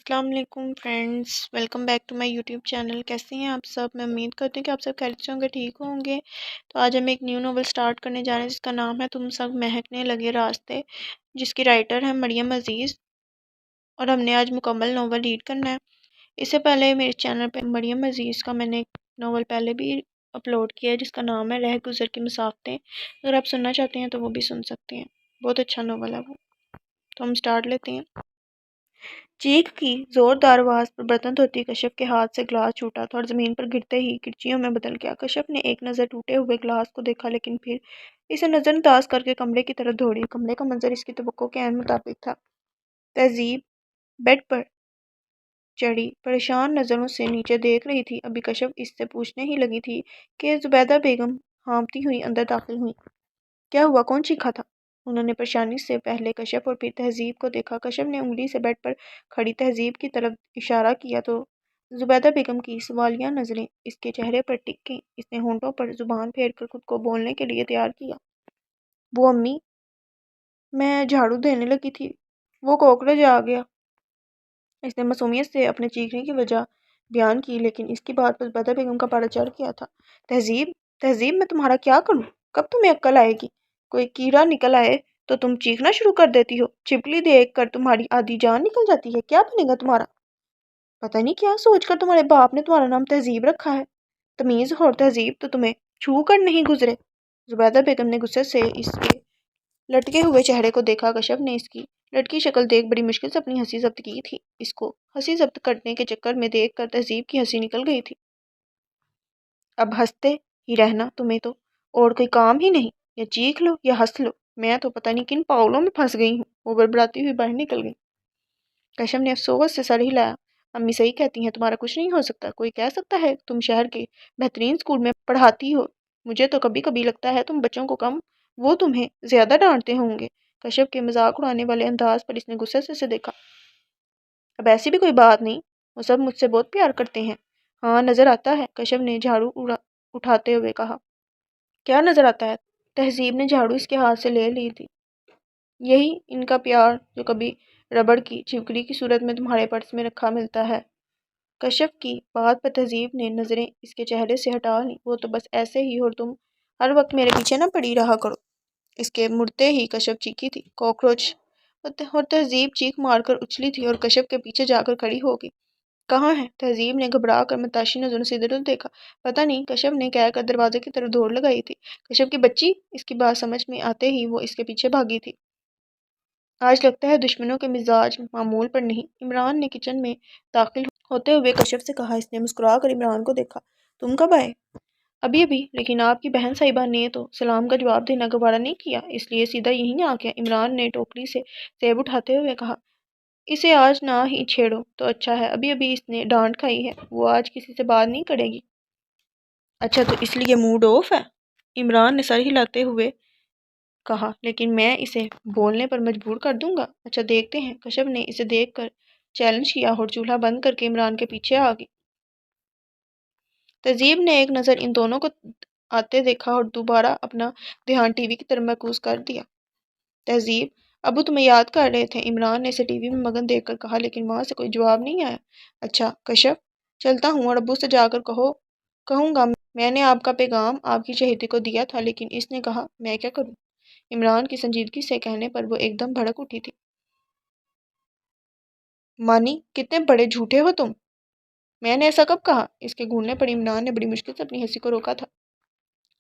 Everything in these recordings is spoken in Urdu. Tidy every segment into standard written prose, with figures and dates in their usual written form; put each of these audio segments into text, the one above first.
السلام علیکم friends, welcome back to my YouTube channel. کیسے ہیں آپ سب؟ میں امید کرتی ہوں کہ آپ سب خیریت سے ہوں گے، ٹھیک ہوں گے۔ تو آج ہم ایک نیو ناول سٹارٹ کرنے جا رہے ہیں جس کا نام ہے تم سب مہکنے لگے راستے، جس کی رائٹر ہے مریم عزیز، اور ہم نے آج مکمل ناول ریڈ کرنا ہے۔ اس سے پہلے میرے چینل پہ مریم عزیز کا میں نے ایک ناول پہلے بھی اپلوڈ کیا ہے جس کا نام ہے رہ گزر کی مسافتیں۔ اگر آپ سننا چاہتے ہیں تو وہ بھی سن سکتے ہیں، بہت اچھا ناول ہے وہ۔ تو ہم سٹارٹ لیتے ہیں۔ چیخ کی زوردار آواز پر برتن دھوتی کشف کے ہاتھ سے گلاس چھوٹا تھا اور زمین پر گرتے ہی کرچیوں میں بدل گیا۔ کشف نے ایک نظر ٹوٹے ہوئے گلاس کو دیکھا، لیکن پھر اسے نظر انداز کر کے کمرے کی طرف دوڑی۔ کمرے کا منظر اس کی توقع کے عین مطابق تھا۔ تہذیب بیڈ پر چڑھی پریشان نظروں سے نیچے دیکھ رہی تھی۔ ابھی کشف اس سے پوچھنے ہی لگی تھی کہ زبیدہ بیگم ہانپتی ہوئی اندر داخل ہوئی۔ کیا ہوا؟ کون چیخا تھا؟ انہوں نے پریشانی سے پہلے کشف اور پھر تہذیب کو دیکھا۔ کشف نے انگلی سے بیڈ پر کھڑی تہذیب کی طرف اشارہ کیا تو زبیدہ بیگم کی سوالیہ نظریں اس کے چہرے پر ٹک گئیں۔ اس نے ہونٹوں پر زبان پھیر کر خود کو بولنے کے لیے تیار کیا۔ وہ امی، میں جھاڑو دینے لگی تھی، وہ کاکروچ آ گیا۔ اس نے معصومیت سے اپنے چیخنے کی وجہ بیان کی، لیکن اس کی بات پر زبیدہ بیگم کا پارا چڑھ گیا تھا۔ تہذیب میں تمہارا کیا کروں؟ کب تمہیں عقل آئے گی؟ کوئی کیڑا نکل آئے تو تم چیخنا شروع کر دیتی ہو۔ چھپکلی دیکھ کر تمہاری آدھی جان نکل جاتی ہے۔ کیا بنے گا تمہارا؟ پتہ نہیں کیا سوچ کر تمہارے باپ نے تمہارا نام تہذیب رکھا ہے۔ تمیز اور تہذیب تو تمہیں چھو کر نہیں گزرے۔ زبیدہ بیگم نے غصے سے اس کے لٹکے ہوئے چہرے کو دیکھا۔ کشف نے اس کی لٹکی شکل دیکھ بڑی مشکل سے اپنی ہنسی ضبط کی تھی۔ اس کو ہنسی ضبط کرنے کے چکر میں دیکھ کر تہذیب کی ہنسی نکل گئی تھی۔ اب ہنستے ہی رہنا، تمہیں تو اور کوئی کام ہی نہیں، یا چیخ لو یا ہنس لو، میں تو پتہ نہیں کن پاگلوں میں پھنس گئی ہوں۔ وہ بڑبڑاتی ہوئی باہر نکل گئی۔ کشف نے افسوس سے سر ہلایا۔ امی صحیح کہتی ہیں، تمہارا کچھ نہیں ہو سکتا۔ کوئی کہہ سکتا ہے تم شہر کے بہترین اسکول میں پڑھاتی ہو؟ مجھے تو کبھی کبھی لگتا ہے تم بچوں کو کم، وہ تمہیں زیادہ ڈانٹتے ہوں گے۔ کشف کے مذاق اڑانے والے انداز پر اس نے غصے سے دیکھا۔ اب ایسی بھی کوئی بات نہیں، وہ سب مجھ سے بہت پیار کرتے ہیں۔ ہاں نظر آتا ہے، کشف نے جھاڑو اٹھاتے ہوئے کہا۔ کیا نظر آتا ہے؟ تہذیب نے جھاڑو اس کے ہاتھ سے لے لی تھی۔ یہی ان کا پیار جو کبھی ربڑ کی چھپکلی کی صورت میں تمہارے پرس میں رکھا ملتا ہے۔ کشف کی بات پر تہذیب نے نظریں اس کے چہرے سے ہٹا لیں۔ وہ تو بس ایسے ہی، اور تم ہر وقت میرے پیچھے نہ پڑی رہا کرو۔ اس کے مڑتے ہی کشف چیخی تھی، کاکروچ! اور تہذیب چیخ مار کر اچھلی تھی اور کشف کے پیچھے جا کر کھڑی ہو گئی۔ کہاں ہے؟ تہذیب نے گھبرا کر متاشی نظروں سے ادھر ادھر دیکھا۔ پتہ نہیں، کشف نے کہہ کر دروازے کی طرف دوڑ لگائی تھی۔ کشف کی بچی! اس کی بات سمجھ میں آتے ہی وہ اس کے پیچھے بھاگی تھی۔ آج لگتا ہے دشمنوں کے مزاج معمول پر نہیں، عمران نے کچن میں داخل ہوتے ہوئے کشف سے کہا۔ اس نے مسکرا کر عمران کو دیکھا۔ تم کب آئے؟ ابھی، لیکن آپ کی بہن صاحبہ نے تو سلام کا جواب دینا گوارا نہیں کیا، اس لیے سیدھا یہیں آ گیا۔ عمران نے ٹوکری سے سیب اٹھاتے ہوئے کہا۔ اسے آج نہ ہی چھیڑو تو اچھا ہے، ابھی اس نے ڈانٹ کھائی ہے، وہ آج کسی سے بات نہیں کرے گی۔ اچھا، تو اس لیے موڈ آف ہے؟ عمران نے سر ہلاتے ہوئے کہا۔ لیکن میں اسے بولنے پر مجبور کر دوں گا۔ اچھا دیکھتے ہیں۔ کشف نے اسے دیکھ کر چیلنج کیا اور چولہا بند کر کے عمران کے پیچھے آ گئی۔ تہذیب نے ایک نظر ان دونوں کو آتے دیکھا اور دوبارہ اپنا دھیان ٹی وی کی طرف مرکوز کر دیا۔ تہذیب، ابو تمہیں یاد کر رہے تھے، عمران نے اسے ٹی وی میں مگن دیکھ کر کہا، لیکن وہاں سے کوئی جواب نہیں آیا۔ اچھا کشف، چلتا ہوں اور ابو سے جا کر کہوں گا میں نے آپ کا پیغام آپ کی چہیتے کو دیا تھا، لیکن اس نے کہا میں کیا کروں؟ عمران کی سنجیدگی سے کہنے پر وہ ایک دم بھڑک اٹھی تھی۔ مانی، کتنے بڑے جھوٹے ہو تم! میں نے ایسا کب کہا؟ اس کے گھوننے پر عمران نے بڑی مشکل سے اپنی ہنسی کو روکا تھا۔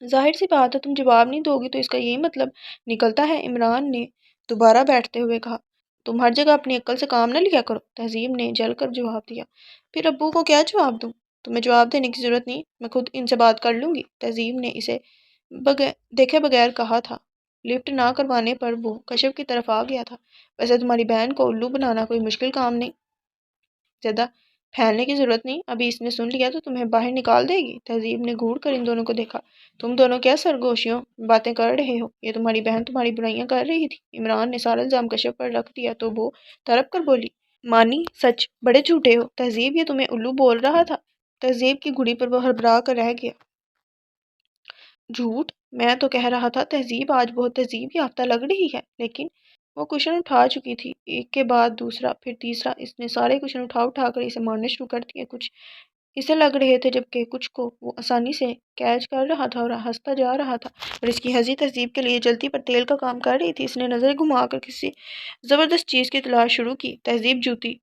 ظاہر سی بات ہے، تم جواب نہیں دو گی تو اس کا یہی مطلب نکلتا ہے، عمران نے دوبارہ بیٹھتے ہوئے کہا۔ تم ہر جگہ اپنی عقل سے کام نہ لیا کرو، تہذیب نے جل کر جواب دیا۔ پھر ابو کو کیا جواب دوں؟ تمہیں جواب دینے کی ضرورت نہیں، میں خود ان سے بات کر لوں گی، تہذیب نے اسے دیکھے بغیر کہا تھا۔ لفٹ نہ کروانے پر وہ کشف کی طرف آ گیا تھا۔ ویسے تمہاری بہن کو الو بنانا کوئی مشکل کام نہیں، زیادہ پھیلنے کی ضرورت نہیں، ابھی اس نے سن لیا تو تمہیں باہر نکال دے گی۔ تہذیب نے گھور کر ان دونوں کو دیکھا۔ تم دونوں کیا سرگوشیوں باتیں کر رہے ہو؟ یہ تمہاری بہن تمہاری برائیاں کر رہی تھی۔ عمران نے سارا الزام کشف پر رکھ دیا تو وہ تڑپ کر بولی۔ مانی، سچ بڑے جھوٹے ہو۔ تہذیب، یہ تمہیں الو بول رہا تھا؟ تہذیب کی گھڑی پر وہ ہڑبڑا کر رہ گیا۔ جھوٹ؟ میں تو کہہ رہا تھا تہذیب آج بہت تہذیب یافتہ لگ رہی ہے، لیکن وہ کوشن اٹھا چکی تھی، ایک کے بعد دوسرا، پھر تیسرا۔ اس نے سارے کوشن اٹھا اٹھا کر اسے مارنے شروع کر دیے۔ کچھ اسے لگ رہے تھے جبکہ کچھ کو وہ آسانی سے کیچ کر رہا تھا اور ہنستا جا رہا تھا، اور اس کی ہنسی تہذیب کے لیے جلتی پر تیل کا کام کر رہی تھی۔ اس نے نظر گھما کر کسی زبردست چیز کی تلاش شروع کی۔ تہذیب جوتی!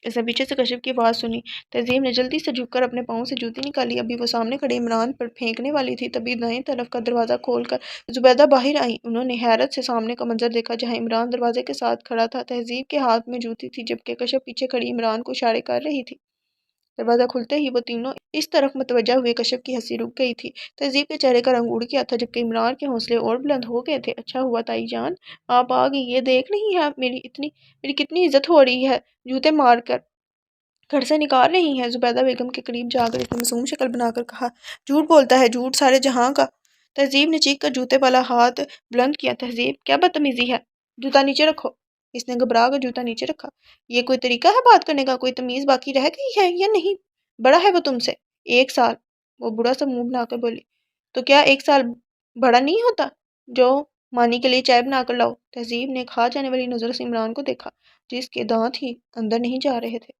اس نے پیچھے سے کشف کی آواز سنی۔ تہذیب نے جلدی سے جھک کر اپنے پاؤں سے جوتی نکالی۔ ابھی وہ سامنے کھڑے عمران پر پھینکنے والی تھی، تبھی دائیں طرف کا دروازہ کھول کر زبیدہ باہر آئیں۔ انہوں نے حیرت سے سامنے کا منظر دیکھا جہاں عمران دروازے کے ساتھ کھڑا تھا۔ تہذیب کے ہاتھ میں جوتی تھی جبکہ کشف پیچھے کھڑی عمران کو اشارے کر رہی تھی۔ دروازہ کھلتے ہی وہ تینوں اس طرف متوجہ ہوئے۔ کشف کی ہنسی رک گئی تھی، تہذیب کے چہرے کا رنگ اڑ گیا تھا جبکہ عمران کے حوصلے اور بلند ہو گئے تھے۔ اچھا ہوا تائی جان آپ آ گئی، یہ دیکھ نہیں ہے میری کتنی عزت ہو رہی ہے، جوتے مار کر گھر سے نکال رہی ہیں۔ زبیدہ بیگم کے قریب جا کر اس نے معصوم شکل بنا کر کہا، جھوٹ بولتا ہے، جھوٹ سارے جہاں کا۔ تہذیب نے چیخ کر جوتے والا ہاتھ بلند کیا۔ تہذیب کیا بدتمیزی ہے، جوتا نیچے رکھو۔ اس نے گھبرا کر جوتا نیچے رکھا۔ یہ کوئی طریقہ ہے بات کرنے کا، کوئی تمیز باقی رہ گئی ہے یا نہیں؟ بڑا ہے وہ تم سے 1 سال، وہ بڑا سا منہ بنا کر بولی۔ تو کیا 1 سال بڑا نہیں ہوتا؟ جو مانی کے لیے چائے بنا کر لاؤ۔ تہذیب نے کھا جانے والی نظر سے عمران کو دیکھا جس کے دانت ہی اندر نہیں جا رہے تھے۔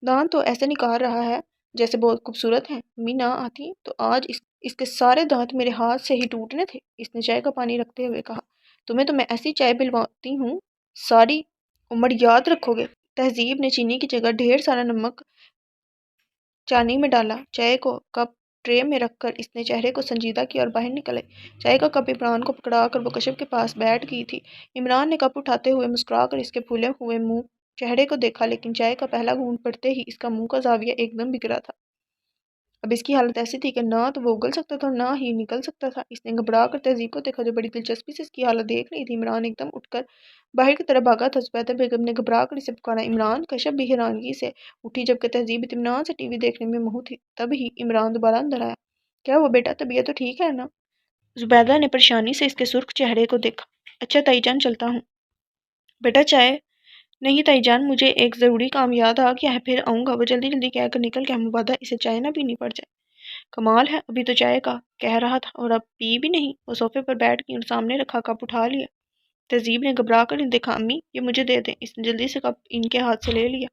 دانت تو ایسے نکال رہا ہے جیسے بہت خوبصورت ہیں، امی نہ آتی تو آج اس کے سارے دانت میرے ہاتھ سے ہی ٹوٹنے تھے۔ اس نے چائے کا پانی رکھتے ہوئے کہا، تمہیں تو میں ایسی چائے پلواتی ہوں ساری عمر یاد رکھو گے۔ تہذیب نے چینی کی جگہ ڈھیر سارا نمک چانی میں ڈالا۔ چائے کو کپ ٹرے میں رکھ کر اس نے چہرے کو سنجیدہ کیا اور باہر نکل آئی۔ چائے کا کپ عمران کو پکڑا کر وہ کشف کے پاس بیٹھ گئی تھی۔ عمران نے کپ اٹھاتے ہوئے مسکرا کر اس کے پھولے ہوئے منہ چہرے کو دیکھا، لیکن چائے کا پہلا گھونٹ پڑتے ہی اس کا منہ کا زاویہ ایک دم بگڑا تھا۔ اب اس کی حالت ایسی تھی کہ نہ تو وہ اگل سکتا تھا اور نہ ہی نکل سکتا تھا۔ اس نے گھبرا کر تہذیب کو دیکھا جو بڑی دلچسپی سے اس کی حالت دیکھ رہی تھی۔ عمران ایک دم اٹھ کر باہر کی طرف بھاگا تھا۔ زبیدہ بیگم نے گھبرا کر اسے پکارا، عمران! کشف بھی حیرانگی سے اٹھی جبکہ تہذیب اطمینان سے ٹی وی دیکھنے میں مہو تھی۔ تب ہی عمران دوبارہ اندر آیا۔ کیا ہوا بیٹا، طبیعت تو ٹھیک ہے نا؟ زبیدہ نے پریشانی سے اس کے سرخ چہرے کو دیکھا۔ اچھا تائی جان چلتا ہوں۔ بیٹا چائے؟ نہیں تائی جان، مجھے ایک ضروری کام یاد آ گیا ہے، پھر آؤں گا۔ وہ جلدی جلدی کہہ کر نکل گیا، مبادہ اسے چائے نہ پینی پڑ جائے۔ کمال ہے، ابھی تو چائے کا کہہ رہا تھا اور اب پی بھی نہیں۔ وہ صوفے پر بیٹھ گئی اور سامنے رکھا کپ اٹھا لیا۔ تہذیب نے گھبرا کر دیکھا، امی یہ مجھے دے دیں۔ اس نے جلدی سے کپ ان کے ہاتھ سے لے لیا۔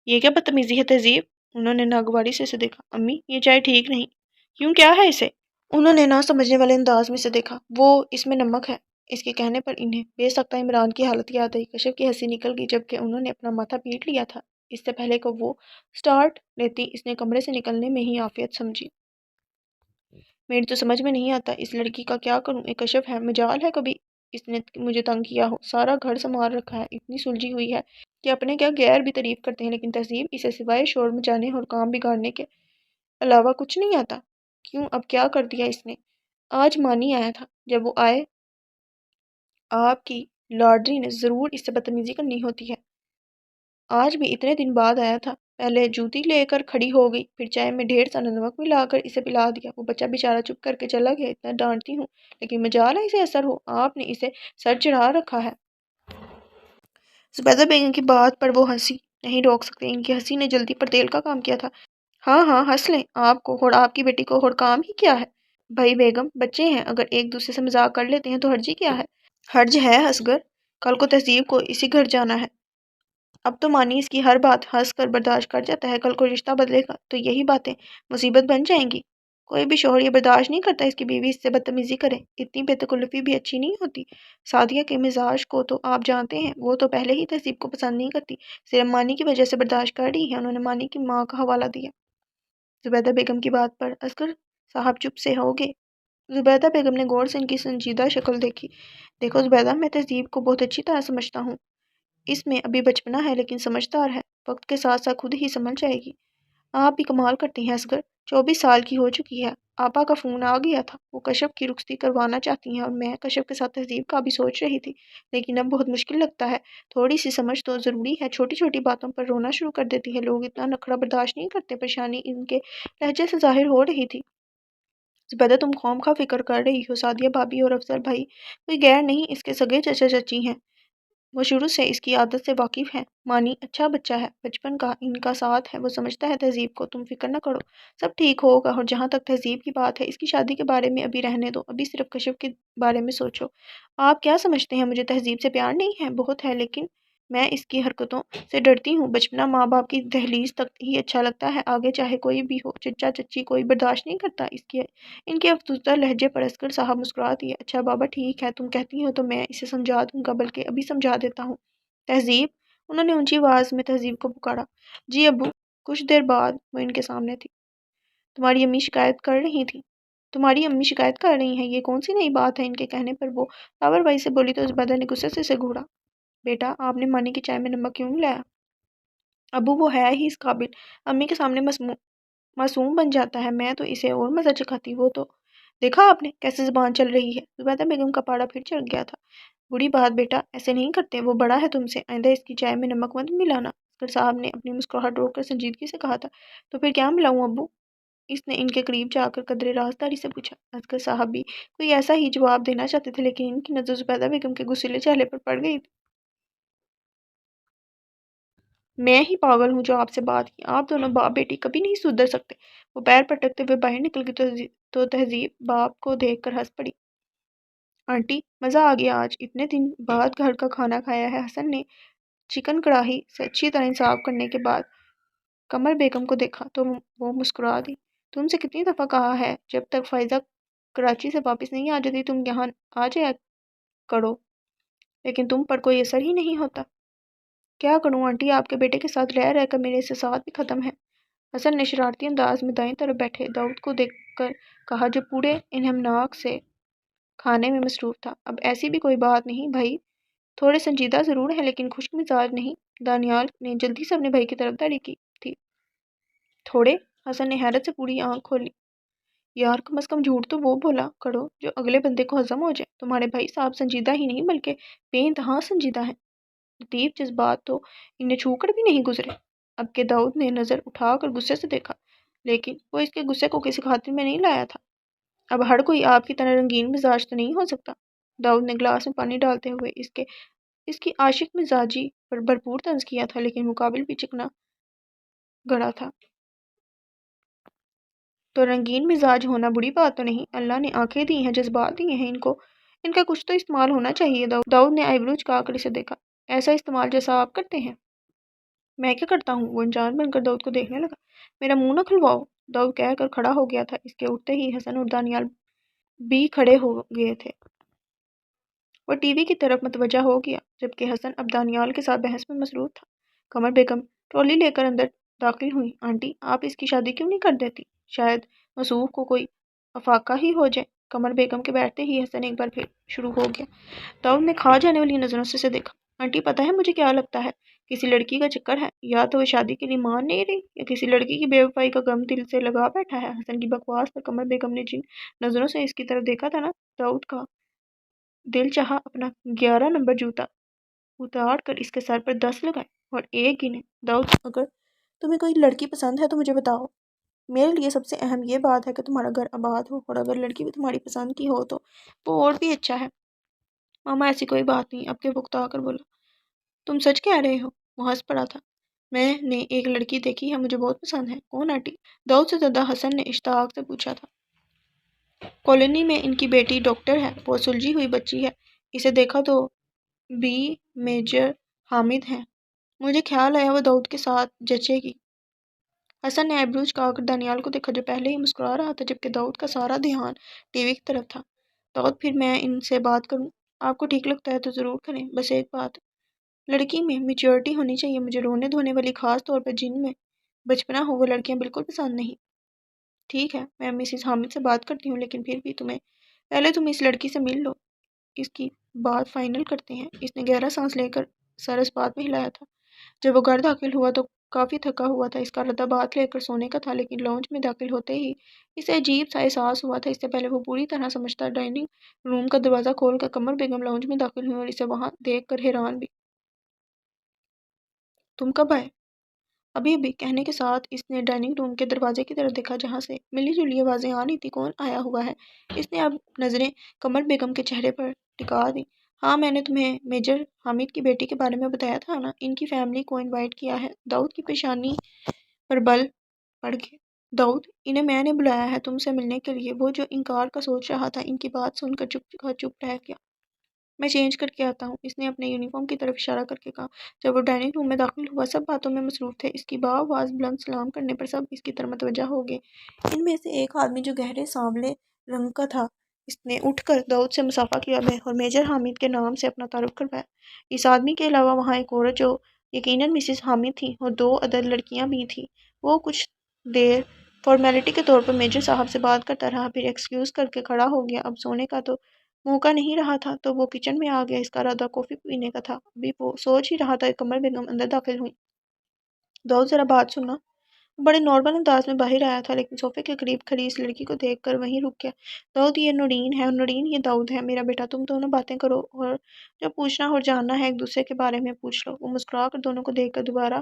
یہ کیا بدتمیزی ہے تہذیب؟ انہوں نے ناگواری سے اسے دیکھا۔ امی یہ چائے ٹھیک نہیں۔ کیوں، کیا ہے اسے؟ انہوں نے نہ سمجھنے والے انداز میں اسے دیکھا۔ وہ اس میں نمک ہے۔ اس کے کہنے پر انہیں بے سختہ عمران کی حالت یاد آئی۔ کشف کی ہنسی نکل گئی جبکہ انہوں نے اپنا ماتھا پیٹ لیا تھا۔ اس سے پہلے کہ وہ سٹارٹ لیتی اس نے کمرے سے نکلنے میں ہی عافیت سمجھی۔ میری تو سمجھ میں نہیں آتا اس لڑکی کا کیا کروں۔ ایک کشف ہے، مجال ہے کبھی اس نے مجھے تنگ کیا ہو۔ سارا گھر سنوار رکھا ہے، اتنی سلجھی ہوئی ہے کہ اپنے کیا غیر بھی تعریف کرتے ہیں، لیکن تہذیب اسے سوائے شور مچانے اور کام بگاڑنے کے علاوہ کچھ نہیں آتا۔ کیوں، اب کیا کر دیا اس نے؟ آج مانی آیا تھا، جب وہ آئے آپ کی لاڈری نے ضرور اس سے بدتمیزی کرنی ہوتی ہے۔ آج بھی اتنے دن بعد آیا تھا، پہلے جوتی لے کر کھڑی ہو گئی، پھر چائے میں ڈھیر سارا نمک ملا کر اسے پلا دیا۔ وہ بچہ بیچارہ چپ کر کے چلا گیا۔ اتنا ڈانٹتی ہوں لیکن مجال ہے اسے اثر ہو، آپ نے اسے سر چڑھا رکھا ہے۔ زبیدہ بیگم کی بات پر وہ ہنسی نہیں روک سکتے۔ ان کی ہنسی نے جلدی پر تیل کا کام کیا تھا۔ ہاں ہاں ہنس لیں، آپ کو اور آپ کی بیٹی کو اور کام ہی کیا ہے؟ بھائی بیگم بچے ہیں، اگر ایک دوسرے سے مذاق کر لیتے ہیں تو حرج ہی کیا ہے؟ حرج ہے اصغر، کل کو تہذیب کو اسی گھر جانا ہے۔ اب تو مانی اس کی ہر بات ہنس کر برداشت کر جاتا ہے، کل کو رشتہ بدلے گا تو یہی باتیں مصیبت بن جائیں گی۔ کوئی بھی شوہر یہ برداشت نہیں کرتا اس کی بیوی اس سے بدتمیزی کرے۔ اتنی بے تکلفی بھی اچھی نہیں ہوتی۔ سعدیہ کے مزاج کو تو آپ جانتے ہیں، وہ تو پہلے ہی تہذیب کو پسند نہیں کرتی، صرف مانی کی وجہ سے برداشت کر رہی ہے۔ انہوں نے مانی کی ماں کا حوالہ دیا۔ زبیدہ بیگم کی بات پر اصغر صاحب چپ سے ہو گئے۔ زبیدہ بیگم نے غور سے ان کی سنجیدہ شکل دیکھی۔ دیکھو زبیدہ، میں تہذیب کو بہت اچھی طرح سمجھتا ہوں، اس میں ابھی بچپنا ہے لیکن سمجھدار ہے، وقت کے ساتھ ساتھ خود ہی سمجھ جائے گی۔ آپ بھی کمال کرتے ہیں اصغر، 24 سال کی ہو چکی ہے۔ آپا کا فون آ گیا تھا، وہ کشف کی رخصتی کروانا چاہتی ہیں اور میں کشف کے ساتھ تہذیب کا بھی سوچ رہی تھی، لیکن اب بہت مشکل لگتا ہے۔ تھوڑی سی سمجھ تو ضروری ہے، چھوٹی چھوٹی باتوں پر رونا شروع کر دیتی ہے، لوگ اتنا نخرہ برداشت نہیں کرتے۔ پریشانی ان کے لہجے سے ظاہر ہو رہی تھی۔ زبیدہ تم خواہ فکر کر رہی ہو، سعدیہ بھابی اور افضل بھائی کوئی غیر نہیں، اس کے سگے چچا چچی ہیں۔ وہ شروع سے اس کی عادت سے واقف ہے۔ مانی اچھا بچہ ہے، بچپن کا ان کا ساتھ ہے، وہ سمجھتا ہے تہذیب کو، تم فکر نہ کرو، سب ٹھیک ہوگا۔ اور جہاں تک تہذیب کی بات ہے، اس کی شادی کے بارے میں ابھی رہنے دو، ابھی صرف کشف کے بارے میں سوچو۔ آپ کیا سمجھتے ہیں مجھے تہذیب سے پیار نہیں ہے؟ بہت ہے، لیکن میں اس کی حرکتوں سے ڈرتی ہوں۔ بچپنا ماں باپ کی دہلیز تک ہی اچھا لگتا ہے، آگے چاہے کوئی بھی ہو، چچا چچی کوئی برداشت نہیں کرتا۔ ان کے افسردہ لہجے پر عسکر صاحب مسکرا دیے۔ اچھا بابا ٹھیک ہے، تم کہتی ہو تو میں اسے سمجھا دوں گا، بلکہ ابھی سمجھا دیتا ہوں۔ تہذیب، انہوں نے اونچی آواز میں تہذیب کو پکارا۔ جی ابو۔ کچھ دیر بعد وہ ان کے سامنے تھی۔ تمہاری امی شکایت کر رہی تھی۔ تمہاری امی شکایت کر رہی ہیں، یہ کون سی نئی بات ہے؟ ان کے کہنے پر وہ لاپرواہی سے بولی تو زبیدہ نے غصے سے اسے گھوڑا۔ بیٹا، آپ نے مانی کی چائے میں نمک کیوں نہیں لایا؟ ابو، وہ ہے ہی اس قابل، امی کے سامنے معصوم بن جاتا ہے، میں تو اسے اور مزہ چکھاتی، وہ تو دیکھا آپ نے کیسے زبان چل رہی ہے۔ زبیدہ بیگم کا پاڑا پھر چڑھ گیا تھا۔ بری بات بیٹا، ایسے نہیں کرتے، وہ بڑا ہے تم سے، آئندہ اس کی چائے میں نمک مت ملانا۔ عسکر صاحب نے اپنی مسکراہٹ روک کر سنجیدگی سے کہا تھا۔ تو پھر کیا ملاؤں ابو؟ اس نے ان کے قریب جا کر قدرے رازداری سے پوچھا۔ عسکر صاحب بھی کوئی ایسا ہی جواب دینا چاہتے تھے، لیکن ان کی نظر زبیدہ بیگم کے غصیلے چہرے پر پڑ گئی تھی۔ میں ہی پاگل ہوں جو آپ سے بات کی، آپ دونوں باپ بیٹی کبھی نہیں سدھر سکتے۔ وہ پیر پٹکتے ہوئے باہر نکل گئی تو تہذیب باپ کو دیکھ کر ہنس پڑی۔ آنٹی، مزہ آ گیا آج، اتنے دن بعد گھر کا کھانا کھایا ہے۔ حسن نے چکن کڑاہی سے اچھی طرح انصاف کرنے کے بعد قمر بیگم کو دیکھا تو وہ مسکرا دی۔ تم سے کتنی دفعہ کہا ہے، جب تک فائزہ کراچی سے واپس نہیں آ جاتی تم یہاں آ جایا کرو، لیکن تم پر کوئی اثر ہی نہیں ہوتا۔ کیا کروں آنٹی، آپ کے بیٹے کے ساتھ رہ رہ کر میرے احساسات بھی ختم ہیں۔ حسن نے شرارتی انداز میں دائیں طرف بیٹھے داؤد کو دیکھ کر کہا، جو پورے انہماک سے کھانے میں مصروف تھا۔ اب ایسی بھی کوئی بات نہیں بھائی، تھوڑے سنجیدہ ضرور ہیں لیکن خشک مزاج نہیں۔ دانیال نے جلدی سے اپنے بھائی کی طرف داری کی تھی۔ تھوڑے؟ حسن نے حیرت سے پوری آنکھ کھولی۔ یار، کم از کم جھوٹ تو وہ بولا کرو جو اگلے بندے کو ہضم ہو جائے۔ تمہارے بھائی صاحب سنجیدہ ہی نہیں بلکہ بے انتہا سنجیدہ ہیں۔ لطیف جذبات تو انہیں چھو کر بھی نہیں گزرے۔ اب کے داؤد نے نظر اٹھا کر غصے سے دیکھا، لیکن وہ اس کے غصے کو کسی خاطر میں نہیں لایا تھا۔ اب ہر کوئی آپ کی طرح رنگین مزاج تو نہیں ہو سکتا۔ داؤد نے گلاس میں پانی ڈالتے ہوئے اس کی عاشق مزاجی پر بھرپور طنز کیا تھا، لیکن مقابل بھی چکنا گڑا تھا۔ تو رنگین مزاج ہونا بری بات تو نہیں، اللہ نے آنکھیں دی ہیں، جذبات دیے ہیں، ان کا کچھ تو استعمال ہونا چاہیے۔ داؤد نے آئی برو چکا کر اسے دیکھا۔ ایسا استعمال جیسا آپ کرتے ہیں؟ میں کیا کرتا ہوں؟ وہ انجان بن کر داؤد کو دیکھنے لگا۔ میرا منہ نہ کھلواؤ، داؤد کہہ کر کھڑا ہو گیا تھا۔ اس کے اٹھتے ہی حسن اور دانیال بھی کھڑے ہو گئے تھے۔ وہ ٹی وی کی طرف متوجہ ہو گیا، جبکہ حسن اب دانیال کے ساتھ بحث میں مصروف تھا۔ قمر بیگم ٹرالی لے کر اندر داخل ہوئی۔ آنٹی، آپ اس کی شادی کیوں نہیں کر دیتی؟ شاید مصوف کو کوئی افاقہ ہی ہو جائے۔ قمر بیگم کے بیٹھتے ہی حسن ایک بار پھر شروع ہو گیا۔ داؤد نے کھا جانے والی نظروں سے اسے دیکھا۔ آنٹی، پتہ ہے مجھے کیا لگتا ہے؟ کسی لڑکی کا چکر ہے، یا تو وہ شادی کے لیے مان نہیں رہی یا کسی لڑکی کی بے وفائی کا غم دل سے لگا بیٹھا ہے۔ حسن کی بکواس پر قمر بیگم نے جن نظروں سے اس کی طرف دیکھا تھا نا، داؤد کا دل چاہا اپنا 11 نمبر جوتا اتار کر اس کے سر پر 10 لگائے اور ایک گنے۔ داؤد، اگر تمہیں کوئی لڑکی پسند ہے تو مجھے بتاؤ۔ میرے لیے سب سے اہم یہ بات ہے کہ تمہارا گھر آباد ہو، اور اگر لڑکی بھی تمہاری پسند کی ہو تو وہ اور بھی اچھا ہے۔ ماما، ایسی کوئی بات نہیں، اب کے وقت آ کر بولا۔ تم سچ کہہ رہے ہو؟ وہ ہنس پڑا تھا۔ میں نے ایک لڑکی دیکھی ہے، مجھے بہت پسند ہے۔ کون آنٹی؟ داؤد سے زیادہ حسن نے اشتیاق سے پوچھا تھا۔ کالونی میں ان کی بیٹی ڈاکٹر ہے، بہت سلجھی ہوئی بچی ہے، اسے دیکھا تو بی میجر حامد ہے، مجھے خیال آیا وہ داؤد کے ساتھ جچے گی۔ حسن نے آئی برو چکا کر دانیال کو دیکھا جو پہلے ہی مسکرا رہا تھا، جبکہ داؤد کا سارا دھیان ٹی وی کی طرف تھا۔ داؤد، پھر میں ان سے بات کروں؟ آپ کو ٹھیک لگتا ہے تو ضرور کریں، بس ایک بات، لڑکی میں میچورٹی ہونی چاہیے۔ مجھے رونے دھونے والی، خاص طور پر جن میں بچپنا ہو، وہ لڑکیاں بالکل پسند نہیں۔ ٹھیک ہے، میں مسز حامد سے بات کرتی ہوں، لیکن پھر بھی پہلے تم اس لڑکی سے مل لو، اس کی بات فائنل کرتے ہیں۔ اس نے گہرا سانس لے کر سر اس بات میں ہلایا تھا۔ جب وہ گھر داخل ہوا تو کافی تھکا ہوا تھا، اس کا ارادہ بات لے کر سونے کا تھا، لیکن لاؤنج میں داخل ہوتے ہی اسے عجیب سا احساس ہوا تھا۔ اس سے پہلے وہ پوری طرح سمجھتا ڈائننگ روم کا دروازہ کھول کر قمر بیگم لاؤنج میں داخل ہوئی اور اسے وہاں دیکھ کر حیران بھی۔ تم کب آئے؟ ابھی ابھی، کہنے کے ساتھ اس نے ڈائننگ روم کے دروازے کی طرف دیکھا جہاں سے ملی جلی آوازیں آ رہی تھی۔ کون آیا ہوا ہے؟ اس نے اب نظریں قمر بیگم کے چہرے پر ٹکا دی۔ ہاں میں نے تمہیں میجر حامد کی بیٹی کے بارے میں بتایا تھا نا، ان کی فیملی کو انوائٹ کیا ہے۔ داؤد کی پیشانی پر بل پڑ گئے۔ داؤد، انہیں میں نے بلایا ہے تم سے ملنے کے لیے۔ وہ جو انکار کا سوچ رہا تھا ان کی بات سن کر چپ رہ گیا۔ میں چینج کر کے آتا ہوں، اس نے اپنے یونیفارم کی طرف اشارہ کر کے کہا۔ جب وہ ڈائننگ روم میں داخل ہوا سب باتوں میں مصروف تھے۔ اس کی بآواز بلند سلام کرنے پر سب اس کی طرف متوجہ ہو گئے۔ ان میں سے ایک آدمی جو گہرے سانولے رنگ کا تھا، اس نے اٹھ کر داؤد سے مصافحہ کیا اور میجر حامد کے نام سے اپنا تعارف کروایا۔ اس آدمی کے علاوہ وہاں ایک عورت جو یقیناً مسز حامد تھی اور 2 عدد لڑکیاں بھی تھیں۔ وہ کچھ دیر فارمیلٹی کے طور پر میجر صاحب سے بات کرتا رہا، پھر ایکسکیوز کر کے کھڑا ہو گیا۔ اب سونے کا تو موقع نہیں رہا تھا تو وہ کچن میں آ گیا۔ اس کا ارادہ کافی پینے کا تھا۔ ابھی وہ سوچ ہی رہا تھا کہ قمر بیگم اندر داخل ہوئی۔ داؤد ذرا بات سننا۔ بڑے نارمل انداز میں باہر آیا تھا لیکن صوفے کے قریب کھڑی اس لڑکی کو دیکھ کر وہیں رک گیا۔ داؤد، یہ نورین ہے اور نورین یہ داؤد ہے میرا بیٹا، تم دونوں باتیں کرو اور جو پوچھنا اور جاننا ہے ایک دوسرے کے بارے میں پوچھ لو۔ وہ مسکرا کر دونوں کو دیکھ کر دوبارہ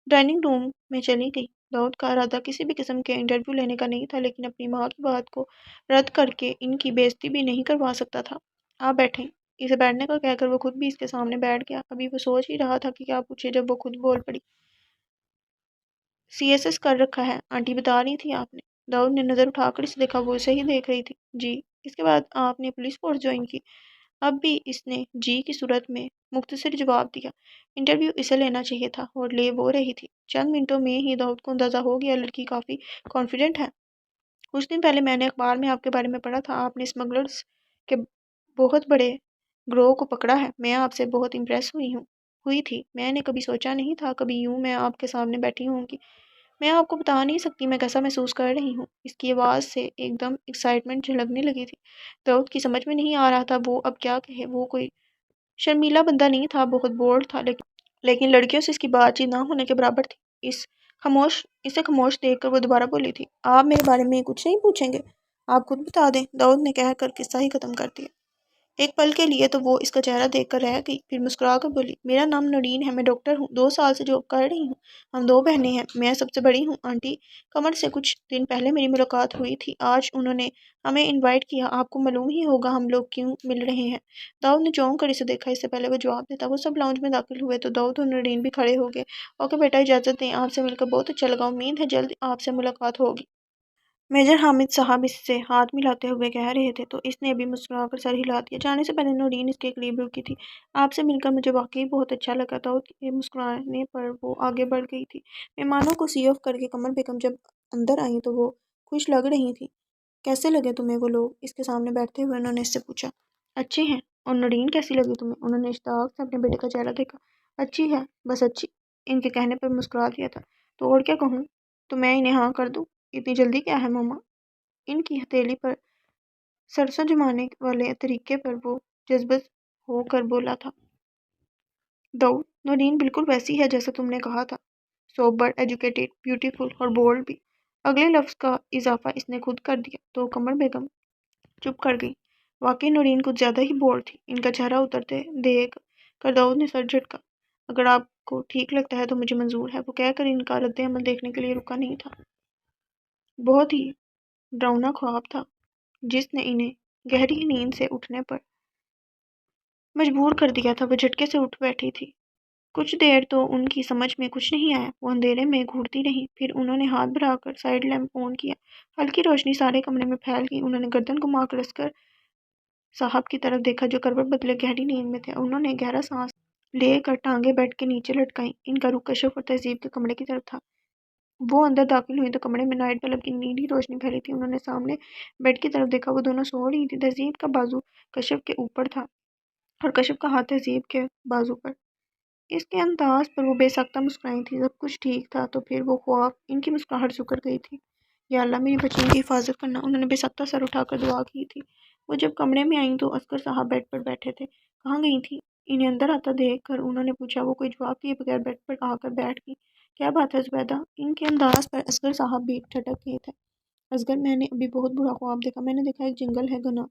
ڈائننگ روم میں چلی گئی۔ داؤد کا ارادہ کسی بھی قسم کے انٹرویو لینے کا نہیں تھا لیکن اپنی ماں کی بات کو رد کر کے ان کی بے عزتی بھی نہیں کروا سکتا تھا۔ آپ بیٹھیں، اسے بیٹھنے کا کہہ کر وہ خود بھی اس کے سامنے بیٹھ گیا۔ ابھی وہ سوچ ہی رہا تھا کہ کیا پوچھے جب وہ خود بول پڑی۔ CSS کر رکھا ہے آنٹی، بتا رہی تھی آپ نے؟ داؤد نے نظر اٹھا کر اسے دیکھا، وہ اسے ہی دیکھ رہی تھی۔ جی۔ اس کے بعد آپ نے پولیس فورس جوائن کی؟ اب بھی اس نے جی کی صورت میں مختصر جواب دیا۔ انٹرویو اسے لینا چاہیے تھا اور لے وہ رہی تھی۔ چند منٹوں میں ہی داؤد کو اندازہ ہو گیا لڑکی کافی کانفیڈنٹ ہے۔ کچھ دن پہلے میں نے اخبار میں آپ کے بارے میں پڑھا تھا، آپ نے اسمگلرز کے بہت بڑے گروہ کو پکڑا ہے۔ میں آپ سے بہت امپریس ہوئی تھی۔ میں نے کبھی سوچا نہیں تھا کبھی یوں میں آپ کے سامنے بیٹھی ہوں گی۔ میں آپ کو بتا نہیں سکتی میں کیسا محسوس کر رہی ہوں۔ اس کی آواز سے ایک دم ایکسائٹمنٹ جھلکنے لگی تھی۔ داؤد کی سمجھ میں نہیں آ رہا تھا وہ اب کیا کہے۔ وہ کوئی شرمیلا بندہ نہیں تھا، بہت بولڈ تھا لیکن لڑکیوں سے اس کی بات چیت نہ ہونے کے برابر تھی۔ اسے خاموش دیکھ کر وہ دوبارہ بولی تھی۔ آپ میرے بارے میں کچھ نہیں پوچھیں گے؟ آپ خود بتا دیں، داؤد نے کہہ کر قصہ ہی ختم کر دیا۔ ایک پل کے لیے تو وہ اس کا چہرہ دیکھ کر رہ گئی، پھر مسکرا کر بولی، میرا نام نورین ہے، میں ڈاکٹر ہوں، 2 سال سے جاب کر رہی ہوں۔ ہم 2 بہنیں ہیں، میں سب سے بڑی ہوں۔ آنٹی قمر سے کچھ دن پہلے میری ملاقات ہوئی تھی، آج انہوں نے ہمیں انوائٹ کیا، آپ کو معلوم ہی ہوگا ہم لوگ کیوں مل رہے ہیں۔ داؤد نے چونک کر اسے دیکھا، اس سے پہلے وہ جواب دیتا۔ وہ سب لاؤنج میں داخل ہوئے تو داؤد اور نورین بھی کھڑے ہو گئے۔ اوکے بیٹا، اجازت دیں، آپ سے مل کر بہت اچھا لگا، امید ہے جلد آپ سے ملاقات ہوگی۔ میجر حامد صاحب اس سے ہاتھ ملاتے ہوئے کہہ رہے تھے تو اس نے بھی مسکرا کر سر ہلا دیا۔ جانے سے پہلے نورین اس کے قریب رکی تھی۔ آپ سے مل کر مجھے واقعی بہت اچھا لگا۔ داؤد کے مسکرانے پر وہ آگے بڑھ گئی تھی۔ مہمانوں کو سی آف کر کے قمر بیگم جب اندر آئیں تو وہ خوش لگ رہی تھی۔ کیسے لگے تمہیں وہ لوگ؟ اس کے سامنے بیٹھتے ہوئے انہوں نے اس سے پوچھا۔ اچھے ہیں۔ اور نورین کیسی لگی تمہیں؟ انہوں نے اشتیاق سے اپنے بیٹے کا چہرہ دیکھا۔ اچھی ہے، بس اچھی۔ ان کے کہنے پر مسکرا دیا تھا۔ تو اور کیا کہوں؟ تو میں انہیں ہاں کر دوں؟ اتنی جلدی کیا ہے ماما؟ ان کی ہتھیلی پر سرسوں جمانے والے طریقے پر وہ جذبت ہو کر بولا تھا۔ داؤد، نورین بالکل ویسی ہے جیسا تم نے کہا تھا، سوبر، ایجوکیٹڈ، بیوٹیفل اور بولڈ بھی۔ اگلے لفظ کا اضافہ اس نے خود کر دیا تو قمر بیگم چپ کر گئی۔ واقعی نورین کچھ زیادہ ہی بولڈ تھی۔ ان کا چہرہ اترتے دیکھ کر داؤد نے سر جھٹکا۔ اگر آپ کو ٹھیک لگتا ہے تو مجھے منظور ہے، وہ کہہ کر ان کا رد عمل دیکھنے کے لیے رکا نہیں تھا۔ بہت ہی ڈراؤنا خواب تھا جس نے انہیں گہری نیند سے اٹھنے پر مجبور کر دیا تھا۔ وہ جھٹکے سے اٹھ بیٹھی تھی۔ کچھ دیر تو ان کی سمجھ میں کچھ نہیں آیا، وہ اندھیرے میں گھورتی رہی، پھر انہوں نے ہاتھ بڑھا کر سائیڈ لیمپ آن کیا۔ ہلکی روشنی سارے کمرے میں پھیل گئی۔ انہوں نے گردن گھما کر عسکر صاحب کی طرف دیکھا جو کروٹ بدلے گہری نیند میں تھے۔ انہوں نے گہرا سانس لے کر ٹانگیں بیڈ کے نیچے لٹکائیں۔ ان کا رخ کشف اور تہذیب کے کمرے کی طرف تھا۔ وہ اندر داخل ہوئی تو کمرے میں نائٹ بلب کی نیلی روشنی پھیلی تھی۔ انہوں نے سامنے بیڈ کی طرف دیکھا، وہ دونوں سو رہی تھی۔ تہذیب کا بازو کشف کے اوپر تھا اور کشف کا ہاتھ تہذیب کے بازو پر۔ اس کے انداز پر وہ بے ساختہ مسکرائی تھی۔ سب کچھ ٹھیک تھا تو پھر وہ خواب ان کی مسکراہٹ سکڑ گئی تھی۔ یا اللہ میری بچیوں کی حفاظت کرنا، انہوں نے بے ساختہ سر اٹھا کر دعا کی تھی۔ وہ جب کمرے میں آئیں تو عسکر صاحب بیڈ پر بیٹھے تھے۔ کہاں گئی تھی؟ انہیں اندر آتا دیکھ کر انہوں نے پوچھا۔ وہ کوئی جواب دیے بغیر بیڈ پر آ کر بیٹھ گئی۔ کیا بات ہے زبیدہ؟ ان کے انداز پر عسکر صاحب بھی ٹھٹک گئے تھے۔ اصغر، میں نے ابھی بہت برا خواب دیکھا۔ میں نے دیکھا ایک جنگل ہے گھنا،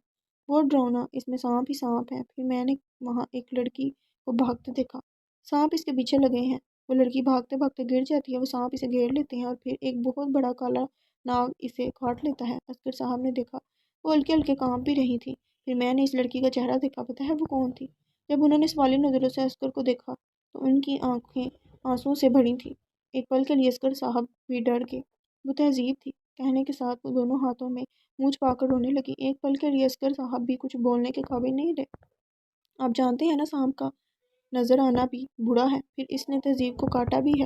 بہت ڈراؤنا، اس میں سانپ ہی سانپ ہے۔ پھر میں نے وہاں ایک لڑکی کو بھاگتے دیکھا، سانپ اس کے پیچھے لگے ہیں۔ وہ لڑکی بھاگتے بھاگتے گر جاتی ہے، وہ سانپ اسے گھیر لیتے ہیں اور پھر ایک بہت بڑا کالا ناگ اسے کاٹ لیتا ہے۔ عسکر صاحب نے دیکھا وہ ہلکے ہلکے کانپ بھی رہی تھی۔ پھر میں نے اس لڑکی کا چہرہ دیکھا، پتہ ہے وہ کون تھی؟ جب انہوں نے سوالی نظروں سے اصغر کو دیکھا تو ان کی آنکھیں آنسوں سے بھری تھیں۔ ایک پل کے لیے اصغر صاحب بھی ڈر گئے۔ وہ تہذیب تھی، کہنے کے ساتھ وہ دونوں ہاتھوں میں منہ چھپا کر رونے لگی۔ ایک پل کے لیے اصغر صاحب بھی کچھ بولنے کے قابل نہیں رہے۔ آپ جانتے ہیں نا، صاحب کا نظر آنا بھی بڑا ہے، پھر اس نے تہذیب کو کاٹا بھی ہے۔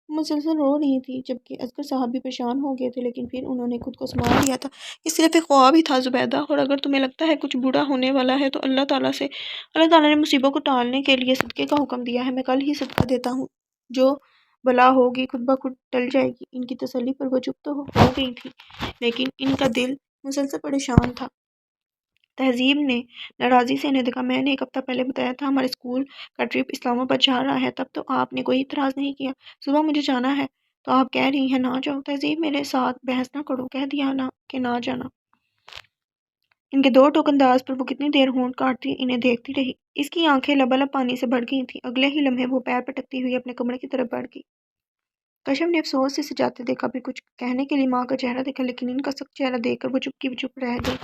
وہ مسلسل رو رہی تھی، جبکہ اصغر صاحب بھی پریشان ہو گئے تھے، لیکن پھر انہوں نے خود کو سنبھال لیا تھا۔ یہ صرف ایک خواب ہی تھا زبیدہ، اور اگر تمہیں لگتا ہے کچھ برا ہونے والا ہے تو اللہ تعالیٰ نے مصیبوں کو ٹالنے کے لیے صدقے کا حکم دیا ہے۔ میں کل ہی صدقہ دیتا ہوں، جو بلا ہوگی خود بخود ٹل جائے گی۔ ان کی تسلی پر وہ چپ تو ہو گئی تھی، لیکن ان کا دل مسلسل پریشان تھا۔ تہذیب نے ناراضی سے انہیں دیکھا۔ میں نے ایک ہفتہ پہلے بتایا تھا ہمارے اسکول کا ٹرپ اسلام آباد جا رہا ہے، تب تو آپ نے کوئی اعتراض نہیں کیا۔ صبح مجھے جانا ہے تو آپ کہہ رہی ہیں نہ جاؤ۔ تہذیب میرے ساتھ بحث نہ کرو، کہہ دیا نا کہ نہ جانا۔ ان کے دو ٹوک انداز پر وہ کتنی دیر ہونٹ کاٹتی انہیں دیکھتی رہی۔ اس کی آنکھیں لبالب پانی سے بھر گئی تھیں۔ اگلے ہی لمحے وہ پیر پٹکتی ہوئی اپنے کمرے کی طرف بڑھ گئی۔ کشف نے افسوس سے جاتے دیکھا، پھر کچھ کہنے کے لیے ماں کا چہرہ دیکھا، لیکن ان کا سخت چہرہ دیکھ کر وہ چپ کی چپ رہ گئی۔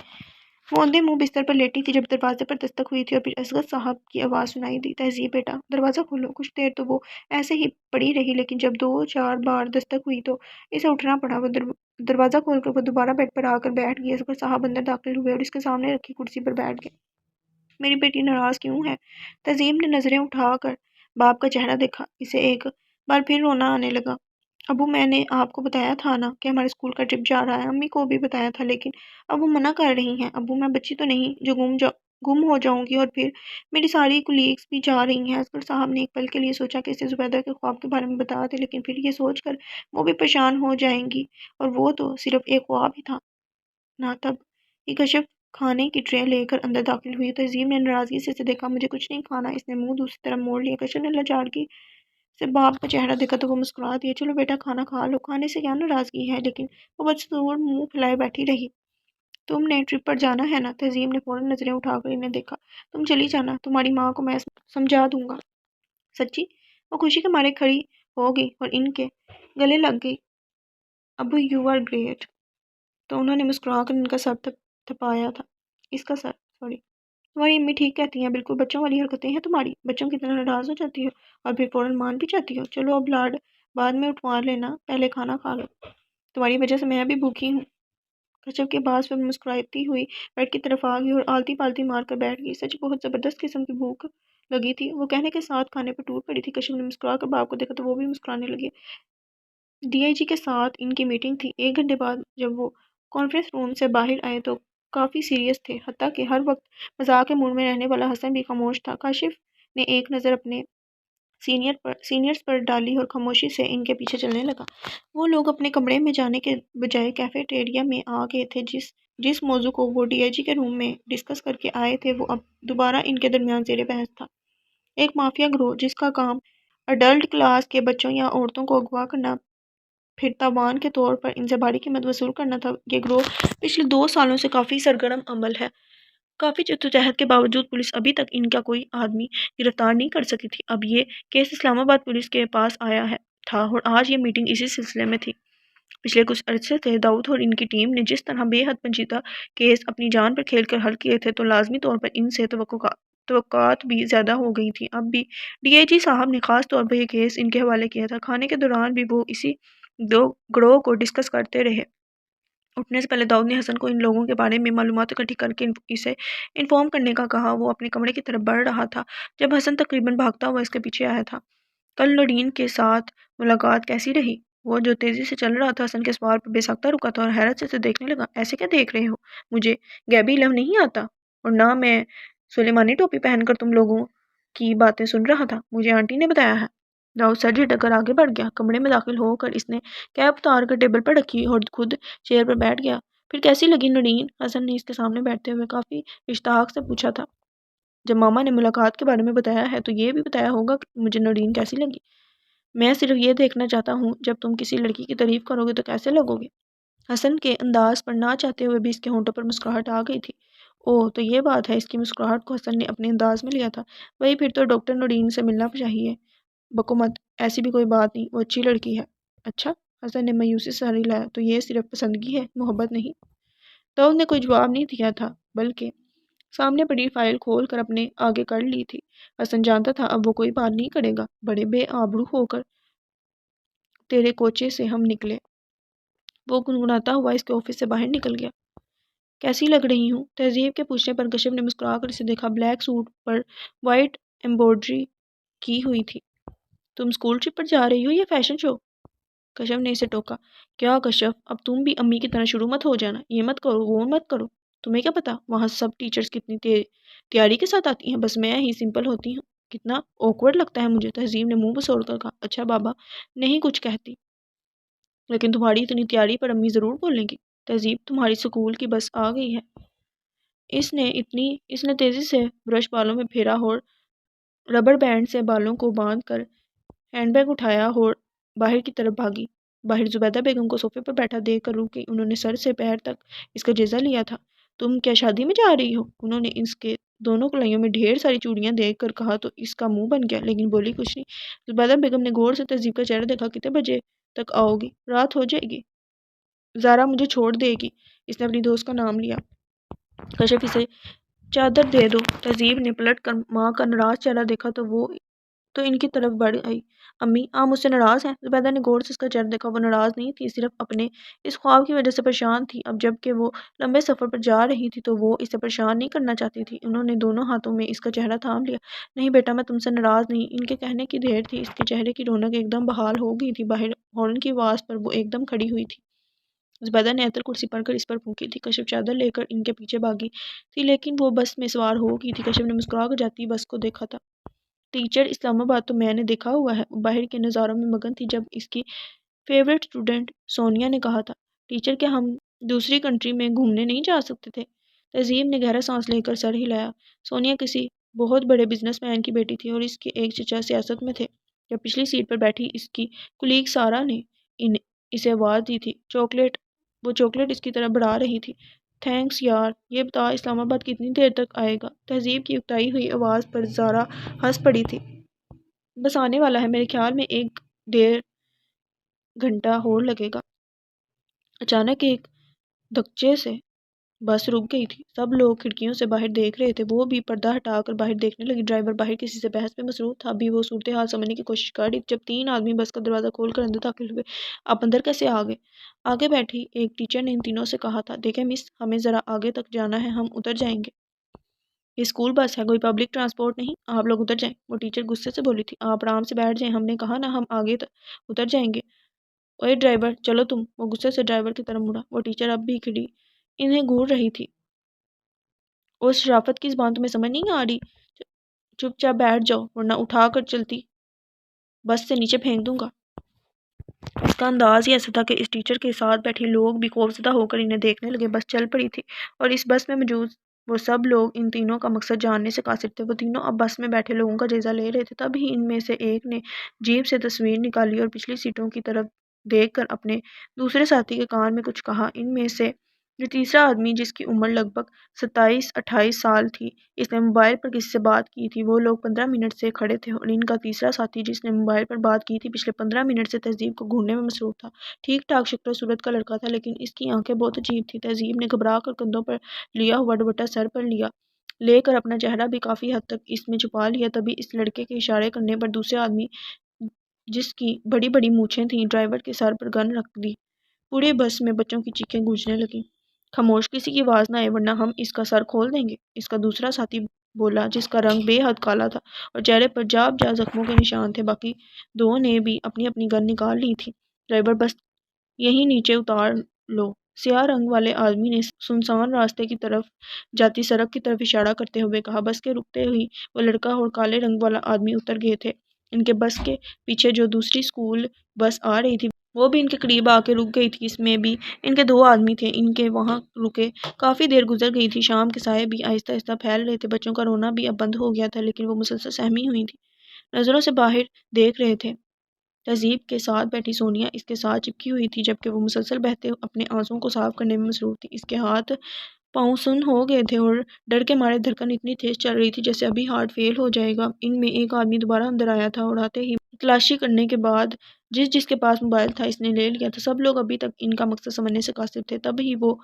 وہ اندھے منہ بستر پر لیٹی تھی جب دروازے پر دستک ہوئی تھی اور پھر اصغر صاحب کی آواز سنائی دی، تہذیب بیٹا دروازہ کھولو۔ کچھ دیر تو وہ ایسے ہی پڑی رہی، لیکن جب 2-4 بار دستک ہوئی تو اسے اٹھنا پڑا۔ وہ دروازہ کھول کر وہ دوبارہ بیڈ پر آ کر بیٹھ گئی۔ اصغر صاحب اندر داخل ہوئے اور اس کے سامنے رکھی کرسی پر بیٹھ گئے۔ میری بیٹی ناراض کیوں ہے؟ تہذیب نے نظریں اٹھا کر باپ کا چہرہ دیکھا۔ اسے ایک بار پھر رونا آنے لگا۔ ابو میں نے آپ کو بتایا تھا نا کہ ہمارے اسکول کا ٹرپ جا رہا ہے، امی کو بھی بتایا تھا، لیکن اب وہ منع کر رہی ہیں۔ ابو میں بچی تو نہیں جو گم ہو جاؤں گی، اور پھر میری ساری کولیگز بھی جا رہی ہیں۔ اصغر صاحب نے ایک پل کے لیے سوچا کہ اسے زبیدہ کے خواب کے بارے میں بتا دے، لیکن پھر یہ سوچ کر وہ بھی پریشان ہو جائیں گی، اور وہ تو صرف ایک خواب ہی تھا نا تب۔ یہ کشف کھانے کی ٹرے لے کر اندر داخل ہوئی۔ تہذیب نے ناراضگی سے اسے دیکھا۔ مجھے کچھ نہیں کھانا۔ اس نے منہ دوسری طرف موڑ لیا۔ کشف نے لاجوردگی سے باپ کا چہرہ دیکھا تو وہ مسکرا دیا، چلو بیٹا کھانا کھا لو، کھانے سے کیا ناراضگی ہے؟ لیکن وہ بدستور منہ پھیلائے بیٹھی رہی۔ تم نے ٹرپ پر جانا ہے نا؟ تہذیب نے فوراً نظریں اٹھا کر انہیں دیکھا۔ تم چلی جانا، تمہاری ماں کو میں سمجھا دوں گا۔ سچی؟ وہ خوشی کے مارے کھڑی ہو گئی اور ان کے گلے لگ گئی۔ Above you are great. تو انہوں نے مسکرا کر ان کا سر تھپایا تھا۔ اس کا سر، سوری۔ تمہاری امی ٹھیک کہتی ہیں، بالکل بچوں والی حرکتیں ہیں تمہاری۔ بچوں کی طرح ناراض ہو جاتی ہو اور پھر فوراً مان بھی جاتی ہو۔ چلو اب لاڈ بعد میں اٹھوا لینا، پہلے کھانا کھا لو، تمہاری وجہ سے میں بھی بھوکی ہوں۔ کشف کے بعد پھر مسکراتی ہوئی بیڈ کی طرف آ گئی اور آلتی پالتی مار کر بیٹھ گئی۔ سچ بہت زبردست قسم کی بھوک لگی تھی، وہ کہنے کے ساتھ کھانے پر ٹوٹ پڑی تھی۔ کشف نے مسکرا کر باپ کو دیکھا تو وہ بھی مسکرانے لگے۔ ڈی آئی جی کے ساتھ ان کی میٹنگ تھی۔ 1 گھنٹے بعد جب وہ کانفرنس روم سے باہر آئے تو کافی سیریس تھے، حتیٰ کہ ہر وقت مذاق کے موڈ میں رہنے والا حسن بھی خاموش تھا۔ کاشف نے ایک نظر اپنے سینئرز پر ڈالی اور خاموشی سے ان کے پیچھے چلنے لگا۔ وہ لوگ اپنے کمرے میں جانے کے بجائے کیفے ٹیریا میں آ گئے تھے۔ جس موضوع کو وہ ڈی آئی جی کے روم میں ڈسکس کر کے آئے تھے وہ اب دوبارہ ان کے درمیان زیر بحث تھا۔ ایک مافیا گروہ جس کا کام اڈلٹ کلاس کے بچوں یا عورتوں کو اغوا کرنا، پھر تاوان کے طور پر ان سے بھاری قیمت وصول کرنا تھا۔ یہ گروہ پچھلے 2 سالوں سے کافی سرگرم عمل ہے۔ کافی جدوجہد کے باوجود پولیس ابھی تک ان کا کوئی آدمی گرفتار نہیں کر سکی تھی۔ اب یہ کیس اسلام آباد پولیس کے پاس آیا تھا اور آج یہ میٹنگ اسی سلسلے میں تھی۔ پچھلے کچھ عرصے سے داؤد اور ان کی ٹیم نے جس طرح بے حد پیچیدہ کیس اپنی جان پر کھیل کر حل کیے تھے، تو لازمی طور پر ان سے توقعات بھی زیادہ ہو گئی تھیں۔ اب بھی ڈی آئی جی صاحب نے خاص طور پر یہ کیس ان کے حوالے کیا تھا۔ کھانے کے دوران بھی وہ اسی گروہ کو ڈسکس کرتے رہے۔ اٹھنے سے پہلے داؤد نے حسن کو ان لوگوں کے بارے میں معلومات اکٹھی کر کے اسے انفارم کرنے کا کہا۔ وہ اپنے کمرے کی طرف بڑھ رہا تھا جب حسن تقریباً بھاگتا ہوا اس کے پیچھے آیا تھا۔ کل نورین کے ساتھ ملاقات کیسی رہی؟ وہ جو تیزی سے چل رہا تھا حسن کے سوال پر بے ساختہ رکا تھا اور حیرت سے اسے دیکھنے لگا۔ ایسے کیا دیکھ رہے ہو؟ مجھے غیبی علم نہیں آتا، اور نہ میں سلیمانی ٹوپی پہن کر تم لوگوں کی باتیں سن رہا تھا، مجھے آنٹی نے بتایا ہے۔ داؤد سر جھٹک کر آگے بڑھ گیا۔ کمرے میں داخل ہو کر اس نے کیپ اتار کر ٹیبل پر رکھی اور خود چیئر پر بیٹھ گیا۔ پھر کیسی لگی نورین؟ حسن نے اس کے سامنے بیٹھتے ہوئے کافی اشتیاق سے پوچھا تھا۔ جب ماما نے ملاقات کے بارے میں بتایا ہے تو یہ بھی بتایا ہوگا کہ مجھے نورین کیسی لگی۔ میں صرف یہ دیکھنا چاہتا ہوں جب تم کسی لڑکی کی تعریف کرو گے تو کیسے لگو گے؟ حسن کے انداز پر نہ چاہتے ہوئے بھی اس کے ہونٹوں پر مسکراہٹ آ گئی تھی۔ اوہ تو یہ بات ہے۔ اس کی مسکراہٹ کو حسن نے اپنے انداز میں لیا تھا۔ وہی پھر تو ڈاکٹر نورین سے ملنا چاہیے۔ بکو مت، ایسی بھی کوئی بات نہیں، وہ اچھی لڑکی ہے۔ اچھا؟ حسن نے مایوسی سے سر ہلایا، تو یہ صرف پسندگی ہے، محبت نہیں؟ داؤد نے کوئی جواب نہیں دیا تھا، بلکہ سامنے پڑی فائل کھول کر اپنے آگے کر لی تھی۔ حسن جانتا تھا اب وہ کوئی بات نہیں کرے گا۔ بڑے بے آبرو ہو کر تیرے کوچے سے ہم نکلے۔ وہ گنگناتا ہوا اس کے آفس سے باہر نکل گیا۔ کیسی لگ رہی ہوں؟ تہذیب کے پوچھنے پر کشف نے مسکرا کر اسے دیکھا۔ بلیک سوٹ پر وائٹ ایمبرائڈری کی ہوئی تھی۔ تم اسکول ٹرپ پر جا رہی ہو یا فیشن شو؟ کشف نے اسے ٹوکا۔ کیا کشف، اب تم بھی امی کی طرح شروع مت ہو جانا، یہ مت کرو وہ مت کرو۔ تمہیں کیا پتا وہاں سب ٹیچرز کتنی تیاری کے ساتھ آتی ہیں، بس میں ہی سمپل ہوتی ہوں۔ کتنا اوکورڈ لگتا ہے مجھے، تہذیب نے منہ بسوڑ کر کہا۔ اچھا بابا، نہیں کچھ کہتی، لیکن تمہاری اتنی تیاری پر امی ضرور بولیں گی۔ تہذیب، تمہاری سکول کی بس آ گئی ہے۔ اس نے تیزی سے برش بالوں میں پھیرا اور ربر بینڈ سے بالوں کو باندھ کر ہینڈ بیگ اٹھایا اور باہر کی طرف بھاگی۔ باہر زبیدہ بیگم کو صوفے پر بیٹھا دیکھ کر رک گئی۔ انہوں نے سر سے پیر تک اس کا جائزہ لیا تھا۔ تم کیا شادی میں جا رہی ہو؟ انہوں نے اس کے دونوں کلائیوں میں ڈھیر ساری چوڑیاں دیکھ کر کہا تو اس کا منہ بن گیا، لیکن بولی کچھ نہیں۔ زبیدہ بیگم نے غور سے تہذیب کا چہرہ دیکھا۔ کتنے بجے تک آؤ گی؟ رات ہو جائے گی، زارا مجھے چھوڑ دے گی۔ اس نے اپنی دوست کا نام لیا۔ کشف، اسے چادر دے دو۔ تہذیب نے پلٹ کر ماں کا ناراض چہرہ دیکھا تو وہ تو ان کی طرف بڑھ آئی۔ امی، آپ مجھ سے ناراض ہیں؟ زبیدہ نے غور سے اس کا چہرہ دیکھا۔ وہ ناراض نہیں تھی، صرف اپنے اس خواب کی وجہ سے پریشان تھی۔ اب جب کہ وہ لمبے سفر پر جا رہی تھی تو وہ اسے پریشان نہیں کرنا چاہتی تھی۔ انہوں نے دونوں ہاتھوں میں اس کا چہرہ تھام لیا۔ نہیں بیٹا، میں تم سے ناراض نہیں۔ ان کے کہنے کی دیر تھی، اس کے چہرے کی رونق ایک دم بحال ہو گئی تھی۔ باہر ہارن کی آواز پر وہ ایک دم کھڑی ہوئی تھی۔ زبیدہ نے عطر کرسی پڑھ کر اس پر پھونکی تھی۔ کشف چادر لے کر ان کے پیچھے بھاگی تھی، لیکن وہ بس میں سوار ہو گئی تھی۔ کشف نے مسکرا کر جاتی بس کو دیکھا تھا۔ ٹیچر، اسلام آباد تو میں نے دیکھا ہوا ہے۔ وہ باہر کے نظاروں میں مگن تھی جب اس کی فیورٹ اسٹوڈنٹ سونیا نے کہا تھا، ٹیچر کیا ہم دوسری کنٹری میں گھومنے نہیں جا سکتے تھے؟ تہذیب نے گہرا سانس لے کر سر ہلایا۔ سونیا کسی بہت بڑے بزنس مین کی بیٹی تھی اور اس کے ایک چچا سیاست میں تھے۔ جب پچھلی سیٹ پر بیٹھی اس کی کلیگ سارا نے اسے آواز دی تھی، وہ چاکلیٹ اس کی طرف بڑھا رہی تھی۔ تھینکس یار، یہ بتا اسلام آباد کتنی دیر تک آئے گا؟ تہذیب کی اکتائی ہوئی آواز پر زارا ہنس پڑی تھی۔ بس آنے والا ہے، میرے خیال میں 1.5 گھنٹہ اور لگے گا۔ اچانک ایک دھکچے سے بس رک گئی تھی۔ سب لوگ کھڑکیوں سے باہر دیکھ رہے تھے۔ وہ بھی پردہ ہٹا کر باہر دیکھنے لگی۔ ڈرائیور باہر کسی سے بحث میں مصروف تھا۔ ابھی وہ صورتحال سمجھنے کی کوشش کر رہی تھی جب 3 آدمی بس کا دروازہ کھول کر اندر داخل ہوئے۔ آپ اندر کیسے آ گئے؟ آگے بیٹھی ایک ٹیچر نے ان تینوں سے کہا تھا، دیکھیں مس، ہمیں ذرا آگے تک جانا ہے، ہم اتر جائیں گے۔ یہ اسکول بس ہے، کوئی پبلک ٹرانسپورٹ نہیں، آپ لوگ اتر جائیں۔ وہ ٹیچر غصے سے بولی تھی، آپ آرام سے بیٹھ جائیں، ہم نے کہا نا ہم آگے اتر جائیں گے۔ اوئے ڈرائیور، چلو تم۔ وہ غصے سے ڈرائیور کی طرف مڑا۔ وہ ٹیچر اب بھی کھڑی انہیں گھور رہی تھی۔ اس شرافت کی زبان تمہیں سمجھ نہیں آ رہی؟ چپ چاپ بیٹھ جاؤ ورنہ اٹھا کر چلتی بس سے نیچے پھینک دوں گا۔ اس کا انداز ہی ایسا تھا کہ اس ٹیچر کے ساتھ بیٹھے لوگ بھی خوفزدہ ہو کر انہیں دیکھنے لگے۔ بس چل پڑی تھی اور اس بس میں موجود وہ سب لوگ ان تینوں کا مقصد جاننے سے قاصر تھے۔ وہ تینوں اب بس میں بیٹھے لوگوں کا جائزہ لے رہے تھے۔ تب ہی ان میں سے ایک نے جیب سے تصویر نکالی اور پچھلی سیٹوں کی طرف دیکھ کر اپنے دوسرے ساتھی کے کان میں کچھ کہا۔ ان میں سے جو تیسرا آدمی، جس کی عمر لگ بھگ 27-28 سال تھی، اس نے موبائل پر کسی سے بات کی تھی۔ وہ لوگ 15 منٹ سے کھڑے تھے اور ان کا تیسرا ساتھی، جس نے موبائل پر بات کی تھی، پچھلے 15 منٹ سے تہذیب کو گھورنے میں مصروف تھا۔ ٹھیک ٹھاک شکل و صورت کا لڑکا تھا، لیکن اس کی آنکھیں بہت عجیب تھیں۔ تہذیب نے گھبرا کر کندھوں پر لیا ہوا دوپٹہ سر پر لے کر اپنا چہرہ بھی کافی حد تک اس میں چھپا لیا۔ تبھی اس لڑکے کے اشارے کرنے پر دوسرے آدمی، جس کی بڑی بڑی مونچھیں تھیں، ڈرائیور کے سر پر گن رکھ دی۔ پورے بس میں بچوں کی چیخیں گونجنے لگیں۔ خاموش، کسی کی آواز نہ آئے ورنہ ہم اس کا سر کھول دیں گے، اس کا دوسرا ساتھی بولا، جس کا رنگ بے حد کالا تھا اور چہرے پر جا بجا زخموں کے نشان تھے۔ باقی 2 نے بھی اپنی اپنی گن نکال لی تھی۔ ڈرائیور، بس یہیں نیچے اتار لو۔ سیاہ رنگ والے آدمی نے سنسان راستے کی طرف جاتی سڑک کی طرف اشارہ کرتے ہوئے کہا۔ بس کے رکتے ہی وہ لڑکا اور کالے رنگ والا آدمی اتر گئے تھے۔ ان کے بس کے پیچھے جو دوسری اسکول بس آ رہی تھی وہ بھی ان کے قریب آ کے رک گئی تھی۔ اس میں بھی ان کے 2 آدمی تھے۔ ان کے وہاں رکے کافی دیر گزر گئی تھی۔ شام کے سائے بھی آہستہ آہستہ پھیل رہے تھے۔ بچوں کا رونا بھی اب بند ہو گیا تھا، لیکن وہ مسلسل سہمی ہوئی تھی، نظروں سے باہر دیکھ رہے تھے۔ تہذیب کے ساتھ بیٹھی سونیا اس کے ساتھ چپکی ہوئی تھی، جبکہ وہ مسلسل بہتے اپنے آنسوؤں کو صاف کرنے میں مصروف تھی۔ اس کے ہاتھ پاؤں سن ہو گئے تھے اور ڈر کے مارے دھڑکن اتنی تیز چل رہی تھی جیسے ابھی ہارٹ فیل ہو جائے گا۔ ان میں ایک آدمی دوبارہ اندر آیا تھا اور آتے ہی تلاشی کرنے کے بعد جس کے پاس موبائل تھا اس نے لے لیا تھا۔ سب لوگ ابھی تک ان کا مقصد سمجھنے سے قاصر تھے۔ تب ہی وہ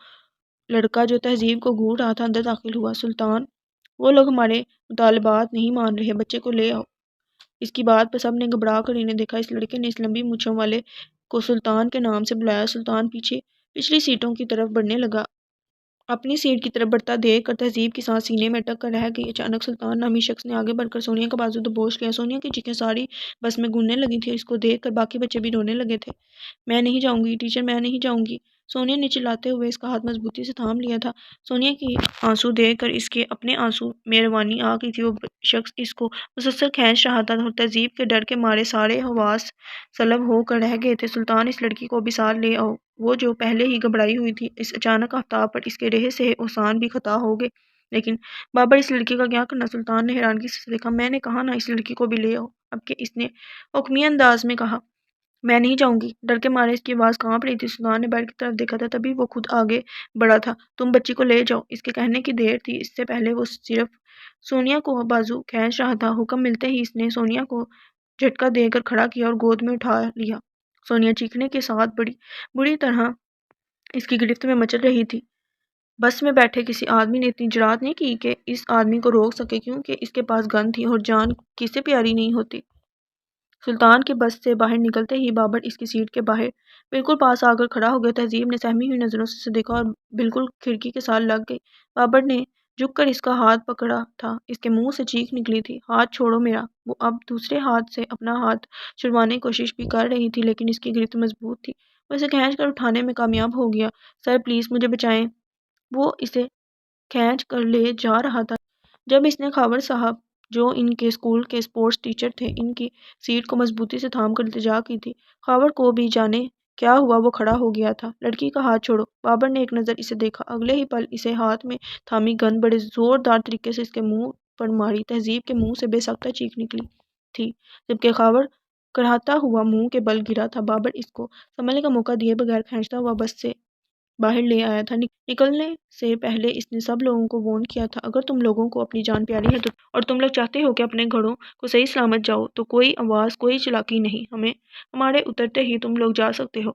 لڑکا جو تہذیب کو گھور رہا تھا اندر داخل ہوا۔ سلطان وہ لوگ ہمارے مطالبات نہیں مان رہے، بچے کو لے آؤ۔ اس کی بات پر سب نے گھبرا کر انہیں دیکھا۔ اس لڑکے نے اس لمبی مونچھوں والے کو سلطان کے نام سے بلایا۔ سلطان پچھلی سیٹوں کی طرف بڑھنے لگا۔ اپنی سیٹ کی طرف بڑھتا دیکھ کر تہذیب کی سانس سینے میں اٹک کر رہ گئی۔ اچانک سلطان نامی شخص نے آگے بڑھ کر سونیا کا بازو دبوچ لیا۔ سونیا کی چیخیں ساری بس میں گونجنے لگی تھی۔ اس کو دیکھ کر باقی بچے بھی رونے لگے تھے۔ میں نہیں جاؤں گی ٹیچر، میں نہیں جاؤں گی۔ سونیا نے چلاتے ہوئے اس کا ہاتھ مضبوطی سے تھام لیا تھا۔ سونیا کی آنسو دیکھ کر اس کے اپنے آنسو میں روانی آ گئی تھی۔ وہ شخص اس کو مسلسل کھینچ رہا تھا اور تہذیب کے ڈر کے مارے سارے حواس سلب ہو کر رہ گئے تھے۔ سلطان، اس لڑکی کو بھی ساتھ لے آؤ۔ وہ جو پہلے ہی گھبرائی ہوئی تھی، اس اچانک آفتاب پر اس کے رہے سے اوسان بھی خطا ہو گئے۔ لیکن بابر، اس لڑکی کا کیا کرنا؟ سلطان نے حیرانگی سے دیکھا۔ میں نے کہا نا اس لڑکی کو بھی لے آؤ، اب کہ اس نے حکمیہ انداز میں کہا۔ میں نہیں جاؤں گی۔ ڈر کے مارے اس کی آواز کانپ رہی تھی۔ سلطان نے بیڈ کی طرف دیکھا تھا، تبھی وہ خود آگے بڑھا تھا۔ تم بچی کو لے جاؤ۔ اس کے کہنے کی دیر تھی، اس سے پہلے وہ صرف سونیا کو بازو کھینچ رہا تھا۔ حکم ملتے ہی اس نے سونیا کو جھٹکا دے کر کھڑا کیا اور گود میں اٹھا لیا۔ سونیا چیخنے کے ساتھ بری طرح اس کی گرفت میں مچل رہی تھی۔ بس میں بیٹھے کسی آدمی نے اتنی جرات نہیں کی کہ اس آدمی کو روک سکے، کیونکہ اس کے پاس گن تھی اور جان کسے پیاری نہیں ہوتی۔ سلطان کے بس سے باہر نکلتے ہی بابر اس کی سیٹ کے باہر بالکل پاس آ کر کھڑا ہو گیا۔ تہذیب نے سہمی ہوئی نظروں سے اسے دیکھا اور بالکل کھڑکی کے ساتھ لگ گئی۔ بابر نے جھک کر اس کا ہاتھ پکڑا تھا۔ اس کے منہ سے چیخ نکلی تھی، ہاتھ چھوڑو میرا۔ وہ اب دوسرے ہاتھ سے اپنا ہاتھ چھڑوانے کی کوشش بھی کر رہی تھی، لیکن اس کی گرفت مضبوط تھی۔ وہ اسے کھینچ کر اٹھانے میں کامیاب ہو گیا۔ سر پلیز مجھے بچائیں۔ وہ اسے کھینچ کر لے جا رہا تھا جب اس نے خاور صاحب، جو ان کے اسکول کے اسپورٹس ٹیچر تھے، ان کی سیٹ کو مضبوطی سے تھام کر التجا کی تھی۔ خاور کو بھی جانے کیا ہوا، وہ کھڑا ہو گیا تھا۔ لڑکی کا ہاتھ چھوڑو۔ بابر نے ایک نظر اسے دیکھا، اگلے ہی پل اسے ہاتھ میں تھامی گن بڑے زوردار طریقے سے اس کے منہ پر ماری۔ تہذیب کے منہ سے بے ساختہ چیخ نکلی تھی، جبکہ خاور کراہتا ہوا منہ کے بل گرا تھا۔ بابر اس کو سنبھلنے کا موقع دیے بغیر کھینچتا ہوا بس سے باہر لے آیا تھا۔ نکلنے سے پہلے اس نے سب لوگوں کو وارن کیا تھا، اگر تم لوگوں کو اپنی جان پیاری ہے اور تم لوگ چاہتے ہو کہ اپنے گھروں کو صحیح سلامت جاؤ، تو کوئی آواز، کوئی چلاکی نہیں۔ ہمارے اترتے ہی تم لوگ جا سکتے ہو۔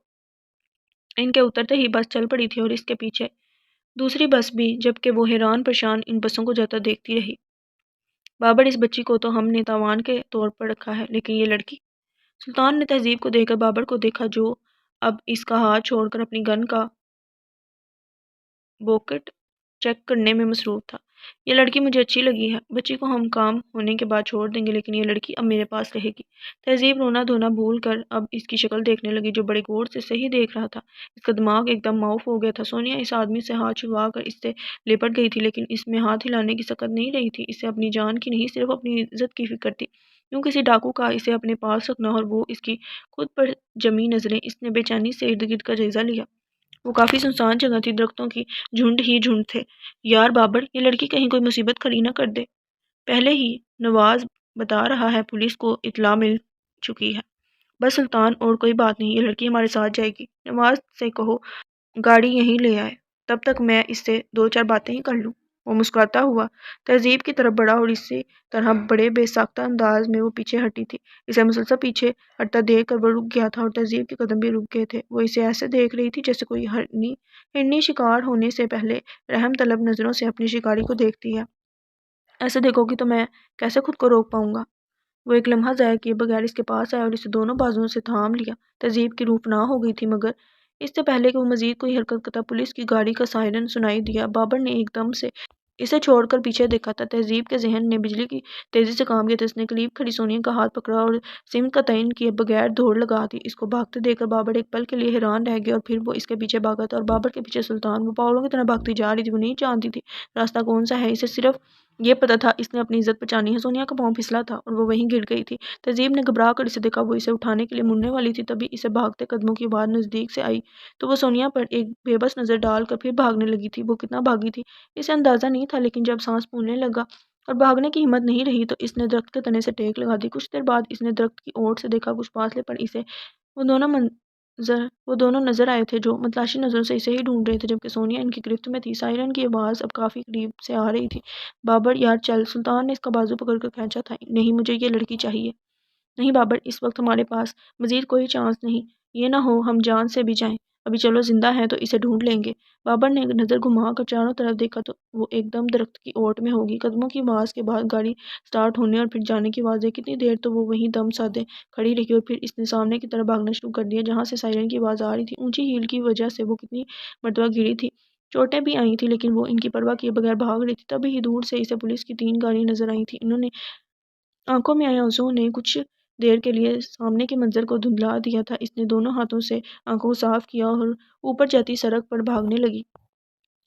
ان کے اترتے ہی بس چل پڑی تھی اور اس کے پیچھے دوسری بس بھی، جبکہ وہ حیران پریشان ان بسوں کو جاتا دیکھتی رہی۔ بابر، اس بچی کو تو ہم نے تاوان کے طور پر رکھا ہے، لیکن یہ لڑکی۔ سلطان نے تہذیب کو دیکھ کر بابر کو دیکھا، جو اب اس کا ہاتھ چھوڑ کر اپنی گن کا بوکٹ چیک کرنے میں مصروف تھا۔ یہ لڑکی مجھے اچھی لگی ہے۔ بچی کو ہم کام ہونے کے بعد چھوڑ دیں گے، لیکن یہ لڑکی اب میرے پاس رہے گی۔ تہذیب رونا دھونا بھول کر اب اس کی شکل دیکھنے لگی، جو بڑے غور سے صحیح دیکھ رہا تھا۔ اس کا دماغ ایک دم معاف ہو گیا تھا۔ سونیا اس آدمی سے ہاتھ چھڑوا کر اس سے لپٹ گئی تھی، لیکن اس میں ہاتھ ہلانے کی سکت نہیں رہی تھی۔ اسے اپنی جان کی نہیں، صرف اپنی عزت کی فکر تھی۔ کیوں کسی ڈاکو کا اسے اپنے پاس رکھنا، اور وہ اس کی خود پر جمی نظریں۔ اس نے بے چینی سے ارد گرد کا جائزہ لیا۔ وہ کافی سنسان جگہ تھی، درختوں کی جھنڈ ہی جھنڈ تھے۔ یار بابر، یہ لڑکی کہیں کوئی مصیبت کھڑی نہ کر دے۔ پہلے ہی نواز بتا رہا ہے پولیس کو اطلاع مل چکی ہے۔ بس سلطان، اور کوئی بات نہیں، یہ لڑکی ہمارے ساتھ جائے گی۔ نواز سے کہو گاڑی یہیں لے آئے، تب تک میں اس سے دو چار باتیں ہی کر لوں۔ وہ مسکراتا ہوا تہذیب کی طرف بڑھا اور اسی طرح بڑے بے ساختہ انداز میں وہ پیچھے ہٹی تھی۔ اسے مسلسل پیچھے ہٹتا دیکھ کر وہ رک گیا تھا اور تہذیب کے قدم بھی رک گئے تھے۔ وہ اسے ایسے دیکھ رہی تھی جیسے کوئی ہرنی شکار ہونے سے پہلے رحم طلب نظروں سے اپنی شکاری کو دیکھتی ہے۔ ایسے دیکھو گی تو میں کیسے خود کو روک پاؤں گا؟ وہ ایک لمحہ ضائع کیے بغیر اس کے پاس آیا اور اسے دونوں بازوؤں سے تھام لیا۔ تہذیب کی روح پناہ ہو گئی تھی، مگر اس سے پہلے کہ وہ مزید کوئی حرکت کرتا، پولیس کی گاڑی کا سائرن سنائی دیا۔ بابر نے ایک دم سے اسے چھوڑ کر پیچھے دیکھا تھا۔ تہذیب کے ذہن نے بجلی کی تیزی سے کام کیا تھا۔ اس نے قریب کھڑی سونیا کا ہاتھ پکڑا اور سمت کا تعین کیے بغیر دوڑ لگا دی۔ اس کو بھاگتے دیکھ کر بابر ایک پل کے لیے حیران رہ گیا اور پھر وہ اس کے پیچھے بھاگا تھا اور بابر کے پیچھے سلطان۔ وہ پاگلوں کی طرح بھاگتی جا رہی تھی۔ وہ نہیں جانتی تھی راستہ کون سا ہے، اسے صرف یہ پتا تھا اس نے اپنی عزت بچانی ہے۔ سونیا کا پاؤں پھسلا تھا اور وہ وہیں گر گئی تھی۔ تہذیب نے گھبرا کر اسے دیکھا، وہ اسے اٹھانے کے لیے مڑنے والی تھی، تبھی اسے بھاگتے قدموں کی آواز نزدیک سے آئی تو وہ سونیا پر ایک بے بس نظر ڈال کر پھر بھاگنے لگی تھی۔ وہ کتنا بھاگی تھی اسے اندازہ نہیں تھا، لیکن جب سانس پھولنے لگا اور بھاگنے کی ہمت نہیں رہی تو اس نے درخت کے تنے سے ٹیک لگا دی۔ کچھ دیر بعد اس نے درخت کی اوٹ سے دیکھا، کچھ فاصلے پر اسے وہ دونوں نظر آئے تھے جو متلاشی نظروں سے اسے ہی ڈھونڈ رہے تھے، جبکہ سونیا ان کی گرفت میں تھی۔ سائرن کی آواز اب کافی قریب سے آ رہی تھی۔ بابر یار چل، سلطان نے اس کا بازو پکڑ کر کھینچا تھا۔ نہیں، مجھے یہ لڑکی چاہیے۔ نہیں بابر، اس وقت ہمارے پاس مزید کوئی چانس نہیں، یہ نہ ہو ہم جان سے بھی جائیں۔ ابھی چلو زندہ ہے تو اسے ڈھونڈ لیں گے۔ بابر نے نظر گھما کر چاروں طرف دیکھا تو وہ ایک دم درخت کی اوٹ میں ہوگی۔ قدموں کی آواز کے بعد گاڑی سٹارٹ ہونے اور پھر جانے کی آواز ہے۔ کتنی دیر تو وہ وہیں دم سادے کھڑی رہی اور پھر اس نے سامنے کی طرف بھاگنا شروع کر دیا جہاں سے سائرن کی آواز آ رہی تھی۔ اونچی ہیل کی وجہ سے وہ کتنی مرتبہ گری تھی، چوٹیں بھی آئی تھیں، لیکن وہ ان کی پرواہ کیے بغیر بھاگ رہی تھی۔ تبھی ہی دور سے اسے پولیس کی 3 گاڑیاں نظر آئی تھیں۔ انہوں نے آنکھوں میں آنسوؤں نے کچھ دیر کے لیے سامنے کے منظر کو دھندلا دیا تھا۔ اس نے دونوں ہاتھوں سے آنکھوں کو صاف کیا اور اوپر جاتی سڑک پر بھاگنے لگی۔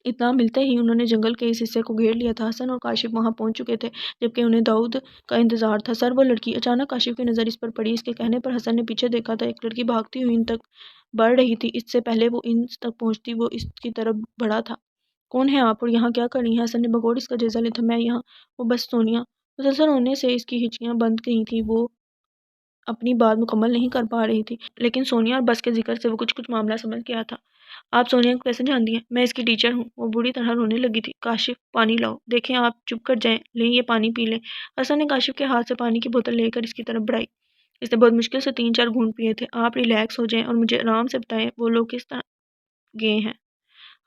اطلاع ملتے ہی انہوں نے جنگل کے اس حصے کو گھیر لیا تھا۔ حسن اور کاشف وہاں پہنچ چکے تھے جبکہ انہیں داؤد کا انتظار تھا۔ سر وہ لڑکی، اچانک کاشف کی نظر اس پر پڑی۔ اس کے کہنے پر حسن نے پیچھے دیکھا تھا، ایک لڑکی بھاگتی ہوئی ان تک بڑھ رہی تھی۔ اس سے پہلے وہ ان تک پہنچتی وہ اس کی طرف بڑھا تھا۔ کون ہیں آپ اور یہاں کیا کر رہی ہیں؟ حسن نے بغور اس کا جائزہ لیا تھا۔ میں یہاں وہ بس سونیا۔ مسلسل رونے سے اس کی ہچکیاں بند گئی تھیں، وہ اپنی بات مکمل نہیں کر پا رہی تھی، لیکن سونیا اور بس کے ذکر سے وہ کچھ معاملہ سمجھ گیا تھا۔ آپ سونیا کو کیسے جانتی ہیں؟ میں اس کی ٹیچر ہوں۔ وہ بری طرح رونے لگی تھی۔ کاشف پانی لاؤ۔ دیکھیں آپ چپ کر جائیں، لیں یہ پانی پی لیں۔ حسن نے کاشف کے ہاتھ سے پانی کی بوتل لے کر اس کی طرف بڑھائی۔ اس نے بہت مشکل سے 3-4 گھونٹ پیے تھے۔ آپ ریلیکس ہو جائیں اور مجھے آرام سے بتائیں وہ لوگ کس طرح گئے ہیں۔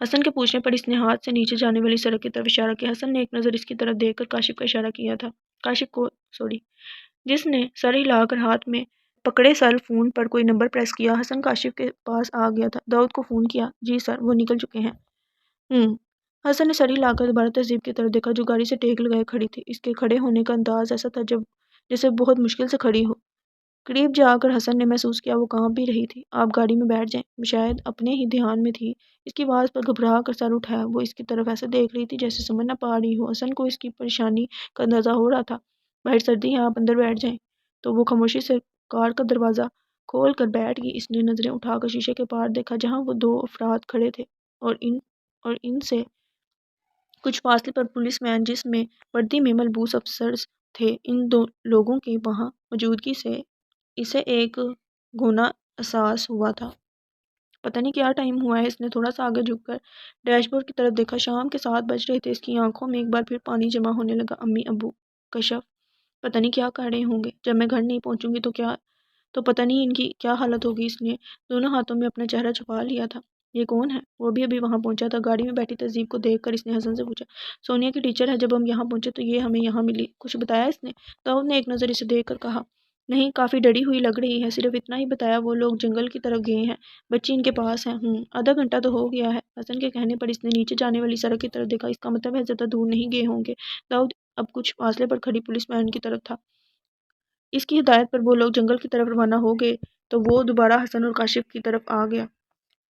حسن کے پوچھنے پر اس نے ہاتھ سے نیچے جانے والی سڑک کی طرف اشارہ کیا۔ حسن نے ایک نظر اس کی طرف دیکھ کر کاشف کا اشارہ کیا تھا، کاشف کو جس نے سر ہلا کر ہاتھ میں پکڑے سیل فون پر کوئی نمبر پریس کیا۔ حسن کاشف کے پاس آ گیا تھا۔ داؤد کو فون کیا؟ جی سر، وہ نکل چکے ہیں۔ حسن نے سر ہلا کر دوبارہ تہذیب کی طرف دیکھا جو گاڑی سے ٹیک لگائے کھڑی تھی۔ اس کے کھڑے ہونے کا انداز ایسا تھا جیسے بہت مشکل سے کھڑی ہو۔ قریب جا کر حسن نے محسوس کیا وہ کانپ بھی رہی تھی۔ آپ گاڑی میں بیٹھ جائیں۔ وہ شاید اپنے ہی دھیان میں تھی، اس کی آواز پر گھبرا کر سر اٹھایا۔ وہ اس کی طرف ایسے دیکھ رہی تھی جیسے سمجھ نہ پا رہی ہو۔ حسن کو اس کی پریشانی کا اندازہ ہو رہا تھا۔ باہر سردی ہے، آپ اندر بیٹھ جائیں۔ تو وہ خاموشی سے کار کا دروازہ کھول کر بیٹھ گئی۔ اس نے نظریں اٹھا کر شیشے کے پار دیکھا جہاں وہ 2 افراد کھڑے تھے اور ان سے کچھ فاصلے پر پولیس مین جس میں وردی میں ملبوس افسرز تھے۔ ان 2 لوگوں کی وہاں موجودگی سے اسے ایک گھونا احساس ہوا تھا۔ پتہ نہیں کیا ٹائم ہوا ہے۔ اس نے تھوڑا سا آگے جھک کر ڈیش بورڈ کی طرف دیکھا۔ شام کے 7 بج رہے تھے۔ اس کی آنکھوں میں ایک بار پھر پانی جمع ہونے لگا۔ امی، ابو، کشف پتہ نہیں کیا کر رہے ہوں گے۔ جب میں گھر نہیں پہنچوں گی تو پتہ نہیں ان کی کیا حالت ہوگی۔ اس نے دونوں ہاتھوں میں اپنا چہرہ چھپا لیا تھا۔ یہ کون ہے؟ وہ بھی ابھی وہاں پہنچا تھا۔ گاڑی میں بیٹھی تہذیب کو دیکھ کر اس نے حسن سے پوچھا۔ سونیا کی ٹیچر ہے، جب ہم یہاں پہنچے تو یہ ہمیں یہاں ملی۔ کچھ بتایا اس نے؟ داؤد نے ایک نظر اسے دیکھ کر کہا، نہیں، کافی ڈری ہوئی لگ رہی ہے، صرف اتنا ہی بتایا وہ لوگ جنگل کی طرف گئے ہیں، بچی ان کے پاس ہے۔ آدھا گھنٹہ تو ہو گیا ہے۔ حسن کے کہنے پر اس نے نیچے جانے والی سڑک کی طرف دیکھا۔ اس کا مطلب ہے زیادہ دور نہیں گئے ہوں گے۔ داؤد اب کچھ فاصلے پر کھڑی پولیس مین کی طرف تھا۔ اس کی ہدایت پر وہ لوگ جنگل کی طرف روانہ ہو گئے تو وہ دوبارہ حسن اور کاشف کی طرف آ گیا۔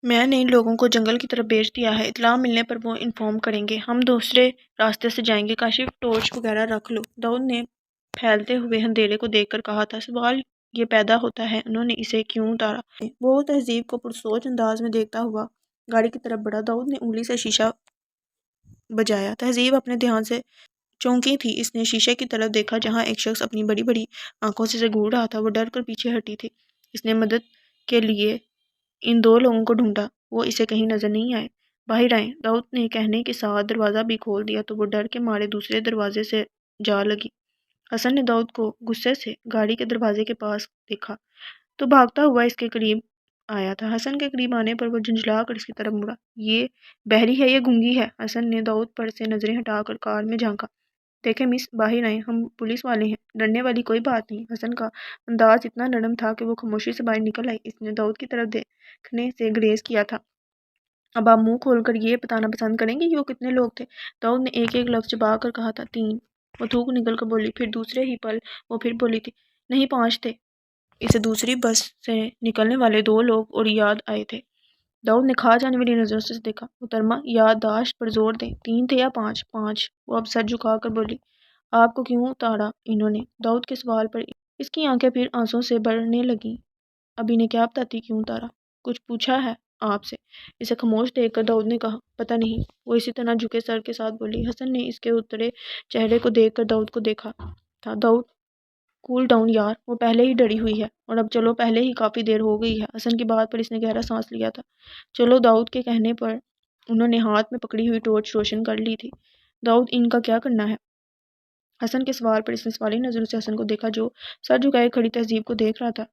میں نے ان لوگوں کو جنگل کی طرف بھیج دیا ہے، اطلاع ملنے پر وہ انفارم کریں گے۔ ہم دوسرے راستے سے جائیں گے۔ کاشف ٹارچ وغیرہ رکھ لو، داؤد نے پھیلتے ہوئے اندھیرے کو دیکھ کر کہا تھا۔ سوال یہ پیدا ہوتا ہے انہوں نے اسے کیوں اتارا؟ وہ تہذیب کو پرسوچ انداز میں دیکھتا ہوا گاڑی کی طرف بڑھا۔ داؤد نے انگلی سے شیشہ بجایا۔ تہذیب اپنے دھیان سے چونکی تھی۔ اس نے شیشے کی طرف دیکھا جہاں ایک شخص اپنی بڑی بڑی آنکھوں سے گھور رہا تھا۔ وہ ڈر کر پیچھے ہٹی تھی۔ اس نے مدد کے لیے ان 2 لوگوں کو ڈھونڈا، وہ اسے کہیں نظر نہیں آئے۔ باہر آئیں، داؤد نے کہنے کے ساتھ دروازہ بھی کھول دیا تو وہ ڈر کے مارے دوسرے دروازے سے جا لگی۔ حسن نے داؤد کو غصے سے گاڑی کے دروازے کے پاس دیکھا تو بھاگتا ہوا اس کے قریب آیا تھا۔ حسن کے قریب آنے پر وہ جھنجھلا کر اس کی طرف مڑا۔ یہ بحری ہے یا گونگی ہے؟ حسن نے داؤد پر سے نظریں ہٹا کر کار میں جھانکا۔ دیکھیں مس، باہر آئیں، ہم پولیس والے ہیں، ڈرنے والی کوئی بات نہیں۔ حسن کا انداز اتنا نرم تھا کہ وہ خاموشی سے باہر نکل آئی۔ اس نے داؤد کی طرف دیکھنے سے گریز کیا تھا۔ اب آپ منہ کھول کر یہ بتانا پسند کریں گے کہ وہ کتنے لوگ تھے؟ داؤد نے ایک ایک لفظ چبا کر کہا تھا۔ 3۔ وہ تھوک نکل کر بولی۔ پھر دوسرے ہی پل وہ پھر بولی تھی، نہیں 5 تھے۔ اسے دوسری بس سے نکلنے والے 2 لوگ اور یاد آئے تھے۔ داؤد نے کھا جانے والی نظروں سے دیکھا۔ محترمہ یادداشت پر زور دیں، 3 تھے یا 5؟ 5۔ وہ اب سر جھکا کر بولی۔ آپ کو کیوں اتارا انہوں نے؟ داؤد کے سوال پر اس کی آنکھیں پھر آنسوؤں سے بھرنے لگیں۔ اب انہیں کیا بتاتی کیوں اتارا؟ کچھ پوچھا ہے آپ سے؟ اسے خاموش دیکھ کر داؤد نے کہا، پتہ نہیں۔ وہ اسی طرح جھکے سر کے ساتھ بولی۔ حسن نے اس کے اترے چہرے کو دیکھ کر داؤد کو دیکھا تھا۔ داؤد کول ڈاؤن یار، وہ پہلے ہی ڈری ہوئی ہے، اور اب چلو پہلے ہی کافی دیر ہو گئی ہے۔ حسن کی بات پر اس نے گہرا سانس لیا تھا۔ چلو، داؤد کے کہنے پر انہوں نے ہاتھ میں پکڑی ہوئی ٹارچ روشن کر لی تھی۔ داؤد ان کا کیا کرنا ہے؟ حسن کے سوال پر اس نے سوالی نظروں سے حسن کو دیکھا جو سر جھکائے کھڑی تہذیب کو دیکھ رہا تھا۔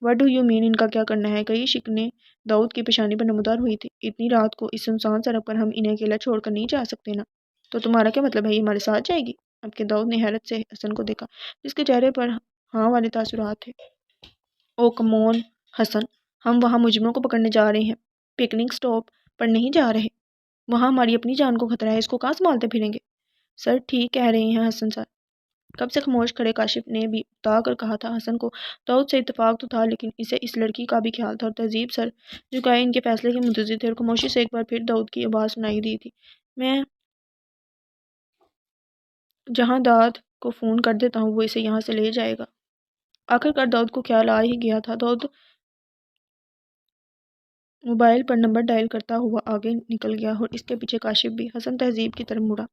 What do you mean? ان کا کیا کرنا ہے؟ کئی شکنیں داؤد کی پیشانی پر نمودار ہوئی تھی۔ اتنی رات کو اس سنسان سڑک پر ہم انہیں اکیلا چھوڑ کر نہیں جا سکتے نا۔ تو تمہارا کیا مطلب ہے؟ یہ ہمارے ساتھ جائے گی؟ اب کہ داؤد نے حیرت سے حسن کو دیکھا جس کے چہرے پر ہاں والے تاثرات تھے۔ او کمون حسن، ہم وہاں مجرموں کو پکڑنے جا رہے ہیں، پکنک سٹاپ پر نہیں جا رہے۔ وہاں ہماری اپنی جان کو خطرہ ہے، اس کو کہاں سنبھالتے پھریں گے؟ سر ٹھیک کہہ رہے ہیں حسن سر۔ کب سے خاموش کھڑے کاشف نے بھی اکتا کر کہا تھا۔ حسن کو داؤد سے اتفاق تو تھا لیکن اسے اس لڑکی کا بھی خیال تھا اور تہذیب سر جھکائے ان کے فیصلے کے منتظر تھے اور خاموشی سے ایک بار پھر داؤد کی آواز سنائی دی تھی، میں جہاں داد کو فون کر دیتا ہوں وہ اسے یہاں سے لے جائے گا۔ آخر کار داؤد کو خیال آ ہی گیا تھا۔ داؤد موبائل پر نمبر ڈائل کرتا ہوا آگے نکل گیا اور اس کے پیچھے کاشف بھی۔ حسن تہذیب کی طرف مڑا،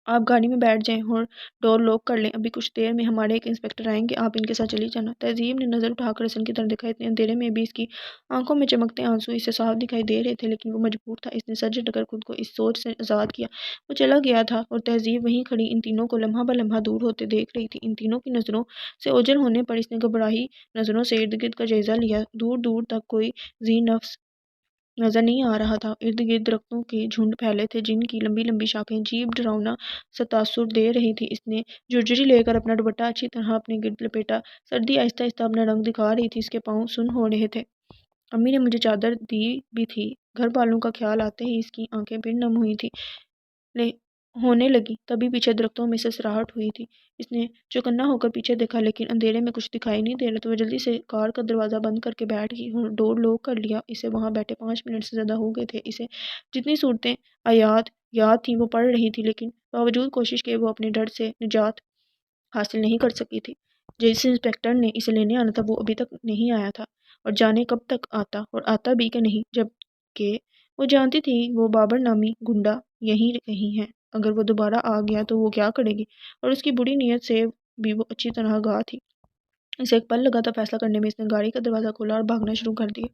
آپ گاڑی میں بیٹھ جائیں اور ڈور لاک کر لیں، ابھی کچھ دیر میں ہمارے ایک انسپکٹر آئیں گے، آپ ان کے ساتھ چلی جانا۔ تہذیب نے نظر اٹھا کر حسن کی طرف دیکھا، اتنے اندھیرے میں بھی اس کی آنکھوں میں چمکتے آنسو اسے صاف دکھائی دے رہے تھے لیکن وہ مجبور تھا۔ اس نے سر جھٹک کر خود کو اس سوچ سے آزاد کیا۔ وہ چلا گیا تھا اور تہذیب وہیں کھڑی ان تینوں کو لمحہ بہ لمحہ دور ہوتے دیکھ رہی تھی۔ ان تینوں کی نظروں سے اوجھل ہونے پر اس نے گھبرائی نظروں سے ارد گرد کا جائزہ لیا۔ دور دور تک کوئی ذی نفس نظر نہیں آ رہا تھا۔ ارد گرد درختوں کے جھنڈ پھیلے تھے جن کی لمبی لمبی شاخیں عجیب ڈراؤنا سا تاثر دے رہی تھی۔ اس نے جھرجھری لے کر اپنا دوپٹہ اچھی طرح اپنے گرد لپیٹا، سردی آہستہ آہستہ اپنا رنگ دکھا رہی تھی، اس کے پاؤں سن ہو رہے تھے۔ امی نے مجھے چادر دی بھی تھی۔ گھر والوں کا خیال آتے ہی اس کی آنکھیں پھر نم ہوئی تھی ہونے لگی، تبھی پیچھے درختوں میں سرسراہٹ ہوئی تھی۔ اس نے چوکنا ہو کر پیچھے دیکھا لیکن اندھیرے میں کچھ دکھائی نہیں دے رہا تو وہ جلدی سے کار کا دروازہ بند کر کے بیٹھ گئی اور ڈور لاک کر لیا۔ اسے وہاں بیٹھے 5 منٹ سے زیادہ ہو گئے تھے۔ اسے جتنی صورتیں آیات یاد تھیں وہ پڑھ رہی تھی لیکن باوجود کوشش کے وہ اپنے ڈر سے نجات حاصل نہیں کر سکی تھی۔ جس انسپکٹر نے اسے لینے آنا تھا وہ ابھی تک نہیں آیا تھا اور جانے کب تک آتا اور آتا بھی کہ نہیں، جبکہ وہ جانتی تھی وہ بابر نامی گنڈا یہیں کہیں ہے۔ اگر وہ دوبارہ آ گیا تو وہ کیا کرے گی، اور اس کی بری نیت سے بھی وہ اچھی طرح آگاہ تھی۔ اسے ایک پل لگا تھا فیصلہ کرنے میں۔ اس نے گاڑی کا دروازہ کھولا اور بھاگنا شروع کر دیا۔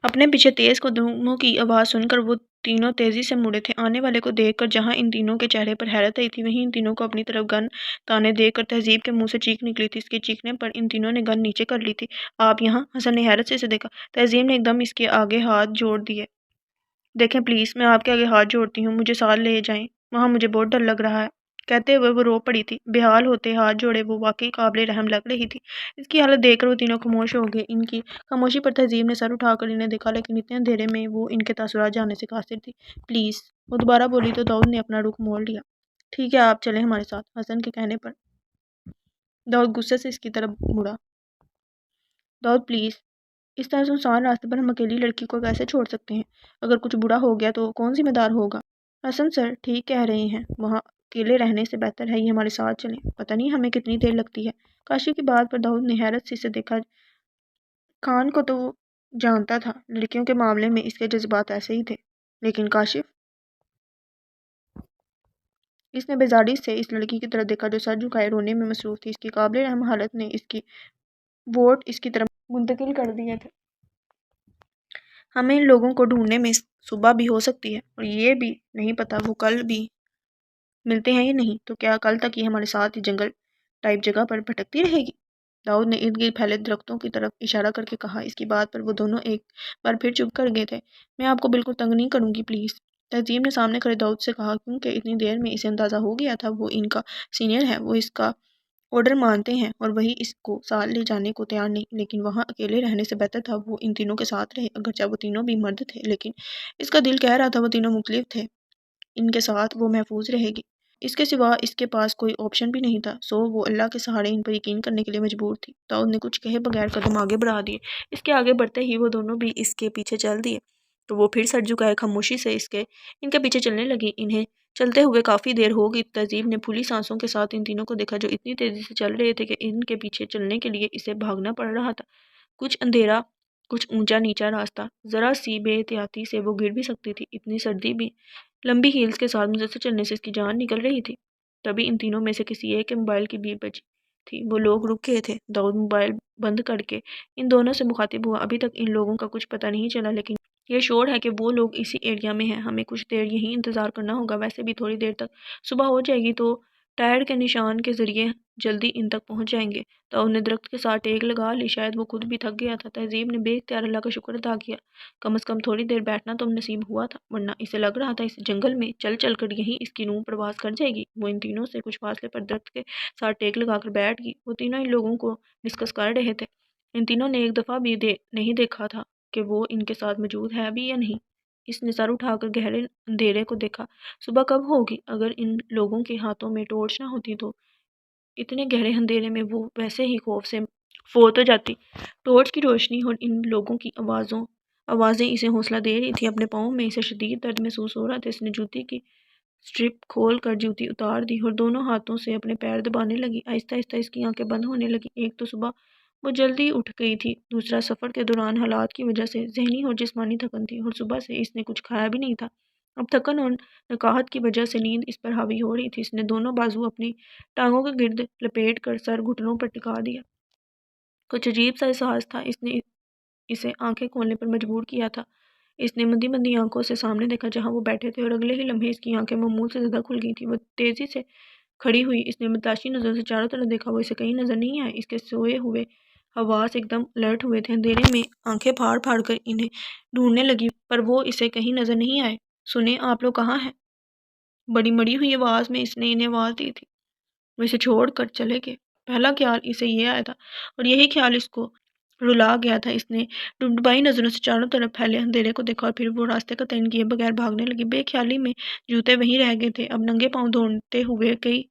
اپنے پیچھے تیز قدموں کی آواز سن کر وہ تینوں تیزی سے مڑے تھے۔ آنے والے کو دیکھ کر جہاں ان تینوں کے چہرے پر حیرت آئی تھی وہیں ان تینوں کو اپنی طرف گن تانے دیکھ کر تہذیب کے منہ سے چیخ نکلی تھی۔ اس کے چیخنے پر ان تینوں نے گن نیچے کر لی تھی۔ آپ یہاں؟ حسن نے حیرت سے اسے دیکھا۔ تہذیب نے ایک دم اس کے آگے ہاتھ جوڑ دیے۔ دیکھیں پلیز، میں آپ کے آگے ہاتھ جوڑتی ہوں، مجھے ساتھ لے جائیں، وہاں مجھے بہت ڈر لگ رہا ہے۔ کہتے ہوئے وہ رو پڑی تھی۔ بے حال ہوتے ہاتھ جوڑے وہ واقعی قابل رحم لگ رہی تھی۔ اس کی حالت دیکھ کر وہ تینوں خاموش ہو گئے۔ ان کی خاموشی پر تہذیب نے سر اٹھا کر انہیں دیکھا لیکن اتنے اندھیرے میں وہ ان کے تاثرات جاننے سے قاصر تھی۔ پلیز، وہ دوبارہ بولی تو داؤد نے اپنا رخ موڑ لیا۔ ٹھیک ہے، آپ چلیں ہمارے ساتھ۔ حسن کے کہنے پر داؤد غصے سے اس کی طرف مڑا۔ داؤد پلیز، اس طرح سنسان راستے پر ہم اکیلی لڑکی کو کیسے چھوڑ سکتے ہیں؟ اگر کچھ برا ہو گیا تو کون ذمہ دار ہوگا؟ حسن سر ٹھیک کہہ رہے ہیں، وہاں اکیلے رہنے سے بہتر ہے یہ ہمارے ساتھ چلیں، پتہ نہیں ہمیں کتنی دیر لگتی ہے۔ کاشف کی بات پر داؤد نے حیرت سے اسے دیکھا۔ خان کو تو وہ جانتا تھا، لڑکیوں کے معاملے میں اس کے جذبات ایسے ہی تھے، لیکن کاشف؟ اس نے بیزاری سے اس لڑکی کی طرف دیکھا جو سر جھکائے رونے میں مصروف تھی۔ اس کی قابل رحم حالت نے اس کی ووٹ اس کی طرف منتقل کر دیے تھے۔ ہمیں ان لوگوں کو ڈھونڈنے میں صبح بھی ہو سکتی ہے اور یہ بھی نہیں پتہ وہ کل بھی ملتے ہیں یا نہیں، تو کیا کل تک یہ ہمارے ساتھ ہی جنگل ٹائپ جگہ پر بھٹکتی رہے گی؟ داؤد نے ارد گرد پھیلے درختوں کی طرف اشارہ کر کے کہا۔ اس کی بات پر وہ دونوں ایک بار پھر چپ کر گئے تھے۔ میں آپ کو بالکل تنگ نہیں کروں گی پلیز، تہذیب نے سامنے کھڑے داؤد سے کہا، کیونکہ اتنی دیر میں اسے اندازہ ہو گیا تھا وہ ان کا سینئر ہے، وہ اس کا آرڈر مانتے ہیں اور وہی اس کو ساتھ لے جانے کو تیار نہیں، لیکن وہاں اکیلے رہنے سے بہتر تھا وہ ان تینوں کے ساتھ رہے۔ اگرچہ وہ تینوں بھی مرد تھے لیکن اس کا دل کہہ رہا تھا وہ تینوں مختلف تھے، ان کے ساتھ وہ محفوظ رہے گی۔ اس کے سوا اس کے پاس کوئی آپشن بھی نہیں تھا، سو وہ اللہ کے سہارے ان پر یقین کرنے کے لیے مجبور تھی۔ داؤد نے کچھ کہے بغیر قدم آگے بڑھا دیے۔ اس کے آگے بڑھتے ہی وہ دونوں بھی اس کے پیچھے چل دیے تو وہ پھر سر جھکائے خاموشی سے ان کے پیچھے چلنے لگی۔ انہیں چلتے ہوئے کافی دیر ہو گئی۔ تہذیب نے پھولی سانسوں کے ساتھ ان تینوں کو دیکھا جو اتنی تیزی سے چل رہے تھے کہ ان کے پیچھے چلنے کے لیے اسے بھاگنا پڑ رہا تھا۔ کچھ اندھیرا، کچھ اونچا نیچا راستہ، ذرا سی بے احتیاطی سے وہ گر بھی سکتی تھی۔ اتنی سردی بھی، لمبی ہیلز کے ساتھ مسلسل چلنے سے اس کی جان نکل رہی تھی۔ تبھی ان تینوں میں سے کسی ایک کے موبائل کی بیپ بجی تھی۔ وہ لوگ رک گئے تھے۔ داؤد موبائل بند کر کے ان دونوں سے مخاطب ہوا۔ ابھی تک ان لوگوں کا کچھ پتہ نہیں چلا لیکن یہ شور ہے کہ وہ لوگ اسی ایریا میں ہیں، ہمیں کچھ دیر یہیں انتظار کرنا ہوگا، ویسے بھی تھوڑی دیر تک صبح ہو جائے گی تو ٹائر کے نشان کے ذریعے جلدی ان تک پہنچ جائیں گے۔ داؤد نے درخت کے ساتھ ٹیک لگا لی، شاید وہ خود بھی تھک گیا تھا۔ تہذیب نے بے اختیار اللہ کا شکر ادا کیا، کم از کم تھوڑی دیر بیٹھنا تو نصیب ہوا تھا، ورنہ اسے لگ رہا تھا اس جنگل میں چل چل کر یہیں اس کی روح پرواز کر جائے گی۔ وہ ان تینوں سے کچھ فاصلے پر درخت کے ساتھ ٹیک لگا کر بیٹھ گئی۔ وہ تینوں ان لوگوں کو ڈسکس کر رہے تھے۔ ان تینوں نے ایک دفعہ بھی نہیں دیکھا تھا کہ وہ ان کے ساتھ موجود ہے بھی یا نہیں۔ اس نے سر اٹھا کر گہرے اندھیرے کو دیکھا۔ صبح کب ہوگی؟ اگر ان لوگوں کے ہاتھوں میں ٹارچ نہ ہوتی تو اتنے گہرے اندھیرے میں وہ ویسے ہی خوف سے فوت ہو جاتی۔ ٹارچ کی روشنی اور ان لوگوں کی آوازیں اسے حوصلہ دے رہی تھی۔ اپنے پاؤں میں اسے شدید درد محسوس ہو رہا تھا۔ اس نے جوتی کی سٹرپ کھول کر جوتی اتار دی اور دونوں ہاتھوں سے اپنے پیر دبانے لگی۔ آہستہ آہستہ اس کی آنکھیں بند ہونے لگی۔ ایک تو صبح وہ جلدی اٹھ گئی تھی، دوسرا سفر کے دوران حالات کی وجہ سے ذہنی اور جسمانی تھکن تھی، اور صبح سے اس نے کچھ کھایا بھی نہیں تھا۔ اب تھکن اور نکاہت کی وجہ سے نیند اس پر حاوی ہو رہی تھی۔ اس نے دونوں بازو اپنی ٹانگوں کے گرد لپیٹ کر سر گھٹنوں پر ٹکا دیا۔ کچھ عجیب سا احساس تھا، اس نے اسے آنکھیں کھولنے پر مجبور کیا تھا۔ اس نے مندی مندی آنکھوں سے سامنے دیکھا جہاں وہ بیٹھے تھے، اور اگلے ہی لمحے اس کی آنکھیں معمول سے زیادہ کھل گئی تھیں۔ وہ تیزی سے کھڑی ہوئی، اس نے متلاشی نظروں سے چاروں طرف دیکھا۔ وہ اسے کہیں نظر نہیں آئے۔ اس کے سوئے ہوئے حواس ایک دم الرٹ ہوئے تھے۔ اندھیرے میں آنکھیں پھاڑ پھاڑ کر انہیں ڈھونڈنے لگی، پر وہ اسے کہیں نظر نہیں آئے۔ سنیں، آپ لوگ کہاں ہیں؟ بڑی مڑی ہوئی آواز میں اس نے انہیں آواز دی تھی۔ وہ اسے چھوڑ کر چلے گئے۔ پہلا خیال اسے یہ آیا تھا، اور یہی خیال اس کو رلا گیا تھا۔ اس نے ڈبڈبائی نظروں سے چاروں طرف پھیلے اندھیرے کو دیکھا، اور پھر وہ راستے کا تعین کیے بغیر بھاگنے لگی۔ بے خیالی میں جوتے وہیں رہ گئے تھے۔ اب ننگے پاؤں دوڑتے ہوئے کئی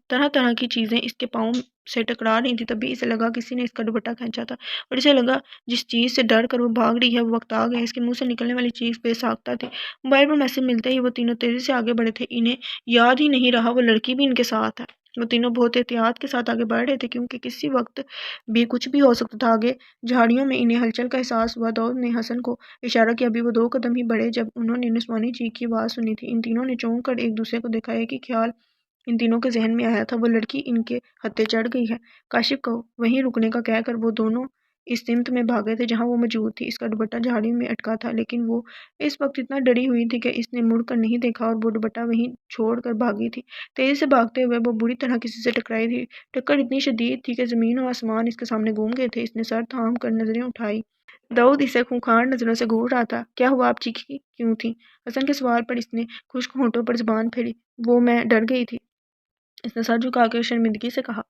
طرح طرح کی چیزیں اس کے پاؤں سے ٹکرا رہی تھی۔ تبھی اسے لگا کسی نے اس کا دوپٹہ کھینچا تھا، اور اسے لگا جس چیز سے ڈر کر وہ بھاگ رہی ہے وہ وقت آ گیا۔ اس کے منہ سے نکلنے والی چیز بے ساختہ تھی۔ موبائل پر میسج ملتے ہی وہ تینوں تیزی سے آگے بڑھے تھے۔ انہیں یاد ہی نہیں رہا وہ لڑکی بھی ان کے ساتھ ہے۔ وہ تینوں بہت احتیاط کے ساتھ آگے بڑھ رہے تھے، کیونکہ کسی وقت بھی کچھ بھی ہو سکتا تھا۔ آگے جھاڑیوں میں انہیں ہلچل کا احساس ہوا۔ داؤد نے حسن کو اشارہ کیا۔ ابھی وہ 2 قدم ہی بڑھے جب انہوں نے نسوانی چیخ کی آواز سنی تھی۔ ان تینوں نے چونک کر ایک دوسرے کو دیکھا۔ ایک ہی خیال ان تینوں کے ذہن میں آیا تھا، وہ لڑکی ان کے ہتھے چڑھ گئی ہے۔ کاشف کو وہیں رکنے کا کہہ کر وہ دونوں اس سمت میں بھاگے تھے جہاں وہ موجود تھی۔ اس کا دوپٹہ جھاڑی میں اٹکا تھا، لیکن وہ اس وقت اتنا ڈری ہوئی تھی کہ اس نے مڑ کر نہیں دیکھا، اور وہ دوپٹہ وہیں چھوڑ کر بھاگی تھی۔ تیزی سے بھاگتے ہوئے وہ بری طرح کسی سے ٹکرائی تھی۔ ٹکر اتنی شدید تھی کہ زمین و آسمان اس کے سامنے گھوم گئے تھے۔ اس نے سر تھام کر نظریں اٹھائی۔ داؤد اسے خونخوار نظروں سے گھور رہا تھا۔ کیا ہوا؟ آپ چیخی کیوں تھی؟ حسن کے سوال پر اس نے خشک ہونٹوں پر زبان پھیری۔ وہ میں ڈر گئی تھی، اس نے سر جھکا کر شرمندگی سے کہا۔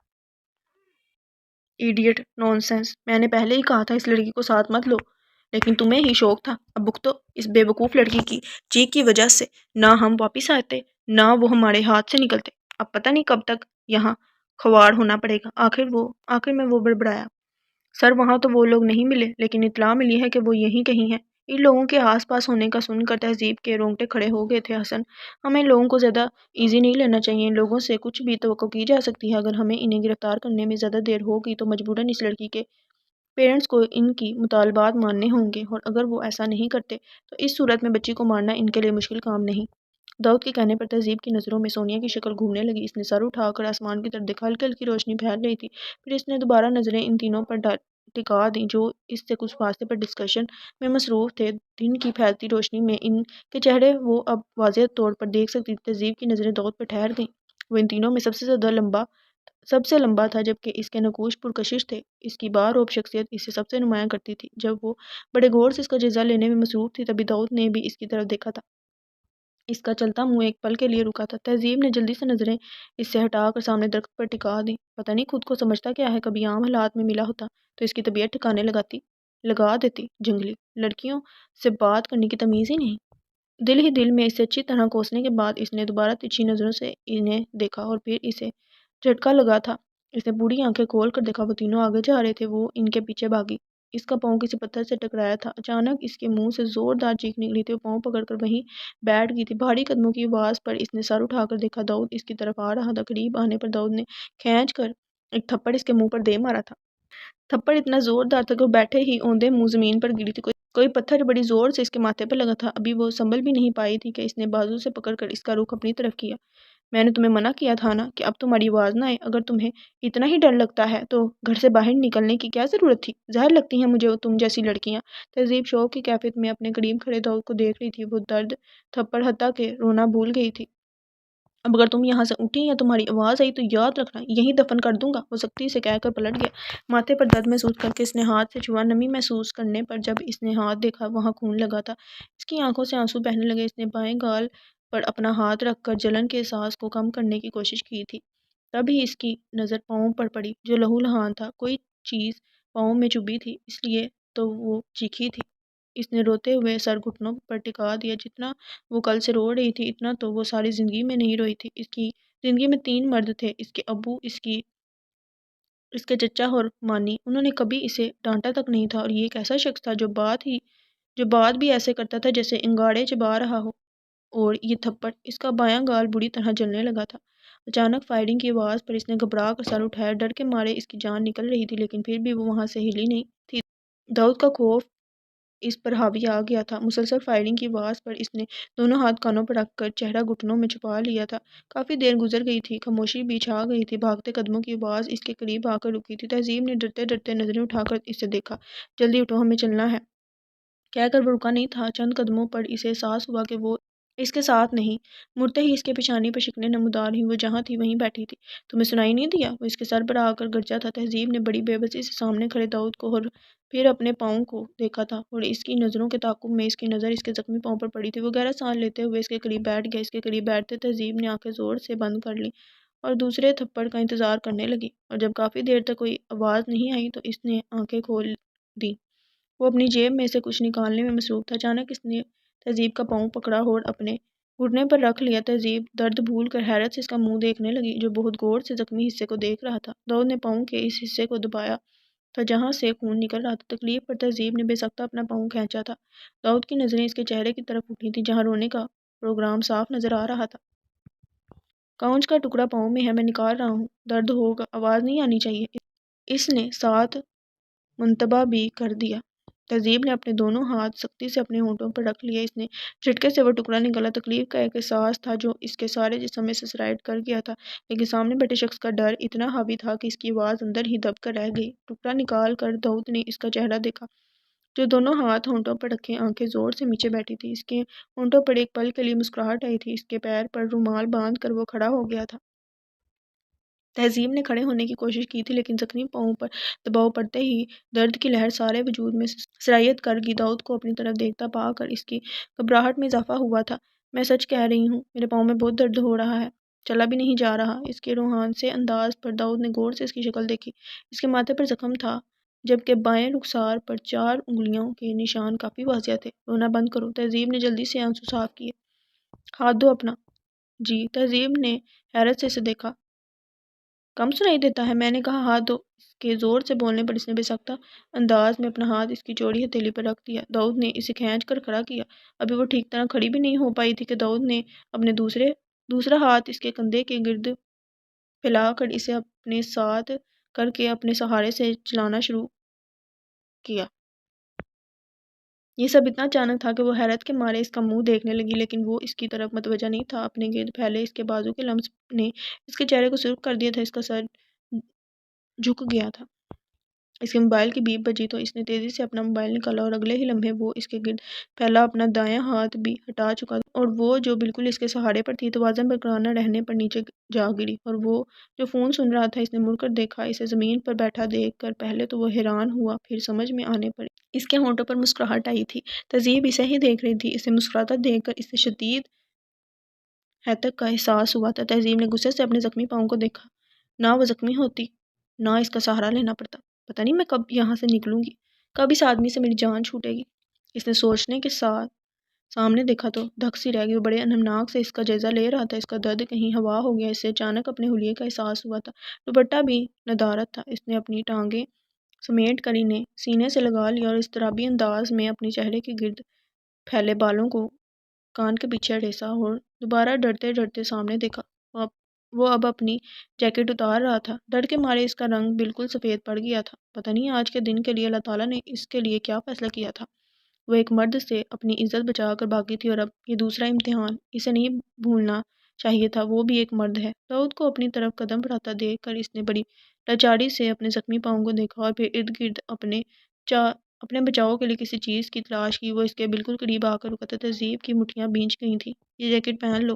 ایڈیٹ، نون سینس، میں نے پہلے ہی کہا تھا اس لڑکی کو ساتھ مت لو، لیکن تمہیں ہی شوق تھا۔ اب بھگتو اس بے وقوف لڑکی کی چیخ کی وجہ سے۔ نہ ہم واپس آتے، نہ وہ ہمارے ہاتھ سے نکلتے۔ اب پتہ نہیں کب تک یہاں خوار ہونا پڑے گا۔ آخر میں وہ بڑبڑایا۔ سر، وہاں تو وہ لوگ نہیں ملے، لیکن اطلاع ملی ہے کہ وہ یہیں کہیں ہیں۔ ان لوگوں کے آس پاس ہونے کا سن کر تہذیب کے رونگٹے کھڑے ہو گئے تھے۔ حسن، ہمیں ان لوگوں کو زیادہ ایزی نہیں لینا چاہیے۔ ان لوگوں سے کچھ بھی توقع کی جا سکتی ہے۔ اگر ہمیں انہیں گرفتار کرنے میں زیادہ دیر ہو گئی تو مجبوراً اس لڑکی کے پیرنٹس کو ان کی مطالبات ماننے ہوں گے، اور اگر وہ ایسا نہیں کرتے تو اس صورت میں بچی کو مارنا ان کے لیے مشکل کام نہیں۔ داؤد کے کہنے پر تہذیب کی نظروں میں سونیا کی شکل گھومنے لگی۔ اس نے سر اٹھا کر آسمان کی طرف دیکھا۔ ہلکی ہلکی روشنی پھیل رہی تھی۔ پھر اس نے دوبارہ نظریں ان تینوں پر ٹکا دیں جو اس سے کچھ فاصلے پر ڈسکشن میں مصروف تھے۔ دن کی پھیلتی روشنی میں ان کے چہرے وہ اب واضح طور پر دیکھ سکتی تھی۔ تہذیب کی نظریں داؤد پر ٹھہر گئیں۔ وہ ان تینوں میں سب سے لمبا تھا، جبکہ اس کے نقوش پرکشش تھے۔ اس کی باروب شخصیت اسے سب سے نمایاں کرتی تھی۔ جب وہ بڑے غور سے اس کا جائزہ لینے میں مصروف تھی، تبھی داؤد نے بھی اس کی طرف دیکھا تھا۔ اس کا چلتا منہ ایک پل کے لیے رکا تھا۔ تہذیب نے جلدی سے نظریں اس سے ہٹا کر سامنے درخت پر ٹکا دیں۔ پتہ نہیں خود کو سمجھتا کیا ہے، کبھی عام حالات میں ملا ہوتا تو اس کی طبیعت ٹھکانے لگا دیتی۔ جنگلی لڑکیوں سے بات کرنے کی تمیز ہی نہیں۔ دل ہی دل میں اسے اچھی طرح کوسنے کے بعد اس نے دوبارہ تیکھی نظروں سے انہیں دیکھا، اور پھر اسے جھٹکا لگا تھا۔ اس نے بوڑھی آنکھیں کھول کر دیکھا۔ وہ تینوں آگے جا رہے تھے، وہ ان کے پیچھے بھاگی۔ اس کا پاؤں کسی پتھر سے ٹکرایا تھا۔ اچانک اس کے منہ سے زوردار چیخ نکلی تھی۔ وہ پاؤں پکڑ کر وہیں بیٹھ گئی تھی۔ بھاری قدموں کی آواز پر اس نے سر اٹھا کر دیکھا۔ داؤد اس کی طرف آ رہا تھا۔ قریب آنے پر داؤد نے کھینچ کر ایک تھپڑ اس کے منہ پر دے مارا تھا۔ تھپڑ اتنا زوردار تھا کہ وہ بیٹھے ہی اوندے منہ زمین پر گری تھی۔ کوئی پتھر بڑی زور سے اس کے ماتھے پر لگا تھا۔ ابھی وہ سنبھل بھی نہیں پائی تھی کہ اس نے بازو سے پکڑ کر اس کا رخ اپنی طرف کیا۔ میں نے تمہیں منع کیا تھا نا کہ اب تمہاری آواز نہ آئے۔ اگر تمہیں اتنا ہی ڈر لگتا ہے تو گھر سے باہر نکلنے کی کیا ضرورت تھی؟ زہر لگتی ہیں مجھے تم جیسی لڑکیاں۔ تہذیب شوق کی کیفیت میں اپنے قریب کھڑے داؤد کو دیکھ رہی تھی۔ وہ درد تھپڑ حتیٰ کہ رونا بھول گئی تھی۔ اب اگر تم یہاں سے اٹھی یا تمہاری آواز آئی تو یاد رکھنا یہیں دفن کر دوں گا۔ وہ سختی سے کہہ کر پلٹ گیا۔ ماتھے پر درد محسوس کر کے اس نے ہاتھ سے چھوا۔ نمی محسوس کرنے پر جب اس نے ہاتھ دیکھا وہاں خون لگا تھا۔ اس کی آنکھوں سے آنسو بہنے لگے۔ اس نے بائیں گال پر اپنا ہاتھ رکھ کر جلن کے احساس کو کم کرنے کی کوشش کی تھی۔ تبھی اس کی نظر پاؤں پر پڑی جو لہو لہان تھا۔ کوئی چیز پاؤں میں چبھی تھی، اس لیے تو وہ چیخی تھی۔ اس نے روتے ہوئے سر گھٹنوں پر ٹکا دیا۔ جتنا وہ کل سے رو رہی تھی اتنا تو وہ ساری زندگی میں نہیں روئی تھی۔ اس کی زندگی میں 3 مرد تھے، اس کے ابو، اس کے چچا اور مانی۔ انہوں نے کبھی اسے ڈانٹا تک نہیں تھا، اور یہ ایک ایسا شخص تھا جو بات بھی ایسے کرتا تھا جیسے انگاڑے چبا رہا ہو۔ اور یہ تھپڑ! اس کا بایاں گال بری طرح جلنے لگا تھا۔ اچانک فائرنگ کی آواز پر اس نے گھبرا کر سر اٹھایا۔ ڈر کے مارے اس کی جان نکل رہی تھی، لیکن پھر بھی وہ وہاں سے ہلی نہیں تھی۔ داؤد کا خوف اس پر حاوی آ گیا تھا۔ مسلسل فائرنگ کی آواز پر اس نے دونوں ہاتھ کانوں پر رکھ کر چہرہ گھٹنوں میں چھپا لیا تھا۔ کافی دیر گزر گئی تھی، خاموشی بھی چھا گئی تھی۔ بھاگتے قدموں کی آواز اس کے قریب آ کر رکی تھی۔ تہذیب نے ڈرتے ڈرتے نظریں اٹھا کر اسے دیکھا۔ جلدی اٹھو، ہمیں چلنا ہے کہہ کر وہ رکا نہیں تھا۔ چند قدموں پر اسے احساس ہوا کہ وہ اس کے ساتھ نہیں۔ مڑتے ہی اس کے پیشانی پر شکنیں نمودار ہوئیں۔ وہ جہاں تھی وہیں بیٹھی تھی۔ تمہیں سنائی نہیں دیا؟ وہ اس کے سر پر آ کر گرجا تھا۔ تہذیب نے بڑی بے بسی سے سامنے کھڑے داؤد کو اور پھر اپنے پاؤں کو دیکھا تھا، اور اس کی نظروں کے تعاقب میں اس کی نظر اس کے زخمی پاؤں پر پڑی تھی۔ وہ گہرا سانس لیتے ہوئے اس کے قریب بیٹھ گیا۔ اس کے قریب بیٹھتے تہذیب نے آنکھیں زور سے بند کر لیں اور دوسرے تھپڑ کا انتظار کرنے لگی، اور جب کافی دیر تک کوئی آواز نہیں آئی تو اس نے آنکھیں کھول دیں۔ وہ اپنی جیب میں سے کچھ نکالنے میں مصروف تھا۔ اچانک اس نے تہذیب کا پاؤں پکڑا اور اپنے گھٹنے پر رکھ لیا۔ تہذیب درد بھول کر حیرت سے اس کا منہ دیکھنے لگی جو بہت غور سے زخمی حصے کو دیکھ رہا تھا۔ داؤد نے پاؤں کے اس حصے کو دبایا تھا جہاں سے خون نکل رہا تھا۔ تکلیف پر تہذیب نے بے سختہ اپنا پاؤں کھینچا تھا۔ داؤد کی نظریں اس کے چہرے کی طرف اٹھی تھیں جہاں رونے کا پروگرام صاف نظر آ رہا تھا۔ کاؤنچ کا ٹکڑا پاؤں میں ہے، میں نکال رہا ہوں، درد ہوگا، آواز نہیں آنی چاہیے۔ اس نے ساتھ منتبہ بھی کر دیا۔ تہذیب نے اپنے دونوں ہاتھ سختی سے اپنے ہونٹوں پر رکھ لیے۔ اس نے جھٹکے سے وہ ٹکڑا نکالا۔ تکلیف کا ایک احساس تھا جو اس کے سارے جسم میں سے سرائیٹ کر گیا تھا، لیکن سامنے بیٹھے شخص کا ڈر اتنا حاوی تھا کہ اس کی آواز اندر ہی دب کر رہ گئی۔ ٹکڑا نکال کر داؤد نے اس کا چہرہ دیکھا جو دونوں ہاتھ ہونٹوں پر رکھے آنکھیں زور سے نیچے بیٹھی تھی۔ اس کے ہونٹوں پر ایک پل کے لیے مسکراہٹ آئی تھی۔ اس کے پیر پر رومال باندھ کر وہ کھڑا ہو گیا تھا۔ تہذیب نے کھڑے ہونے کی کوشش کی تھی، لیکن زخمی پاؤں پر دباؤ پڑتے ہی درد کی لہر سارے وجود میں سرایت کر گئی۔ داؤد کو اپنی طرف دیکھتا پا کر اس کی گھبراہٹ میں اضافہ ہوا تھا۔ میں سچ کہہ رہی ہوں، میرے پاؤں میں بہت درد ہو رہا ہے، چلا بھی نہیں جا رہا۔ اس کے روحان سے انداز پر داؤد نے غور سے اس کی شکل دیکھی۔ اس کے ماتھے پر زخم تھا، جبکہ بائیں رخسار پر 4 انگلیوں کے نشان کافی واضح تھے۔ رونا بند کرو، تہذیب نے جلدی سے آنسو صاف کیے۔ ہاتھ دو اپنا۔ جی، تہذیب نے حیرت سے اسے دیکھا۔ کم سنائی دیتا ہے؟ میں نے کہا ہاتھ دو۔ اس کے زور سے بولنے پر اس نے بے سختہ انداز میں اپنا ہاتھ اس کی چوڑی ہتھیلی پر رکھ دیا۔ داؤد نے اسے کھینچ کر کھڑا کیا۔ ابھی وہ ٹھیک طرح کھڑی بھی نہیں ہو پائی تھی کہ داؤد نے اپنے دوسرا ہاتھ اس کے کندھے کے گرد پھیلا کر اسے اپنے ساتھ کر کے اپنے سہارے سے چلانا شروع کیا۔ یہ سب اتنا اچانک تھا کہ وہ حیرت کے مارے اس کا منہ دیکھنے لگی، لیکن وہ اس کی طرف متوجہ نہیں تھا۔ اپنے گرد پھیلے اس کے بازو کے لمس نے اس کے چہرے کو سرخ کر دیا تھا۔ اس کا سر جھک گیا تھا۔ اس کے موبائل کی بیپ بجی تو اس نے تیزی سے اپنا موبائل نکالا، اور اگلے ہی لمحے وہ اس کے گرد پھیلا اپنا دایاں ہاتھ بھی ہٹا چکا تھا، اور وہ جو بالکل اس کے سہارے پر تھی توازن برقرار نہ رہنے پر نیچے جا گری۔ اور وہ جو فون سن رہا تھا، اس نے مڑ کر دیکھا۔ اسے زمین پر بیٹھا دیکھ کر پہلے تو وہ حیران ہوا، پھر سمجھ میں آنے پر اس کے ہونٹوں پر مسکراہٹ آئی تھی۔ تہذیب اسے ہی دیکھ رہی تھی۔ اسے مسکراتا دیکھ کر اسے شدید ہیتک کا احساس ہوا تھا۔ تہذیب نے غصے سے اپنے زخمی پاؤں کو دیکھا۔ نہ وہ زخمی ہوتی، نہ اس کا سہارا لینا پڑتا، پتہ نہیں میں کب یہاں سے نکلوں گی، کب اس آدمی سے میری جان چھوٹے گی۔ اس نے سوچنے کے ساتھ سامنے دیکھا تو دھک سی رہ گئی۔ وہ بڑے انمناک سے اس کا جائزہ لے رہا تھا۔ اس کا درد کہیں ہوا ہو گیا۔ اسے اچانک اپنے حلیے کا احساس ہوا تھا۔ دوپٹہ بھی ندارت تھا۔ اس نے اپنی ٹانگیں سمیٹ کر انہیں سینے سے لگا لیا اور اضطرابی انداز میں اپنے چہرے کے گرد پھیلے بالوں کو کان کے پیچھے ٹھیسا اور دوبارہ ڈرتے ڈرتے سامنے دیکھا۔ وہ اب اپنی جیکٹ اتار رہا تھا۔ ڈر کے مارے اس کا رنگ بالکل سفید پڑ گیا تھا۔ پتہ نہیں آج کے دن کے لیے اللہ تعالیٰ نے اس کے لیے کیا فیصلہ کیا تھا۔ وہ ایک مرد سے اپنی عزت بچا کر بھاگی تھی، اور اب یہ دوسرا امتحان۔ اسے نہیں بھولنا چاہیے تھا وہ بھی ایک مرد ہے۔ داؤد کو اپنی طرف قدم بڑھاتا دیکھ کر اس نے بڑی لاچاری سے اپنے زخمی پاؤں کو دیکھا، اور پھر ارد گرد اپنے بچاؤ کے لیے کسی چیز کی تلاش کی۔ وہ اس کے بالکل قریب آ کر رکا تھا۔ تہذیب کی مٹھیاں بھینچ گئی تھیں۔ یہ جیکٹ پہن لو۔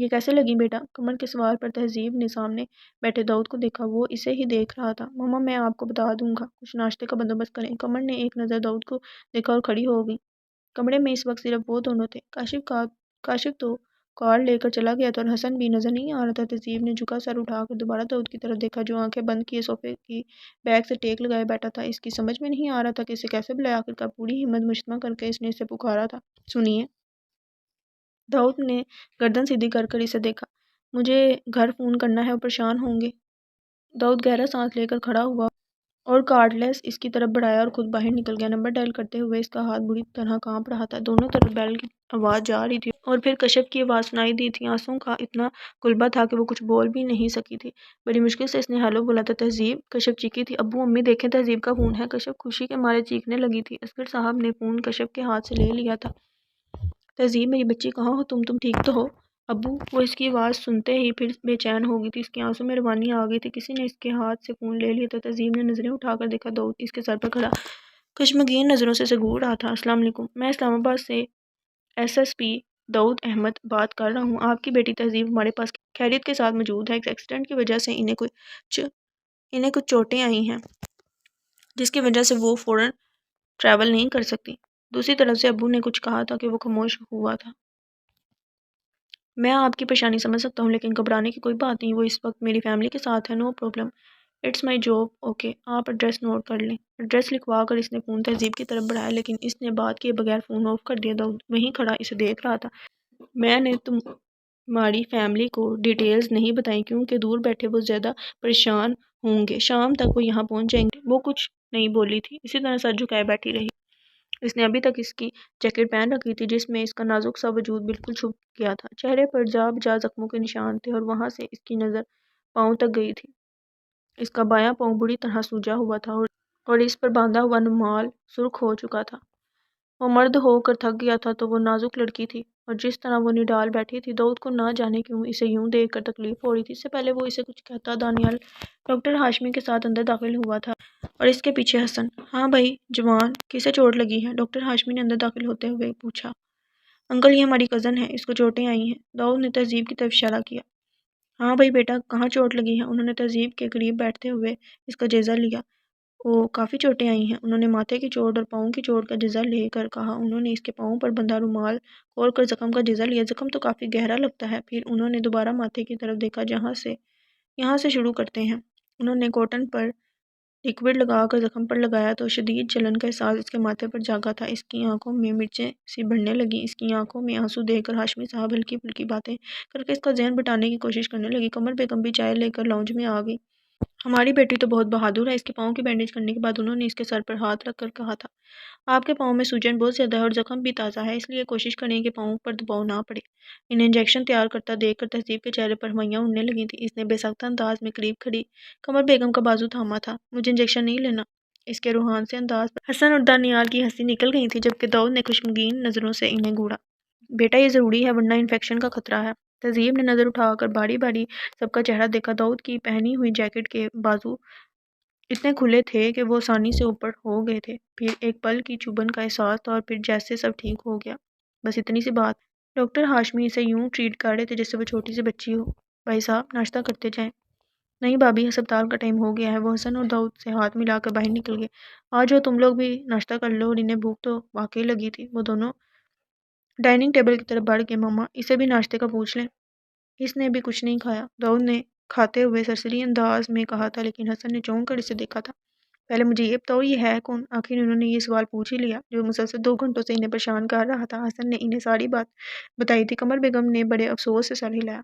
یہ کیسے لگی بیٹا؟ کمر کے سوال پر تہذیب نے سامنے بیٹھے داؤد کو دیکھا۔ وہ اسے ہی دیکھ رہا تھا۔ ماما میں آپ کو بتا دوں گا، کچھ ناشتے کا بندوبست کریں۔ کمر نے ایک نظر داؤد کو دیکھا اور کھڑی ہو گئی۔ کمرے میں اس وقت صرف وہ دونوں تھے۔ کاشف تو کار لے کر چلا گیا تھا اور حسن بھی نظر نہیں آ رہا تھا۔ تہذیب نے جھکا سر اٹھا کر دوبارہ داؤد کی طرف دیکھا جو آنکھیں بند کیے صوفے کی بیک سے ٹیک لگائے بیٹھا تھا۔ اس کی سمجھ میں نہیں آ رہا تھا کہ اسے کیسے بلائے۔ آخرکار پوری ہمت مجتمع کر کے اس نے اسے پکارا تھا۔ سنیے۔ داؤد نے گردن سیدھی کر کر اسے دیکھا۔ مجھے گھر فون کرنا ہے، وہ پریشان ہوں گے۔ داؤد گہرا سانس لے کر کھڑا ہوا اور کارڈلیس اس کی طرف بڑھایا اور خود باہر نکل گیا۔ نمبر ڈائل کرتے ہوئے اس کا ہاتھ بری طرح کانپ رہا تھا۔ دونوں طرف بیل کی آواز جا رہی تھی اور پھر کشف کی آواز سنائی دی تھی۔ آنسوؤں کا اتنا غلبہ تھا کہ وہ کچھ بول بھی نہیں سکی تھی۔ بڑی مشکل سے اس نے ہیلو بولا تھا۔ تہذیب؟ کشف چیخی تھی۔ ابو امی دیکھیں، تہذیب کا فون ہے۔ کشف خوشی کے مارے چیخنے لگی تھی۔ اصغر صاحب نے فون کشف کے ہاتھ سے لے لیا تھا۔ تہذیب میری بچی کہاں ہو تم ٹھیک تو ہو؟ ابو؟ وہ اس کی آواز سنتے ہی پھر بے چین ہو گئی تھی۔ اس کے آنسوں میں روانی آ گئی تھی۔ کسی نے اس کے ہاتھ سے فون لے لیا تھا۔ تہذیب نے نظریں اٹھا کر دیکھا۔ داؤد اس کے سر پر کھڑا کشمگین نظروں سے گھور رہا تھا۔ السلام علیکم، میں اسلام آباد سے SSP داؤد احمد بات کر رہا ہوں۔ آپ کی بیٹی تہذیب ہمارے پاس خیریت کے ساتھ موجود ہے۔ ایک ایکسیڈنٹ کی وجہ سے انہیں کچھ چوٹیں آئی ہیں جس کی وجہ سے وہ فوراً ٹریول نہیں کر سکتی۔ دوسری طرف سے ابو نے کچھ کہا تھا کہ وہ خاموش ہوا تھا۔ میں آپ کی پریشانی سمجھ سکتا ہوں لیکن گھبرانے کی کوئی بات نہیں، وہ اس وقت میری فیملی کے ساتھ ہے۔ No problem, it's my job. Okay, آپ ایڈریس نوٹ کر لیں۔ ایڈریس لکھوا کر اس نے فون تہذیب کی طرف بڑھایا لیکن اس نے بات کیے بغیر فون آف کر دیا۔ داؤد وہیں کھڑا اسے دیکھ رہا تھا۔ میں نے تمہاری فیملی کو ڈیٹیلز نہیں بتائیں کیونکہ دور بیٹھے وہ زیادہ پریشان ہوں گے۔ شام تک وہ یہاں پہنچ جائیں گے۔ وہ کچھ نہیں بولی تھی، اسی طرح سر جھکائے بیٹھی رہی۔ اس نے ابھی تک اس کی جیکٹ پہن رکھی تھی جس میں اس کا نازک سا وجود بالکل چھپ گیا تھا۔ چہرے پر جا بجا زخموں کے نشان تھے اور وہاں سے اس کی نظر پاؤں تک گئی تھی۔ اس کا بایاں پاؤں بری طرح سوجا ہوا تھا اور اس پر باندھا ہوا رومال سرخ ہو چکا تھا۔ وہ مرد ہو کر تھک گیا تھا تو وہ نازک لڑکی تھی اور جس طرح وہ نڈال بیٹھی تھی، داؤد کو نہ جانے کیوں اسے یوں دیکھ کر تکلیف ہو رہی تھی۔ اس سے پہلے وہ اسے کچھ کہتا دانیال ڈاکٹر ہاشمی کے ساتھ اندر داخل ہوا تھا اور اس کے پیچھے حسن۔ ہاں بھائی جوان، کسے چوٹ لگی ہے؟ ڈاکٹر ہاشمی نے اندر داخل ہوتے ہوئے پوچھا۔ انکل یہ ہماری کزن ہے، اس کو چوٹیں آئی ہیں۔ داؤد نے تہذیب کی طرف اشارہ کیا۔ ہاں بھائی بیٹا، کہاں چوٹ لگی ہے؟ انہوں نے تہذیب کے قریب بیٹھتے ہوئے اس کا جائزہ لیا۔ کافی چوٹیں آئی ہیں، انہوں نے ماتھے کی چوٹ اور پاؤں کی چوٹ کا جائزہ لے کر کہا۔ انہوں نے اس کے پاؤں پر بندھا رومال کھول کر زخم کا جائزہ لیا۔ زخم تو کافی گہرا لگتا ہے۔ پھر انہوں نے دوبارہ ماتھے کی طرف دیکھا۔ یہاں سے شروع کرتے ہیں۔ انہوں نے کاٹن پر لیکوڈ لگا کر زخم پر لگایا تو شدید جلن کا احساس اس کے ماتھے پر جاگا تھا۔ اس کی آنکھوں میں مرچیں سی بڑھنے لگیں۔ اس کی آنکھوں میں آنسو دیکھ کر ہاشمی صاحب ہلکی پھلکی باتیں کر کے اس کا ذہن بٹانے کی کوشش کرنے لگی۔ قمر بیگم بھی چائے لے کر لاؤنج میں آ گئی۔ ہماری بیٹی تو بہت بہادر ہے۔ اس کے پاؤں کی بینڈیج کرنے کے بعد انہوں نے اس کے سر پر ہاتھ رکھ کر کہا تھا، آپ کے پاؤں میں سوجن بہت زیادہ ہے اور زخم بھی تازہ ہے، اس لیے کوشش کریں کہ پاؤں پر دباؤ نہ پڑے۔ انہیں انجیکشن تیار کرتا دیکھ کر تہذیب کے چہرے پر ہوائیاں اڑنے لگی تھیں۔ اس نے بے ساختہ انداز میں قریب کھڑی قمر بیگم کا بازو تھاما تھا۔ مجھے انجیکشن نہیں لینا۔ اس کے روحان سے انداز پر حسن اور دانیال کی ہنسی نکل گئی تھی جبکہ داؤد نے خشمگین نظروں سے انہیں گھورا۔ بیٹا یہ ضروری ہے ورنہ انفیکشن کا خطرہ ہے۔ تہذیب نے نظر اٹھا کر باری باری سب کا چہرہ دیکھا۔ داؤد کی پہنی ہوئی جیکٹ کے بازو اتنے کھلے تھے کہ وہ آسانی سے اوپر ہو گئے تھے۔ پھر ایک پل کی چبھن کا احساس تھا اور پھر جیسے سب ٹھیک ہو گیا۔ بس اتنی سی بات۔ ڈاکٹر ہاشمی اسے یوں ٹریٹ کر رہے تھے جیسے وہ چھوٹی سی بچی ہو۔ بھائی صاحب ناشتہ کرتے جائیں۔ نہیں بھابھی، ہسپتال کا ٹائم ہو گیا ہے۔ وہ حسن اور داؤد سے ہاتھ ملا کر باہر نکل گئے۔ آج تم لوگ بھی ناشتہ کر لو، اور انہیں بھوک تو واقعی لگی تھی۔ وہ دونوں ڈائننگ ٹیبل کی طرف بڑھ گئے۔ ماما اسے بھی ناشتے کا پوچھ لیں، اس نے بھی کچھ نہیں کھایا، داؤد نے کھاتے ہوئے سرسری انداز میں کہا تھا لیکن حسن نے چونک کر اسے دیکھا تھا۔ پہلے مجھے یہ بتاؤ یہ ہے کون؟ آخر انہوں نے یہ سوال پوچھ ہی لیا جو مسلسل 2 گھنٹوں سے انہیں پریشان کر رہا تھا۔ حسن نے انہیں ساری بات بتائی تھی۔ قمر بیگم نے بڑے افسوس سے سر ہلایا۔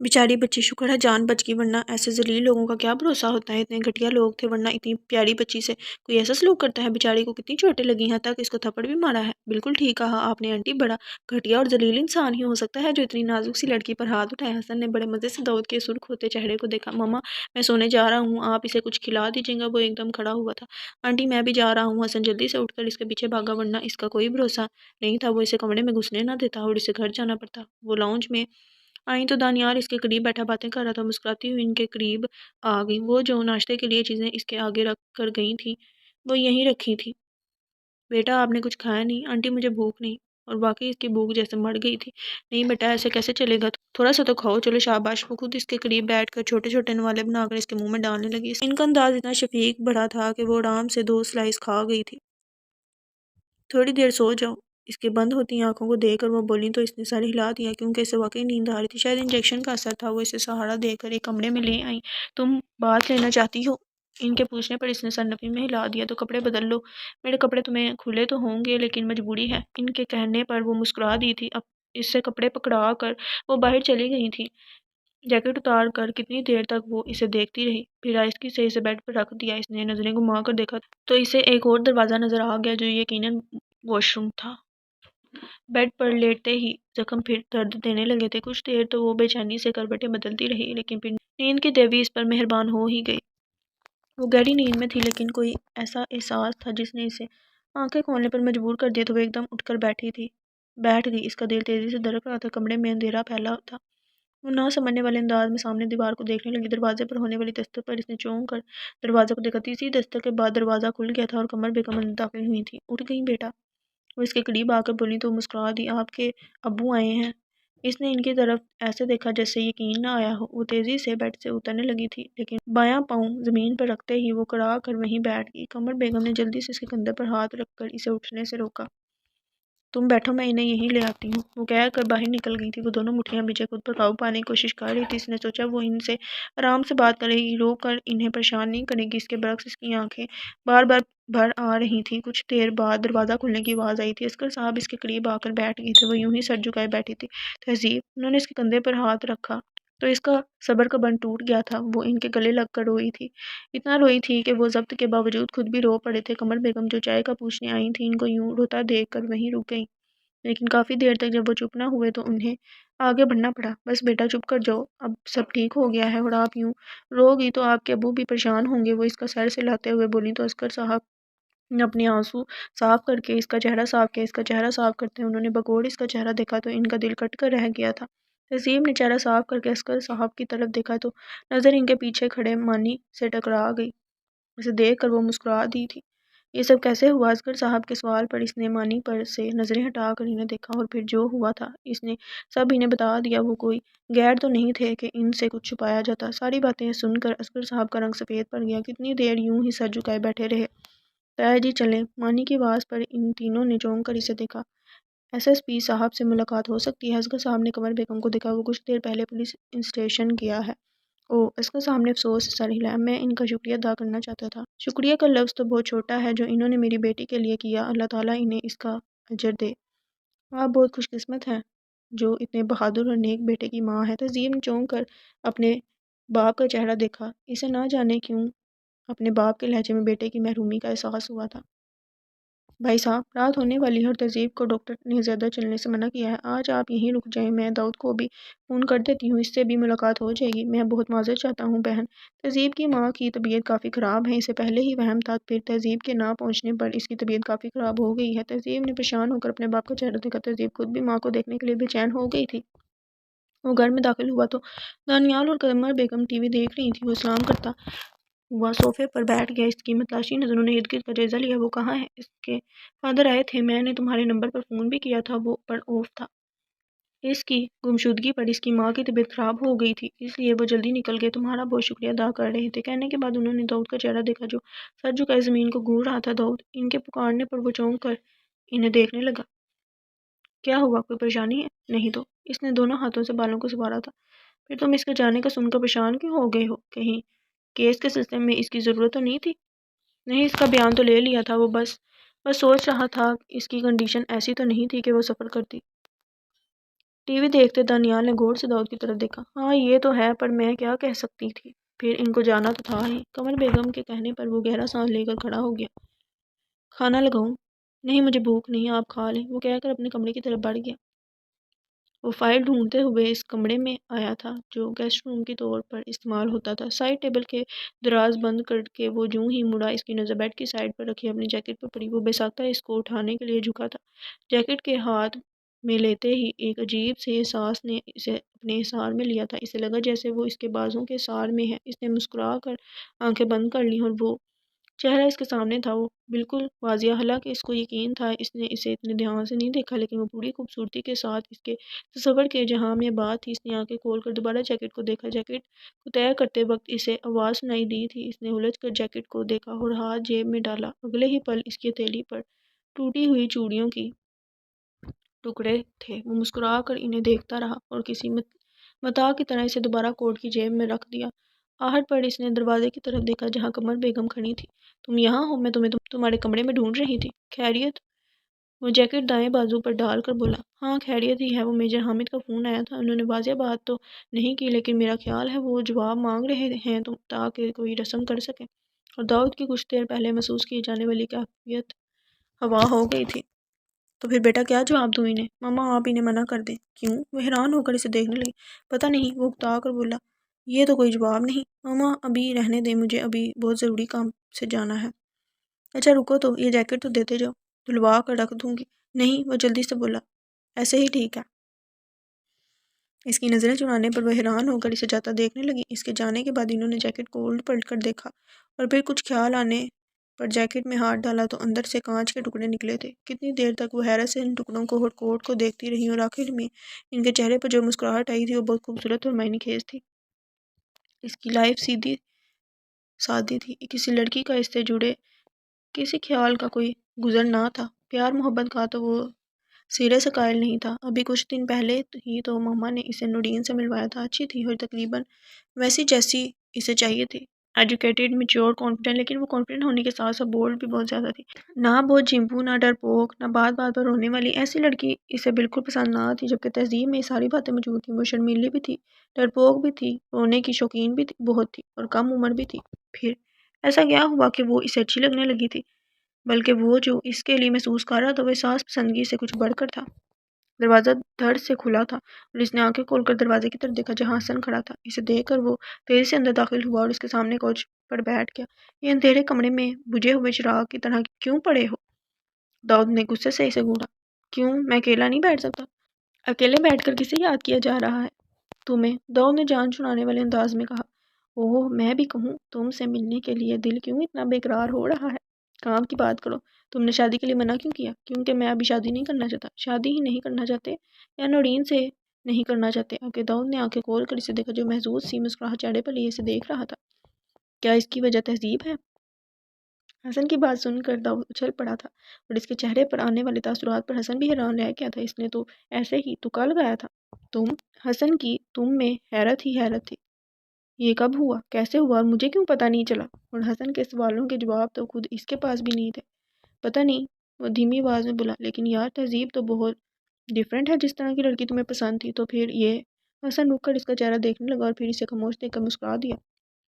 بیچاری بچی، شکر ہے جان بچ گئی، ورنہ ایسے ذلیل لوگوں کا کیا بھروسہ ہوتا ہے؟ اتنے گھٹیا لوگ تھے، ورنہ اتنی پیاری بچی سے کوئی ایسا سلوک کرتا ہے؟ بیچاری کو کتنی چوٹیں لگی ہیں، تک اس کو تھپڑ بھی مارا ہے۔ بالکل ٹھیک کہا آپ نے آنٹی، بڑا گھٹیا اور ذلیل انسان ہی ہو سکتا ہے جو اتنی نازک سی لڑکی پر ہاتھ اٹھائے۔ حسن نے بڑے مزے سے داؤد کے سرخ ہوتے چہرے کو دیکھا۔ ماما میں سونے جا رہا ہوں، آپ اسے کچھ کھلا دیجیے گا؟ وہ ایک دم کھڑا ہوا تھا۔ آنٹی میں بھی جا رہا ہوں۔ حسن جلدی سے اٹھ کر اس کے پیچھے بھاگا، ورنہ اس کا کوئی بھروسہ نہیں تھا، وہ اسے کمرے میں گھسنے نہ دیتا اور اسے گھر جانا پڑتا۔ وہ لاؤنج میں آئیں تو دانیال اس کے قریب بیٹھا باتیں کر رہا تھا۔ مسکراتی ہوئی ان کے قریب آ گئی۔ وہ جو ناشتے کے لیے چیزیں اس کے آگے رکھ کر گئی تھیں وہ یہیں رکھی تھیں۔ بیٹا آپ نے کچھ کھایا نہیں؟ آنٹی مجھے بھوک نہیں۔ اور واقعی اس کی بھوک جیسے مر گئی تھی۔ نہیں بیٹا ایسے کیسے چلے گا، تھوڑا سا تو کھاؤ، چلو شاباش۔ وہ خود اس کے قریب بیٹھ کر چھوٹے چھوٹے نوالے بنا کر اس کے منہ میں ڈالنے لگی۔ ان کا انداز اتنا شفیق بڑا تھا کہ وہ آرام سے 2 سلائس کھا گئی تھی۔ تھوڑی دیر سو جاؤ۔ اس کے بند ہوتی آنکھوں کو دیکھ کر وہ بولی تو اس نے سر ہلا دیا کیونکہ اسے واقعی نیند آ رہی تھی، شاید انجیکشن کا اثر تھا۔ وہ اسے سہارا دے کر ایک کمرے میں لے آئیں۔ تم بات لینا چاہتی ہو؟ ان کے پوچھنے پر اس نے سر نفی میں ہلا دیا۔ تو کپڑے بدل لو، میرے کپڑے تمہیں کھلے تو ہوں گے لیکن مجبوری ہے۔ ان کے کہنے پر وہ مسکرا دی تھی۔ اب اس سے کپڑے پکڑا کر وہ باہر چلی گئی تھی۔ جیکٹ اتار کر کتنی دیر تک وہ اسے دیکھتی رہی، پھر آہستگی سے اسے بیڈ پر رکھ دیا۔ اس نے نظریں گھما کر دیکھا تو اسے ایک اور دروازہ نظر آ گیا جو یقیناً واش روم تھا۔ بیڈ پر لیٹتے ہی زخم پھر درد دینے لگے تھے۔ کچھ دیر تو وہ بے چینی سے کروٹیں بدلتی رہی لیکن پھر نیند کی دیوی اس پر مہربان ہو ہی گئی۔ وہ گہری نیند میں تھی لیکن کوئی ایسا احساس تھا جس نے اسے آنکھیں کھولنے پر مجبور کر دیا تو وہ ایک دم اٹھ کر بیٹھ گئی۔ اس کا دل تیزی سے دھڑک رہا تھا، کمرے میں اندھیرا پھیلا تھا۔ وہ نہ سمجھنے والے انداز میں سامنے دیوار کو دیکھنے لگی۔ دروازے پر ہونے والی دستک پر اس نے چونک کر دروازے کو دیکھا۔ تیسری دستک کے بعد دروازہ کھل گیا تھا اور قمر بیگم اندر داخل ہوئی تھی۔ اٹھ گئی بیٹا؟ وہ اس کے قریب آ کر بولی تو وہ مسکرا دی۔ آپ کے ابو آئے ہیں؟ اس نے ان کی طرف ایسے دیکھا جیسے یقین نہ آیا ہو۔ وہ تیزی سے بیڈ سے اترنے لگی تھی لیکن بایاں پاؤں زمین پر رکھتے ہی وہ کڑا کر وہیں بیٹھ گئی۔ قمر بیگم نے جلدی سے اس کے کندھے پر ہاتھ رکھ کر اسے اٹھنے سے روکا۔ تم بیٹھو، میں انہیں یہیں لے آتی ہوں۔ وہ کہہ کر باہر نکل گئی تھی۔ وہ دونوں مٹھیاں بھیجے خود پر قابو پانے کی کوشش کر رہی تھی۔ اس نے سوچا وہ ان سے آرام سے بات کرے گی، رو کر انہیں پریشان نہیں کرے گی۔ اس کے برعکس اس کی آنکھیں بار بار بھر آ رہی تھی۔ کچھ دیر بعد دروازہ کھلنے کی آواز آئی تھی۔ عسکر صاحب اس کے قریب آ کر بیٹھ گئے تھے۔ وہ یوں ہی سر جھکائے بیٹھی تھی۔ تہذیب؟ انہوں نے اس کے کندھے پر ہاتھ رکھا تو اس کا صبر کا بند ٹوٹ گیا تھا۔ وہ ان کے گلے لگ کر روئی تھی، اتنا روئی تھی کہ وہ ضبط کے باوجود خود بھی رو پڑے تھے۔ قمر بیگم جو چائے کا پوچھنے آئی تھی ان کو یوں روتا دیکھ کر وہیں رک گئی لیکن کافی دیر تک جب وہ چپ نہ ہوئے تو انہیں آگے بڑھنا پڑا۔ بس بیٹا چپ کر جاؤ، اب سب ٹھیک ہو گیا ہے اور آپ یوں رو گی تو آپ کے ابو بھی پریشان ہوں گے۔ وہ اس کا سر سہلاتے ہوئے بولی تو عسکر صاحب نے اپنے آنسو صاف کر کے اس کا چہرہ صاف کیا۔ اس کا چہرہ صاف کرتے انہوں نے بغور اس کا چہرہ دیکھا تو ان کا دل کٹ کر رہ گیا تھا۔ تہذیب نے چہرہ صاف کر کے عسکر صاحب کی طرف دیکھا تو نظر ان کے پیچھے کھڑے مانی سے ٹکرا گئی۔ اسے دیکھ کر وہ مسکرا دی تھی۔ یہ سب کیسے ہوا؟ عسکر صاحب کے سوال پر اس نے مانی پر سے نظریں ہٹا کر انہیں دیکھا اور پھر جو ہوا تھا اس نے سب انہیں بتا دیا۔ وہ کوئی غیر تو نہیں تھے کہ ان سے کچھ چھپایا جاتا۔ ساری باتیں سن کر عسکر صاحب کا رنگ سفید پڑ گیا۔ کتنی دیر یوں ہی سر جھکائے بیٹھے رہے۔ طے جی چلیں۔ مانی کی آواز پر ان تینوں نے چونک کر اسے دیکھا۔ ایس ایس پی صاحب سے ملاقات ہو سکتی ہے؟ عسکر صاحب نے قمر بیگم کو دیکھا۔ وہ کچھ دیر پہلے پولیس اسٹیشن گیا ہے۔ اوہ! عسکر صاحب نے افسوس سے سر ہلایا۔ میں ان کا شکریہ ادا کرنا چاہتا تھا۔ شکریہ کا لفظ تو بہت چھوٹا ہے جو انہوں نے میری بیٹی کے لیے کیا، اللہ تعالیٰ انہیں اس کا اجر دے۔ آپ بہت خوش قسمت ہیں جو اتنے بہادر اور نیک بیٹے کی ماں ہے۔ تہذیب نے چونک کر اپنے باپ کا چہرہ دیکھا۔ اسے نہ جانے کیوں اپنے باپ کے لہجے میں بیٹے کی محرومی کا احساس ہوا تھا۔ بھائی صاحب، رات ہونے والی ہے اور تہذیب کو ڈاکٹر نے زیادہ چلنے سے منع کیا ہے۔ آج آپ یہیں رک جائیں، میں داؤد کو بھی فون کر دیتی ہوں، اس سے بھی ملاقات ہو جائے گی۔ میں بہت معذرت چاہتا ہوں بہن، تہذیب کی ماں کی طبیعت کافی خراب ہے۔ اسے پہلے ہی وہم تھا، پھر تہذیب کے نہ پہنچنے پر اس کی طبیعت کافی خراب ہو گئی ہے۔ تہذیب نے پریشان ہو کر اپنے باپ کا چہرہ دیکھا۔ تہذیب خود بھی ماں کو دیکھنے کے لیے بے چین ہو گئی تھی۔ وہ گھر میں داخل ہوا تو دانیال اور قمر بیگم ٹی وی دیکھ رہی تھی۔ وہ سلام کرتا ہوا صوفے پر بیٹھ گیا۔ اس کی متلاشی نظروں نے ارد گرد کا جائزہ لیا۔ وہ کہاں ہے؟ اس کے فادر آئے تھے، میں نے تمہارے نمبر پر فون بھی کیا تھا، وہ پر آف تھا۔ اس کی گمشدگی پر اس کی ماں کی طبیعت خراب ہو گئی تھی، اس لیے وہ جلدی نکل گئے۔ تمہارا بہت شکریہ ادا کر رہے تھے۔ کہنے کے بعد انہوں نے داؤد کا چہرہ دیکھا جو سر جھکائے زمین کو گھور رہا تھا۔ داؤد! ان کے پکارنے پر وہ چونک کر انہیں دیکھنے لگا۔ کیا ہوا؟ کوئی پریشانی ہے؟ نہیں تو؟ اس نے دونوں ہاتھوں سے بالوں کو سنوارا تھا۔ پھر تم اس کے جانے کا سن کر پریشان کیوں ہو گئے ہو؟ کہیں کیس کے سلسلے میں اس کی ضرورت تو نہیں تھی؟ نہیں، اس کا بیان تو لے لیا تھا، وہ بس سوچ رہا تھا اس کی کنڈیشن ایسی تو نہیں تھی کہ وہ سفر کرتی۔ ٹی وی دیکھتے دانیال نے غور سے داؤد کی طرف دیکھا۔ ہاں یہ تو ہے، پر میں کیا کہہ سکتی تھی، پھر ان کو جانا تو تھا ہی۔ قمر بیگم کے کہنے پر وہ گہرا سانس لے کر کھڑا ہو گیا۔ کھانا لگاؤں؟ نہیں مجھے بھوک نہیں، آپ کھا لیں، وہ کہہ کر اپنے کمرے کی طرف بڑھ گیا۔ وہ فائل ڈھونڈتے ہوئے اس کمرے میں آیا تھا جو گیسٹ روم کے طور پر استعمال ہوتا تھا۔ سائڈ ٹیبل کے دراز بند کر کے وہ جوں ہی مڑا، اس کی نظر بیڈ کی سائڈ پر رکھی اپنی جیکٹ پر پڑی۔ وہ بے ساختہ اس کو اٹھانے کے لیے جھکا تھا۔ جیکٹ کے ہاتھ میں لیتے ہی ایک عجیب سے احساس نے اسے اپنے حصار میں لیا تھا۔ اسے لگا جیسے وہ اس کے بازوں کے حصار میں ہے۔ اس نے مسکرا کر آنکھیں بند کر لیں اور وہ چہرہ اس کے سامنے تھا، وہ بالکل واضح، حالانکہ اس کو یقین تھا اس نے اسے اتنے دھیان سے نہیں دیکھا، لیکن وہ پوری خوبصورتی کے ساتھ اس کے تصور کے جہاں میں بات تھی۔ اس نے آنکھیں کھول کر دوبارہ جیکٹ کو دیکھا۔ جیکٹ کو طے کرتے وقت اسے آواز سنائی دی تھی۔ اس نے الجھ کر جیکٹ کو دیکھا اور ہاتھ جیب میں ڈالا۔ اگلے ہی پل اس کی ہتھیلی پر ٹوٹی ہوئی چوڑیوں کی ٹکڑے تھے۔ وہ مسکرا کر انہیں دیکھتا رہا اور کسی متاع کی طرح اسے دوبارہ کوٹ کی جیب میں رکھ دیا۔ آہٹ پر اس نے دروازے کی طرف دیکھا جہاں قمر بیگم کھڑی تھی۔ تم یہاں ہو؟ میں تمہیں تمہارے کمرے میں ڈھونڈ رہی تھی۔ خیریت؟ وہ جیکٹ دائیں بازو پر ڈال کر بولا۔ ہاں خیریت ہی ہے، وہ میجر حامد کا فون آیا تھا، انہوں نے واضح بات تو نہیں کی لیکن میرا خیال ہے وہ جواب مانگ رہے ہیں تاکہ کوئی رسم کر سکیں، اور داؤد کی کچھ دیر پہلے محسوس کی جانے والی کیفیت ہوا ہو گئی تھی۔ تو پھر بیٹا کیا جواب دوں انہیں؟ ماما آپ انہیں منع کر دیں۔ کیوں؟ وہ حیران ہو کر اسے دیکھنے لگی۔ پتہ نہیں، وہ اکتا کر بولا۔ یہ تو کوئی جواب نہیں ماما، ابھی رہنے دیں، مجھے ابھی بہت ضروری کام سے جانا ہے۔ اچھا رکو تو، یہ جیکٹ تو دیتے جاؤ، دھلوا کر رکھ دوں گی۔ نہیں، وہ جلدی سے بولا، ایسے ہی ٹھیک ہے۔ اس کی نظریں چرانے پر وہ حیران ہو کر اسے جاتا دیکھنے لگی۔ اس کے جانے کے بعد انہوں نے جیکٹ کو الٹ پلٹ کر دیکھا اور پھر کچھ خیال آنے پر جیکٹ میں ہاتھ ڈالا تو اندر سے کانچ کے ٹکڑے نکلے تھے۔ کتنی دیر تک وہ حیرت سے ان ٹکڑوں کو اور کوٹ کو دیکھتی رہی اور آخر میں ان کے چہرے پر جو مسکراہٹ آئی تھی وہ بہت خوبصورت اور معنی خیز تھی۔ اس کی لائف سیدھی سادی تھی، کسی لڑکی کا اس سے جڑے کسی خیال کا کوئی گزر نہ تھا۔ پیار محبت کا تو وہ سرے سے قائل نہیں تھا۔ ابھی کچھ دن پہلے ہی تو ماما نے اسے نورین سے ملوایا تھا، اچھی تھی اور تقریباً ویسی جیسی اسے چاہیے تھی، ایجوکیٹڈ، میچور، کانفیڈنٹ، لیکن وہ کانفیڈنٹ ہونے کے ساتھ ساتھ بولڈ بھی بہت زیادہ تھی۔ نہ بہت جھمپو، نہ ڈرپوک، نہ بات بات پر رونے والی، ایسی لڑکی اسے بالکل پسند نہ تھی، جبکہ تہذیب میں یہ ساری باتیں موجود تھیں۔ وہ شرمیلی بھی تھی، ڈرپوک بھی تھی، رونے کی شوقین بھی بہت تھی اور کم عمر بھی تھی۔ پھر ایسا کیا ہوا کہ وہ اسے اچھی لگنے لگی تھی؟ بلکہ وہ جو اس کے لیے محسوس کر رہا تھا وہ احساس پسندگی سے کچھ بڑھ کر تھا۔ دروازہ دھڑ سے کھلا تھا اور اس نے آنکھیں کھول کر دروازے کی طرف دیکھا جہاں حسن کھڑا تھا۔ اسے دیکھ کر وہ تیزی سے اندر داخل ہوا اور اس کے سامنے کوچ پر بیٹھ گیا۔ یہ اندھیرے کمرے میں بجھے ہوئے چراغ کی طرح کیوں پڑے ہو؟ داؤد نے غصے سے اسے گھوڑا۔ کیوں؟ میں اکیلا نہیں بیٹھ سکتا؟ اکیلے بیٹھ کر کسے یاد کیا جا رہا ہے؟ تمہیں، داؤد نے جان چھڑانے والے انداز میں کہا۔ اوہ، میں بھی کہوں، تم سے ملنے کے لیے دل کیوں اتنا بے قرار ہو رہا ہے؟ کام کی بات کرو، تم نے شادی کے لیے منع کیوں کیا؟ کیونکہ میں ابھی شادی نہیں کرنا چاہتا۔ شادی ہی نہیں کرنا چاہتے یا نورین سے نہیں کرنا چاہتے؟ آگے داؤد نے آنکھیں کھول کر اسے دیکھا جو محظوظ سی مسکراہٹ چہرے پر لیے اسے دیکھ رہا تھا۔ کیا اس کی وجہ تہذیب ہے؟ حسن کی بات سن کر داؤد اچھل پڑا تھا اور اس کے چہرے پر آنے والے تاثرات پر حسن بھی حیران رہ گیا تھا۔ اس نے تو ایسے ہی تکا لگایا تھا۔ تم؟ حسن کی تم میں حیرت ہی حیرت تھی۔ یہ کب ہوا؟ کیسے ہوا؟ اور مجھے کیوں پتہ نہیں چلا؟ اور حسن کے سوالوں کے جواب تو خود اس کے پاس بھی نہیں تھے۔ پتہ نہیں، وہ دھیمی آواز میں بولا، لیکن یار تہذیب تو بہت ڈیفرنٹ ہے، جس طرح کی لڑکی تمہیں پسند تھی تو پھر یہ؟ حسن رک کر اس کا چہرہ دیکھنے لگا اور پھر اسے خاموش دیکھ کر مسکرا دیا۔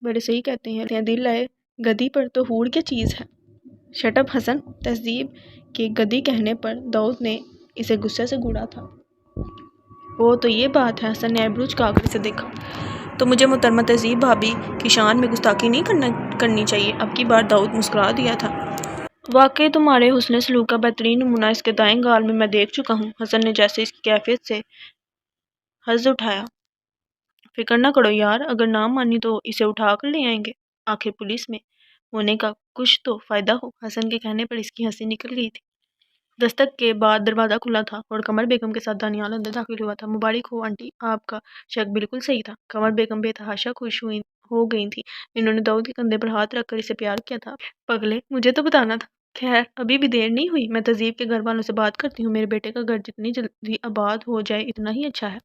بڑے صحیح کہتے ہیں دل آئے گدی پر تو ہور کیا چیز ہے؟ شٹ اپ حسن! تہذیب کے گدی کہنے پر داؤد نے اسے غصے سے گھوڑا تھا۔ وہ تو یہ بات ہے، حسن نے آئیبرو جھکا کر اسے دیکھا۔ تو مجھے محترمہ تہذیب بھابی کی شان میں گستاخی نہیں کرنی چاہیے؟ اب کی بار داؤد مسکرا دیا تھا۔ واقعی تمہارے حسن سلوک کا بہترین نمونہ اس کے دائیں گال میں دیکھ چکا ہوں۔ حسن نے جیسے اس کی کیفیت سے حظ اٹھایا۔ فکر نہ کرو یار، اگر نہ مانی تو اسے اٹھا کر لے آئیں گے، آخر پولیس میں ہونے کا کچھ تو فائدہ ہو۔ حسن کے کہنے پر اس کی ہنسی نکل گئی تھی۔ دستک کے بعد دروازہ کھلا تھا اور قمر بیگم کے ساتھ دانیال اندر داخل ہوا تھا۔ مبارک ہو آنٹی، آپ کا شک بالکل صحیح تھا۔ قمر بیگم بے تحاشا خوش ہو گئی تھیں۔ انہوں نے داؤد کے کندھے پر ہاتھ رکھ کر اسے پیار کیا تھا۔ پگلے، مجھے تو بتانا تھا۔ خیر، ابھی بھی دیر نہیں ہوئی، میں تہذیب کے گھر والوں سے بات کرتی ہوں، میرے بیٹے کا گھر جتنی جلدی آباد ہو جائے اتنا ہی اچھا ہے۔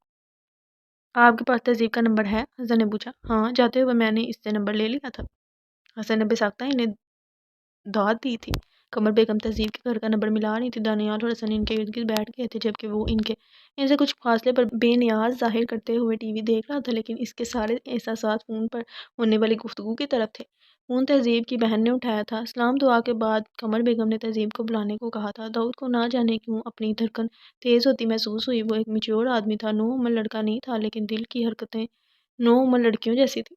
آپ کے پاس تہذیب کا نمبر ہے؟ حسن نے پوچھا۔ ہاں، جاتے ہوئے میں نے اس سے نمبر لے لیا تھا۔ حسن نے بے ساختہ انہیں داد دی تھی۔ قمر بیگم تہذیب کے گھر کا نمبر ملا رہی تھی۔ دانیال اور حسن ان کے ارد گرد بیٹھ گئے تھے جبکہ وہ ان سے کچھ فاصلے پر بے نیاز ظاہر کرتے ہوئے ٹی وی دیکھ رہا تھا، لیکن اس کے سارے احساسات فون پر ہونے والی گفتگو کی طرف تھے۔ فون تہذیب کی بہن نے اٹھایا تھا۔ سلام دعا کے بعد قمر بیگم نے تہذیب کو بلانے کو کہا تھا۔ داؤد کو نہ جانے کیوں اپنی دھڑکن تیز ہوتی محسوس ہوئی۔ وہ ایک میچور آدمی تھا، نو عمر لڑکا نہیں تھا، لیکن دل کی حرکتیں نو عمر لڑکیوں جیسی تھی۔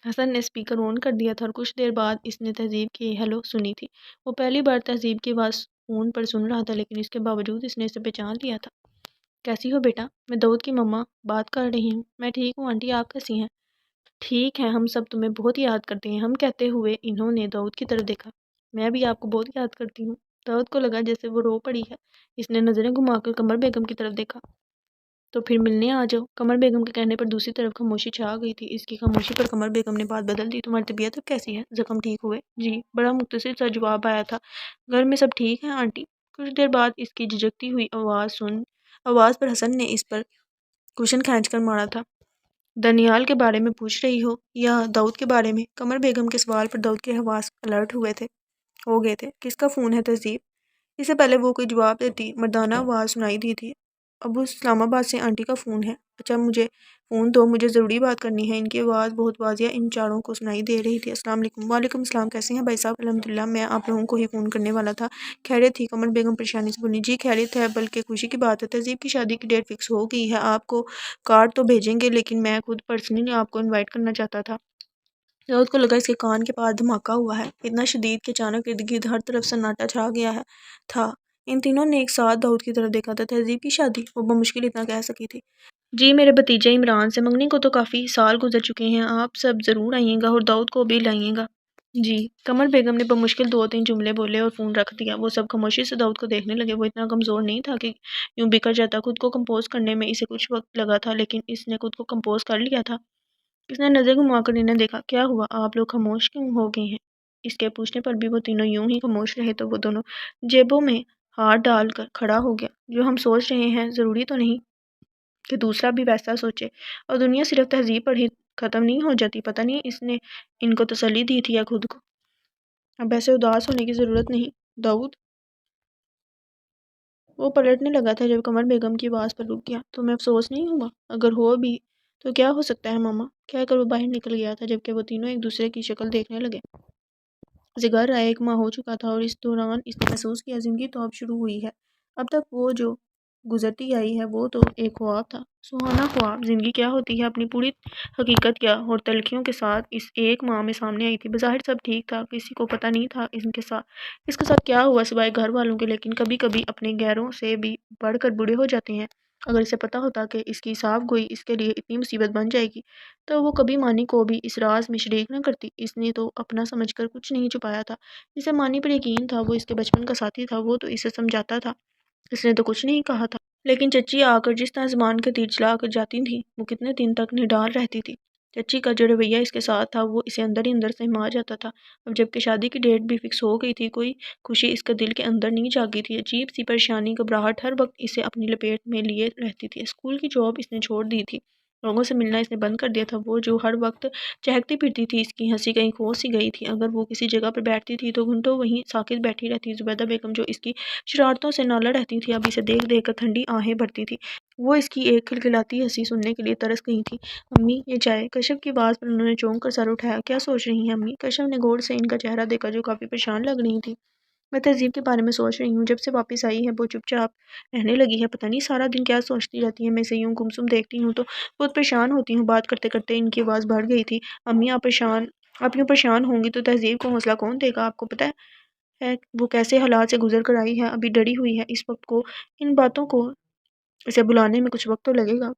حسن نے اسپیکر آن کر دیا تھا اور کچھ دیر بعد اس نے تہذیب کی ہیلو سنی تھی۔ وہ پہلی بار تہذیب کی آواز فون پر سن رہا تھا، لیکن اس کے باوجود اس نے اسے پہچان لیا تھا۔ کیسی ہو بیٹا؟ میں داؤد کی مما بات کر رہی ہوں۔ میں ٹھیک ہوں آنٹی، آپ کیسی ہیں؟ ٹھیک ہے، ہم سب تمہیں بہت یاد کرتے ہیں، ہم کہتے ہوئے انہوں نے داؤد کی طرف دیکھا۔ میں بھی آپ کو بہت یاد کرتی ہوں۔ داؤد کو لگا جیسے وہ رو پڑی ہے۔ اس نے نظریں گھما کر قمر بیگم کی طرف دیکھا۔ تو پھر ملنے آ جاؤ۔ قمر بیگم کے کہنے پر دوسری طرف خاموشی چھا گئی تھی۔ اس کی خاموشی پر قمر بیگم نے بات بدل دی۔ تمہاری طبیعت اب کیسی ہے؟ زخم ٹھیک ہوئے؟ جی، بڑا مختصر سا جواب آیا تھا۔ گھر میں سب ٹھیک ہیں آنٹی؟ کچھ دیر بعد اس کی جھجکتی ہوئی آواز پر حسن نے اس پر کوشن کھینچ کر مارا تھا۔ دانیال کے بارے میں پوچھ رہی ہو یا داؤد کے بارے میں؟ قمر بیگم کے سوال پر داؤد کے حواس الرٹ ہو گئے تھے۔ کس کا فون ہے تہذیب؟ اس سے پہلے وہ کوئی جواب دیتی مردانہ آواز سنائی دی تھی۔ ابو اسلام آباد سے آنٹی کا فون ہے۔ اچھا مجھے فون دو، مجھے ضروری بات کرنی ہے۔ ان کی آواز بہت واضح ان چاروں کو سنائی دے رہی تھی۔ السلام علیکم۔ وعلیکم السلام، کیسے ہیں بھائی صاحب؟ الحمدللہ، میں آپ لوگوں کو ہی فون کرنے والا تھا۔ خیریت تھی؟ قمر بیگم پریشانی سے بولی۔ جی خیریت ہے، بلکہ خوشی کی بات ہے، تہذیب کی شادی کی ڈیٹ فکس ہو گئی ہے۔ آپ کو کارڈ تو بھیجیں گے، لیکن میں خود پرسنلی آپ کو انوائٹ کرنا چاہتا تھا۔ داؤد کو لگا اس کے کان کے پاس دھماکہ ہوا ہے، اتنا شدید کہ اچانک ارد گرد ہر طرف سناٹا چھا گیا تھا۔ ان تینوں نے ایک ساتھ داؤد کی طرف دیکھا تھا۔ تہذیب کی شادی؟ وہ بمشکل اتنا کہہ سکی تھی۔ جی، میرے بھتیجے عمران سے۔ منگنی کو تو کافی سال گزر چکے ہیں، آپ سب ضرور آئیے گا اور داؤد کو بھی لائیے گا۔ جی، قمر بیگم نے بمشکل 2-3 جملے بولے اور فون رکھ دیا۔ وہ سب خاموشی سے داؤد کو دیکھنے لگے۔ وہ اتنا کمزور نہیں تھا کہ یوں بکھر جاتا۔ خود کو کمپوز کرنے میں اسے کچھ وقت لگا تھا، لیکن اس نے خود کو کمپوز کر لیا تھا۔ اس نے نظر گھما کر انہیں دیکھا۔ کیا ہوا؟ آپ لوگ خاموش کیوں ہو گئے ہیں؟ اس کے پوچھنے پر بھی وہ تینوں یوں ہی خاموش رہے تو وہ دونوں جیبوں میں ہاتھ ڈال کر کھڑا ہو گیا۔ جو ہم سوچ رہے ہیں ضروری تو نہیں کہ دوسرا بھی ویسا سوچے، اور دنیا صرف تہذیب پر ہی ختم نہیں ہو جاتی۔ پتہ نہیں اس نے ان کو تسلی دی تھی یا خود کو۔ اب ایسے اداس ہونے کی ضرورت نہیں داؤد۔ وہ پلٹنے لگا تھا جب قمر بیگم کی آواز پر رک گیا۔ تمہیں افسوس نہیں ہوا؟ اگر ہو بھی تو کیا ہو سکتا ہے ماما، کہہ کر وہ باہر نکل گیا تھا، جبکہ وہ تینوں ایک دوسرے کی شکل دیکھنے لگے۔ اسے گھر آئے 1 ماہ ہو چکا تھا اور اس دوران اس نے محسوس کیا زندگی تو اب شروع ہوئی ہے۔ اب تک وہ جو گزرتی آئی ہے وہ تو ایک خواب تھا، سہانا خواب۔ زندگی کیا ہوتی ہے، اپنی پوری حقیقت کیا اور تلخیوں کے ساتھ اس 1 ماہ میں سامنے آئی تھی۔ بظاہر سب ٹھیک تھا، کسی کو پتہ نہیں تھا اس کے ساتھ کیا ہوا سوائے گھر والوں کے، لیکن کبھی کبھی اپنے غیروں سے بھی بڑھ کر بوڑھے ہو جاتے ہیں۔ اگر اسے پتہ ہوتا کہ اس کی صاف گوئی اس کے لیے اتنی مصیبت بن جائے گی تو وہ کبھی مانی کو بھی اس راز میں شریک نہ کرتی۔ اس نے تو اپنا سمجھ کر کچھ نہیں چھپایا تھا۔ جسے مانی پر یقین تھا، وہ اس کے بچپن کا ساتھی تھا، وہ تو اسے سمجھاتا تھا، اس نے تو کچھ نہیں کہا تھا۔ لیکن چچی آ کر جس طرح زبان کا تیر چلا کر جاتی تھیں، وہ کتنے دن تک نڈال رہتی تھی۔ چچی کا جو رویہ اس کے ساتھ تھا وہ اسے اندر ہی اندر سہما جاتا تھا۔ اب جب کہ شادی کی ڈیٹ بھی فکس ہو گئی تھی، کوئی خوشی اس کے دل کے اندر نہیں جاگی تھی۔ عجیب سی پریشانی، گھبراہٹ ہر وقت اسے اپنی لپیٹ میں لیے رہتی تھی۔ اسکول کی جاب اس نے چھوڑ دی تھی، لوگوں سے ملنا اس نے بند کر دیا تھا۔ وہ جو ہر وقت چہکتی پھرتی تھی، اس کی ہنسی کہیں کھو سی گئی تھی۔ اگر وہ کسی جگہ پر بیٹھتی تھی تو گھنٹوں وہیں ساکت بیٹھی رہتی۔ زبیدہ بیگم جو اس کی شرارتوں سے نالہ رہتی تھی، اب اسے دیکھ دیکھ کر ٹھنڈی آہیں بھرتی تھی۔ وہ اس کی ایک کھلکھلاتی ہنسی سننے کے لیے ترس گئی تھی۔ امی یہ چائے؟ کشف کی آواز پر انہوں نے چونک کر سر اٹھایا۔ کیا سوچ رہی ہیں امی؟ کشف نے غور سے ان کا چہرہ دیکھا جو کافی پریشان لگ رہی تھی۔ میں تہذیب کے بارے میں سوچ رہی ہوں، جب سے واپس آئی ہے وہ چپ چاپ رہنے لگی ہے، پتہ نہیں سارا دن کیا سوچتی رہتی ہے۔ میں اسے یوں گمسم دیکھتی ہوں تو بہت پریشان ہوتی ہوں۔ بات کرتے کرتے ان کی آواز بڑھ گئی تھی۔ امی آپ یوں پریشان ہوں گی تو تہذیب کو حوصلہ کون دے گا؟ آپ کو پتہ ہے وہ کیسے حالات سے گزر کر آئی ہے، ابھی ڈری ہوئی ہے اس وقت کو، ان باتوں کو اسے بلانے میں کچھ وقت تو لگے گا،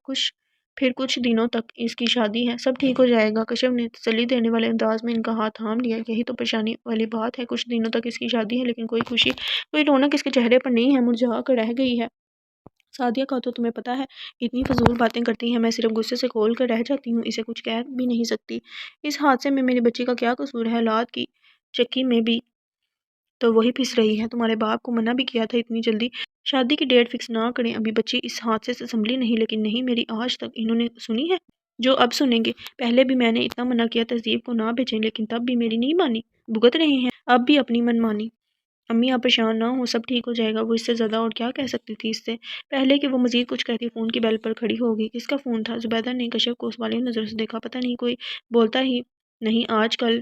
پھر کچھ دنوں تک اس کی شادی ہے، سب ٹھیک ہو جائے گا۔ کشف نے تسلی دینے والے انداز میں ان کا ہاتھ تھام لیا۔ یہی تو پریشانی والی بات ہے، کچھ دنوں تک اس کی شادی ہے لیکن کوئی خوشی، کوئی رونق اس کے چہرے پر نہیں ہے، مرجھا کر رہ گئی ہے۔ سعدیہ کا تو تمہیں پتہ ہے اتنی فضول باتیں کرتی ہے، میں صرف غصے سے کھول کر رہ جاتی ہوں، اسے کچھ کہہ بھی نہیں سکتی۔ اس حادثے میں میری بچی کا کیا قصور ہے؟ حالات کی چکی میں بھی تو وہی پھنس رہی ہے۔ تمہارے باپ کو منع بھی کیا تھا اتنی جلدی شادی کی ڈیٹ فکس نہ کریں، ابھی بچی اس حادثے سے سنبھلی نہیں، لیکن نہیں، میری آج تک انہوں نے سنی ہے جو اب سنیں گے۔ پہلے بھی میں نے اتنا منع کیا تہذیب کو نہ بھیجیں، لیکن تب بھی میری نہیں مانی، بھگت رہے ہیں اب بھی اپنی من مانی۔ امی آپ پریشان نہ ہوں، سب ٹھیک ہو جائے گا۔ وہ اس سے زیادہ اور کیا کہہ سکتی تھی اس سے پہلے کہ وہ مزید کچھ کہتی فون کی بیل پر کھڑی ہو گئی۔ کس کا فون تھا؟ زبیدہ نے کشف کو سوالیہ نظر سے دیکھا۔ پتہ نہیں، کوئی بولتا ہی نہیں آج کل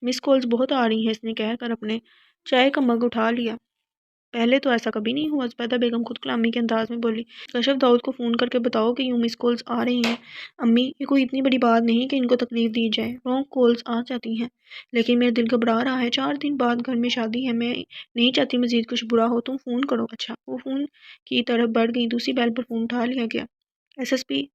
مس کالز بہت آ رہی ہیں، اس نے کہہ کر اپنے چائے کا مگ اٹھا لیا۔ پہلے تو ایسا کبھی نہیں ہوا، زبیدہ بیگم خود کلامی کے انداز میں بولی۔ کشف داؤد کو فون کر کے بتاؤ کہ یوں مس کالز آ رہی ہیں۔ امی یہ کوئی اتنی بڑی بات نہیں کہ ان کو تکلیف دی جائے، رانگ کالز آ جاتی ہیں، لیکن میرا دل گھبرا رہا ہے، 4 دن بعد گھر میں شادی ہے، میں نہیں چاہتی مزید کچھ برا ہو، تم فون کرو۔ اچھا۔ وہ فون کی طرف بڑھ گئی، دوسری بیل پر فون اٹھا لیا گیا۔ SSP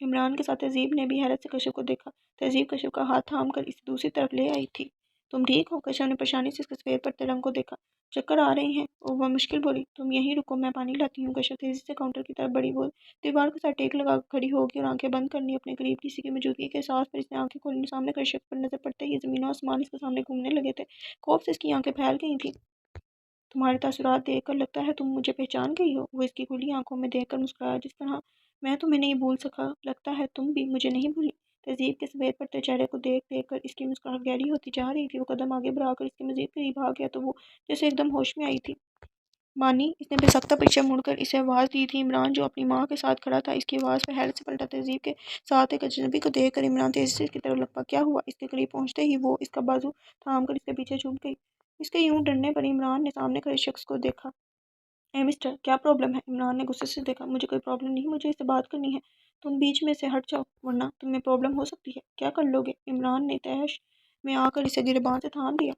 عمران کے ساتھ تہذیب نے بھی حیرت سے کشف کو دیکھا۔ تہذیب کشف کا ہاتھ تھام کر اسے دوسری طرف لے آئی تھی۔ تم ٹھیک ہو؟ کشف نے پریشانی سے اس کے سفید پڑتے رنگ کو دیکھا۔ چکر آ رہے ہیں؟ وہ مشکل بولی۔ تم یہیں رکو، میں پانی لاتی ہوں۔ کشف تیزی سے کاؤنٹر کی طرف بڑھی، وہ دیوار کے ساتھ ٹیک لگا کر کھڑی ہوگی اور آنکھیں بند کرنی اپنے قریب کسی کی موجودگی کے احساس پر اس نے آنکھیں کھولی۔ سامنے کشف پر نظر پڑتے ہی زمین و آسمان اس کے سامنے گھومنے لگے تھے۔ خوف سے اس کی آنکھیں پھیل گئی تھیں۔ تمہارے تاثرات دیکھ کر لگتا ہے تم مجھے پہچان گئی ہو، وہ اس کی کھلی آنکھوں میں دیکھ کر مسکرایا۔ جس طرح میں تمہیں نہیں بھول سکا، لگتا ہے تم بھی مجھے نہیں بھولی۔ تہذیب کے سفید پڑتے چہرے کو دیکھ دیکھ کر اس کی مسکراہٹ گہری ہوتی جا رہی تھی۔ وہ قدم آگے بڑھا کر اس کے مزید قریب آ گیا تو وہ جیسے ایک دم ہوش میں آئی تھی۔ مانی، اس نے بے سختہ پیچھے مڑ کر اسے آواز دی تھی۔ عمران جو اپنی ماں کے ساتھ کھڑا تھا اس کی آواز پر حیرت سے پلٹا۔ تہذیب کے ساتھ ایک اجنبی کو دیکھ کر عمران تیزی سے اس کی طرف لپکا۔ کیا ہوا؟ اس کے قریب پہنچتے ہی وہ اس کا بازو تھام کر اس کے پیچھے چھپ گئی۔ اس کے یوں ڈرنے پر عمران نے سامنے کھڑے شخص کو دیکھا۔ اے مسٹر، کیا پرابلم ہے؟ عمران نے غصے سے دیکھا۔ مجھے کوئی پرابلم نہیں، مجھے اس سے بات کرنی ہے۔ تم بیچ میں سے ہٹ جاؤ ورنہ تمہیں پرابلم ہو سکتی ہے۔ کیا کر لو گے؟ عمران نے تیش میں آ کر اسے گریباں سے تھام لیا۔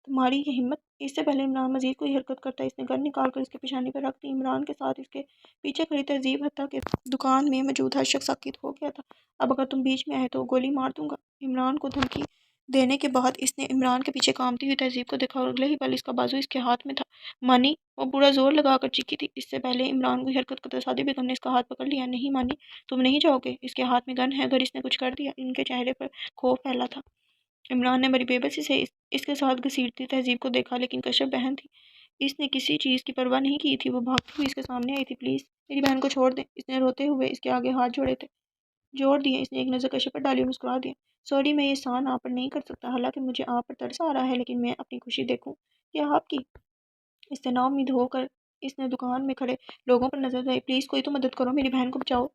تمہاری یہ ہمت! اس سے پہلے عمران مزید کوئی حرکت کرتا اس نے گن نکال کر اس کے پیشانی پر رکھ دی۔ عمران کے ساتھ اس کے پیچھے کھڑی تہذیب حتیٰ کہ دکان میں موجود ہر شخص ساکت ہو گیا تھا۔ اب اگر تم بیچ میں آئے تو گولی مار دوں گا۔ عمران کو دھمکی دینے کے بعد اس نے عمران کے پیچھے کانپتی ہوئی تہذیب کو دیکھا اور اگلے ہی پل اس کا بازو اس کے ہاتھ میں تھا۔ مانی، وہ پورا زور لگا کر چیخی تھی۔ اس سے پہلے عمران کوئی حرکت کرتا تصادفی بیگم نے اس کا ہاتھ پکڑ لیا۔ نہیں مانی، تم نہیں جاؤ گے، اس کے ہاتھ میں گن ہے، اگر اس نے کچھ کر دیا۔ ان کے چہرے پر خوف پھیلا تھا۔ عمران نے بڑی بے بسی سے اس کے ساتھ گھسیٹتی تہذیب کو دیکھا، لیکن کشف بہن تھی، اس نے کسی چیز کی پرواہ نہیں کی تھی۔ وہ بھاگتی ہوئی اس کے سامنے آئی تھی۔ پلیز میری بہن کو چھوڑ دیں، اس نے روتے ہوئے اس کے آگے ہاتھ جوڑ دیے۔ اس نے ایک نظر کشف پر ڈالی اور مسکرا دیا۔ سوری، میں یہ احسان آپ پر نہیں کر سکتا، حالانکہ مجھے آپ پر ترس آ رہا ہے، لیکن میں اپنی خوشی دیکھوں یا آپ کی؟ اس سے نا امید ہو کر اس نے دکان میں کھڑے لوگوں پر نظر دائی۔ پلیز کوئی تو مدد کرو، میری بہن کو بچاؤ۔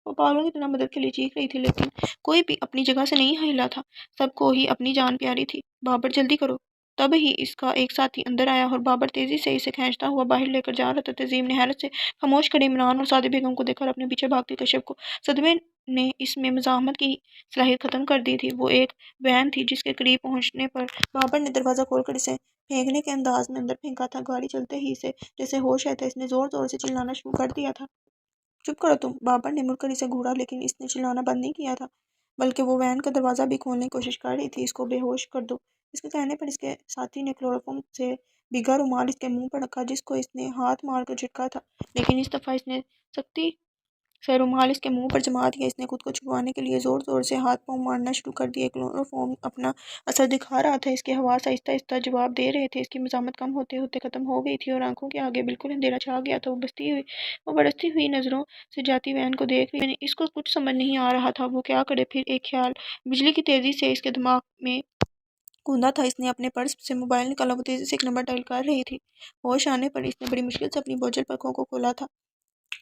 وہ پاگلوں کی طرح مدد کے لیے چیخ رہی تھی، لیکن کوئی بھی اپنی جگہ سے نہیں ہلا تھا۔ سب کو ہی اپنی جان پیاری تھی۔ بابر، جلدی کرو۔ تب ہی اس کا ایک ساتھی اندر آیا اور بابر تیزی سے اسے کھینچتا ہوا باہر لے کر جا رہا تھا۔ تہذیب نے حیرت سے خاموش کھڑے عمران اور سعدیہ بیگم کو دیکھا اور اپنے پیچھے بھاگتی کشف کو۔ صدمے نے اس میں مزاحمت کی صلاحیت ختم کر دی تھی۔ وہ ایک وین تھی جس کے قریب پہنچنے پر بابر نے دروازہ کھول کر اسے پھینکنے کے انداز میں اندر پھینکا تھا۔ گاڑی چلتے ہی اسے جیسے ہوش آیا تھا، اس نے زور زور سے چلانا شروع کر دیا تھا۔ چپ کرو تم! بابر نے مڑ کر اسے گھورا، لیکن اس نے چلانا بند نہیں کیا تھا، بلکہ وہ وین کا دروازہ بھی کھولنے کی کوشش کر رہی تھی۔ اس کو بے ہوش کر دو! اس کے کہنے پر اس کے ساتھی نے کلوروفارم سے بھیگا رومال اس کے منہ پر رکھا، جس کو اس نے ہاتھ مار کر جھٹکا تھا، لیکن اس دفعہ اس نے سختی سے رومال اس کے منہ پر جما دیا۔ اس نے خود کو چھپانے کے لیے زور زور سے ہاتھ پاؤں مارنا شروع کر دیے۔ کلوروفارم اپنا اثر دکھا رہا تھا، اس کے حواس آہستہ آہستہ جواب دے رہے تھے۔ اس کی مزاحمت کم ہوتے ہوتے ختم ہو گئی تھی اور آنکھوں کے آگے بالکل اندھیرا چھا گیا تھا۔ وہ برستی ہوئی نظروں سے جاتی وین کو دیکھ رہی تھی۔ اس کو کچھ سمجھ نہیں آ رہا تھا وہ کیا کرے۔ پھر ایک خیال بجلی کی تیزی سے اس کے دماغ میں گوندا تھا۔ اس نے اپنے پرس سے موبائل نکالا، وہ تیزی سے ایک نمبر ڈائل کر رہی تھی۔ ہوش آنے پر اس نے بڑی مشکل سے اپنی بوجھل پلکوں کو کھولا تھا۔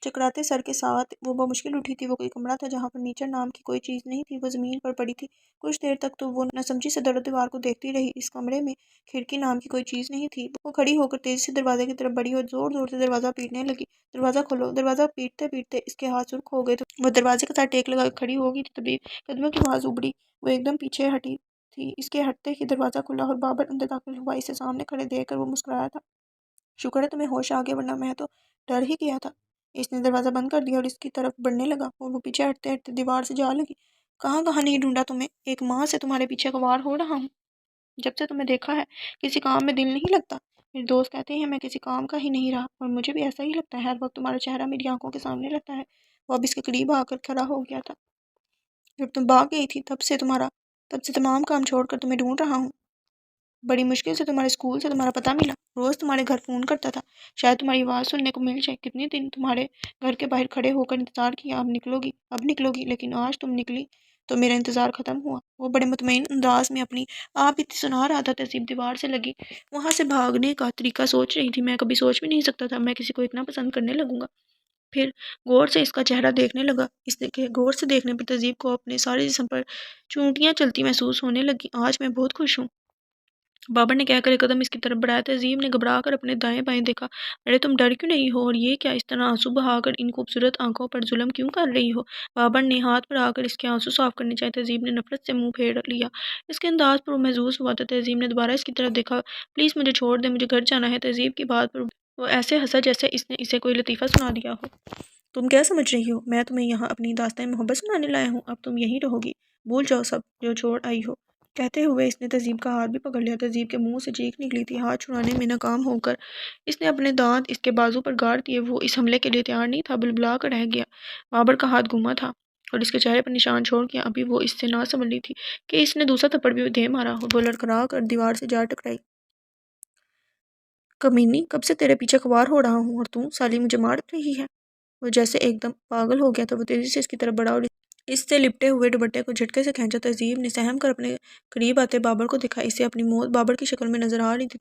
چکراتے سر کے ساتھ وہ بمشکل اٹھی تھی۔ وہ کوئی کمرہ تھا جہاں فرنیچر نام کی کوئی چیز نہیں تھی۔ وہ زمین پر پڑی تھی۔ کچھ دیر تک تو وہ نہ سمجھی سے در و دیوار کو دیکھتی رہی۔ اس کمرے میں کھڑکی نام کی کوئی چیز نہیں تھی۔ وہ کھڑی ہو کر تیزی سے دروازے کی طرف بڑھی اور زور زور سے دروازہ پیٹنے لگی۔ دروازہ کھولو! دروازہ پیٹتے پیٹتے اس کے ہاتھ سرخ ہو گئے تھے۔ وہ دروازے کے ساتھ ٹیک لگا کے کھڑی ہو گئی تھی، تبھی قدموں کی آواز ابھری۔ وہ ایک دم پیچھے ہٹی تھی۔ اس کے ہٹتے ہی دروازہ کھلا اور بابر اندر داخل ہوا۔ اسے سامنے کھڑے دیکھ کر وہ مسکرایا تھا۔ شکر ہے تمہیں ہوش آ گیا، ورنہ میں تو ڈر ہی گیا تھا۔ اس نے دروازہ بند کر دیا اور اس کی طرف بڑھنے لگا اور وہ پیچھے ہٹتے ہٹتے دیوار سے جا لگی۔ کہاں کہاں نہیں ڈھونڈا تمہیں، ایک ماہ سے تمہارے پیچھے غوار ہو رہا ہوں۔ جب سے تمہیں دیکھا ہے کسی کام میں دل نہیں لگتا۔ میرے دوست کہتے ہیں میں کسی کام کا ہی نہیں رہا، اور مجھے بھی ایسا ہی لگتا ہے۔ ہر وقت تمہارا چہرہ میری آنکھوں کے سامنے رہتا ہے۔ وہ اب اس کے قریب آ کر کھڑا ہو گیا تھا۔ جب تم بھاگ گئی تھی تب سے تمام کام چھوڑ کر تمہیں ڈھونڈ رہا ہوں۔ بڑی مشکل سے تمہارے اسکول سے تمہارا پتہ ملا۔ روز تمہارے گھر فون کرتا تھا، شاید تمہاری آواز سننے کو مل جائے۔ کتنے دن تمہارے گھر کے باہر کھڑے ہو کر انتظار کیا، اب نکلو گی، لیکن آج تم نکلی تو میرا انتظار ختم ہوا۔ وہ بڑے مطمئن انداز میں اپنی آپ بیتی سنا رہا تھا۔ تہذیب دیوار سے لگی وہاں سے بھاگنے کا طریقہ سوچ رہی تھی۔ میں کبھی سوچ بھی نہیں سکتا تھا میں کسی کو اتنا پسند کرنے لگوں گا۔ پھر غور سے اس کا چہرہ دیکھنے لگا۔ اس کے غور سے دیکھنے پر تہذیب کو اپنے سارے جسم پر چونٹیاں چلتی محسوس ہونے لگی۔ آج میں بہت خوش ہوں، بابر نے کہہ کر ایک قدم اس کی طرف بڑھایا۔ تہذیب نے گھبرا کر اپنے دائیں بائیں دیکھا۔ ارے تم ڈر کیوں نہیں ہو، اور یہ کیا اس طرح آنسو بہا کر ان خوبصورت آنکھوں پر ظلم کیوں کر رہی ہو؟ بابر نے ہاتھ بڑھا کر اس کے آنسو صاف کرنے چاہے۔ تہذیب نے نفرت سے منہ پھیر لیا۔ اس کے انداز پر وہ محظوظ ہوا تھا۔ تہذیب نے دوبارہ اس کی طرف دیکھا۔ پلیز مجھے چھوڑ دیں، مجھے گھر جانا ہے۔ تہذیب کی بات پر وہ ایسے ہنسا جیسے اس نے اسے کوئی لطیفہ سنا دیا ہو۔ تم کیا سمجھ رہی ہو؟ میں تمہیں یہاں اپنی داستان محبت سنانے لایا ہوں، اب تم یہیں رہو گی، بھول جاؤ سب جو چھوڑ آئی ہو۔ کہتے ہوئے اس نے تہذیب کا ہاتھ بھی پکڑ لیا۔ تہذیب کے منہ سے چیخ نکلی تھی۔ ہاتھ چھڑانے میں ناکام ہو کر اس نے اپنے دانت اس کے بازو پر گاڑ دیے۔ وہ اس حملے کے لیے تیار نہیں تھا، بلبلا کر رہ گیا۔ بابر کا ہاتھ گما تھا اور اس کے چہرے پر نشان چھوڑ گیا۔ ابھی وہ اس سے نہ سنبھلی تھی کہ اس نے دوسرا تھپڑ بھی دے مارا اور وہ لڑکھڑا کر دیوار سے جا ٹکرائی۔ کمینی، کب سے تیرے پیچھے خوار ہو رہا ہوں اور تو سالی مجھے مار رہی ہے۔ وہ جیسے ایک دم پاگل ہو گیا تھا۔ وہ تیزی سے اس کی طرف بڑھا اور اس سے لپٹے ہوئے دوپٹے کو جھٹکے سے کھینچا۔ تہذیب نے سہم کر اپنے قریب آتے بابر کو دیکھا۔ اسے اپنی موت بابر کی شکل میں نظر آ رہی تھی۔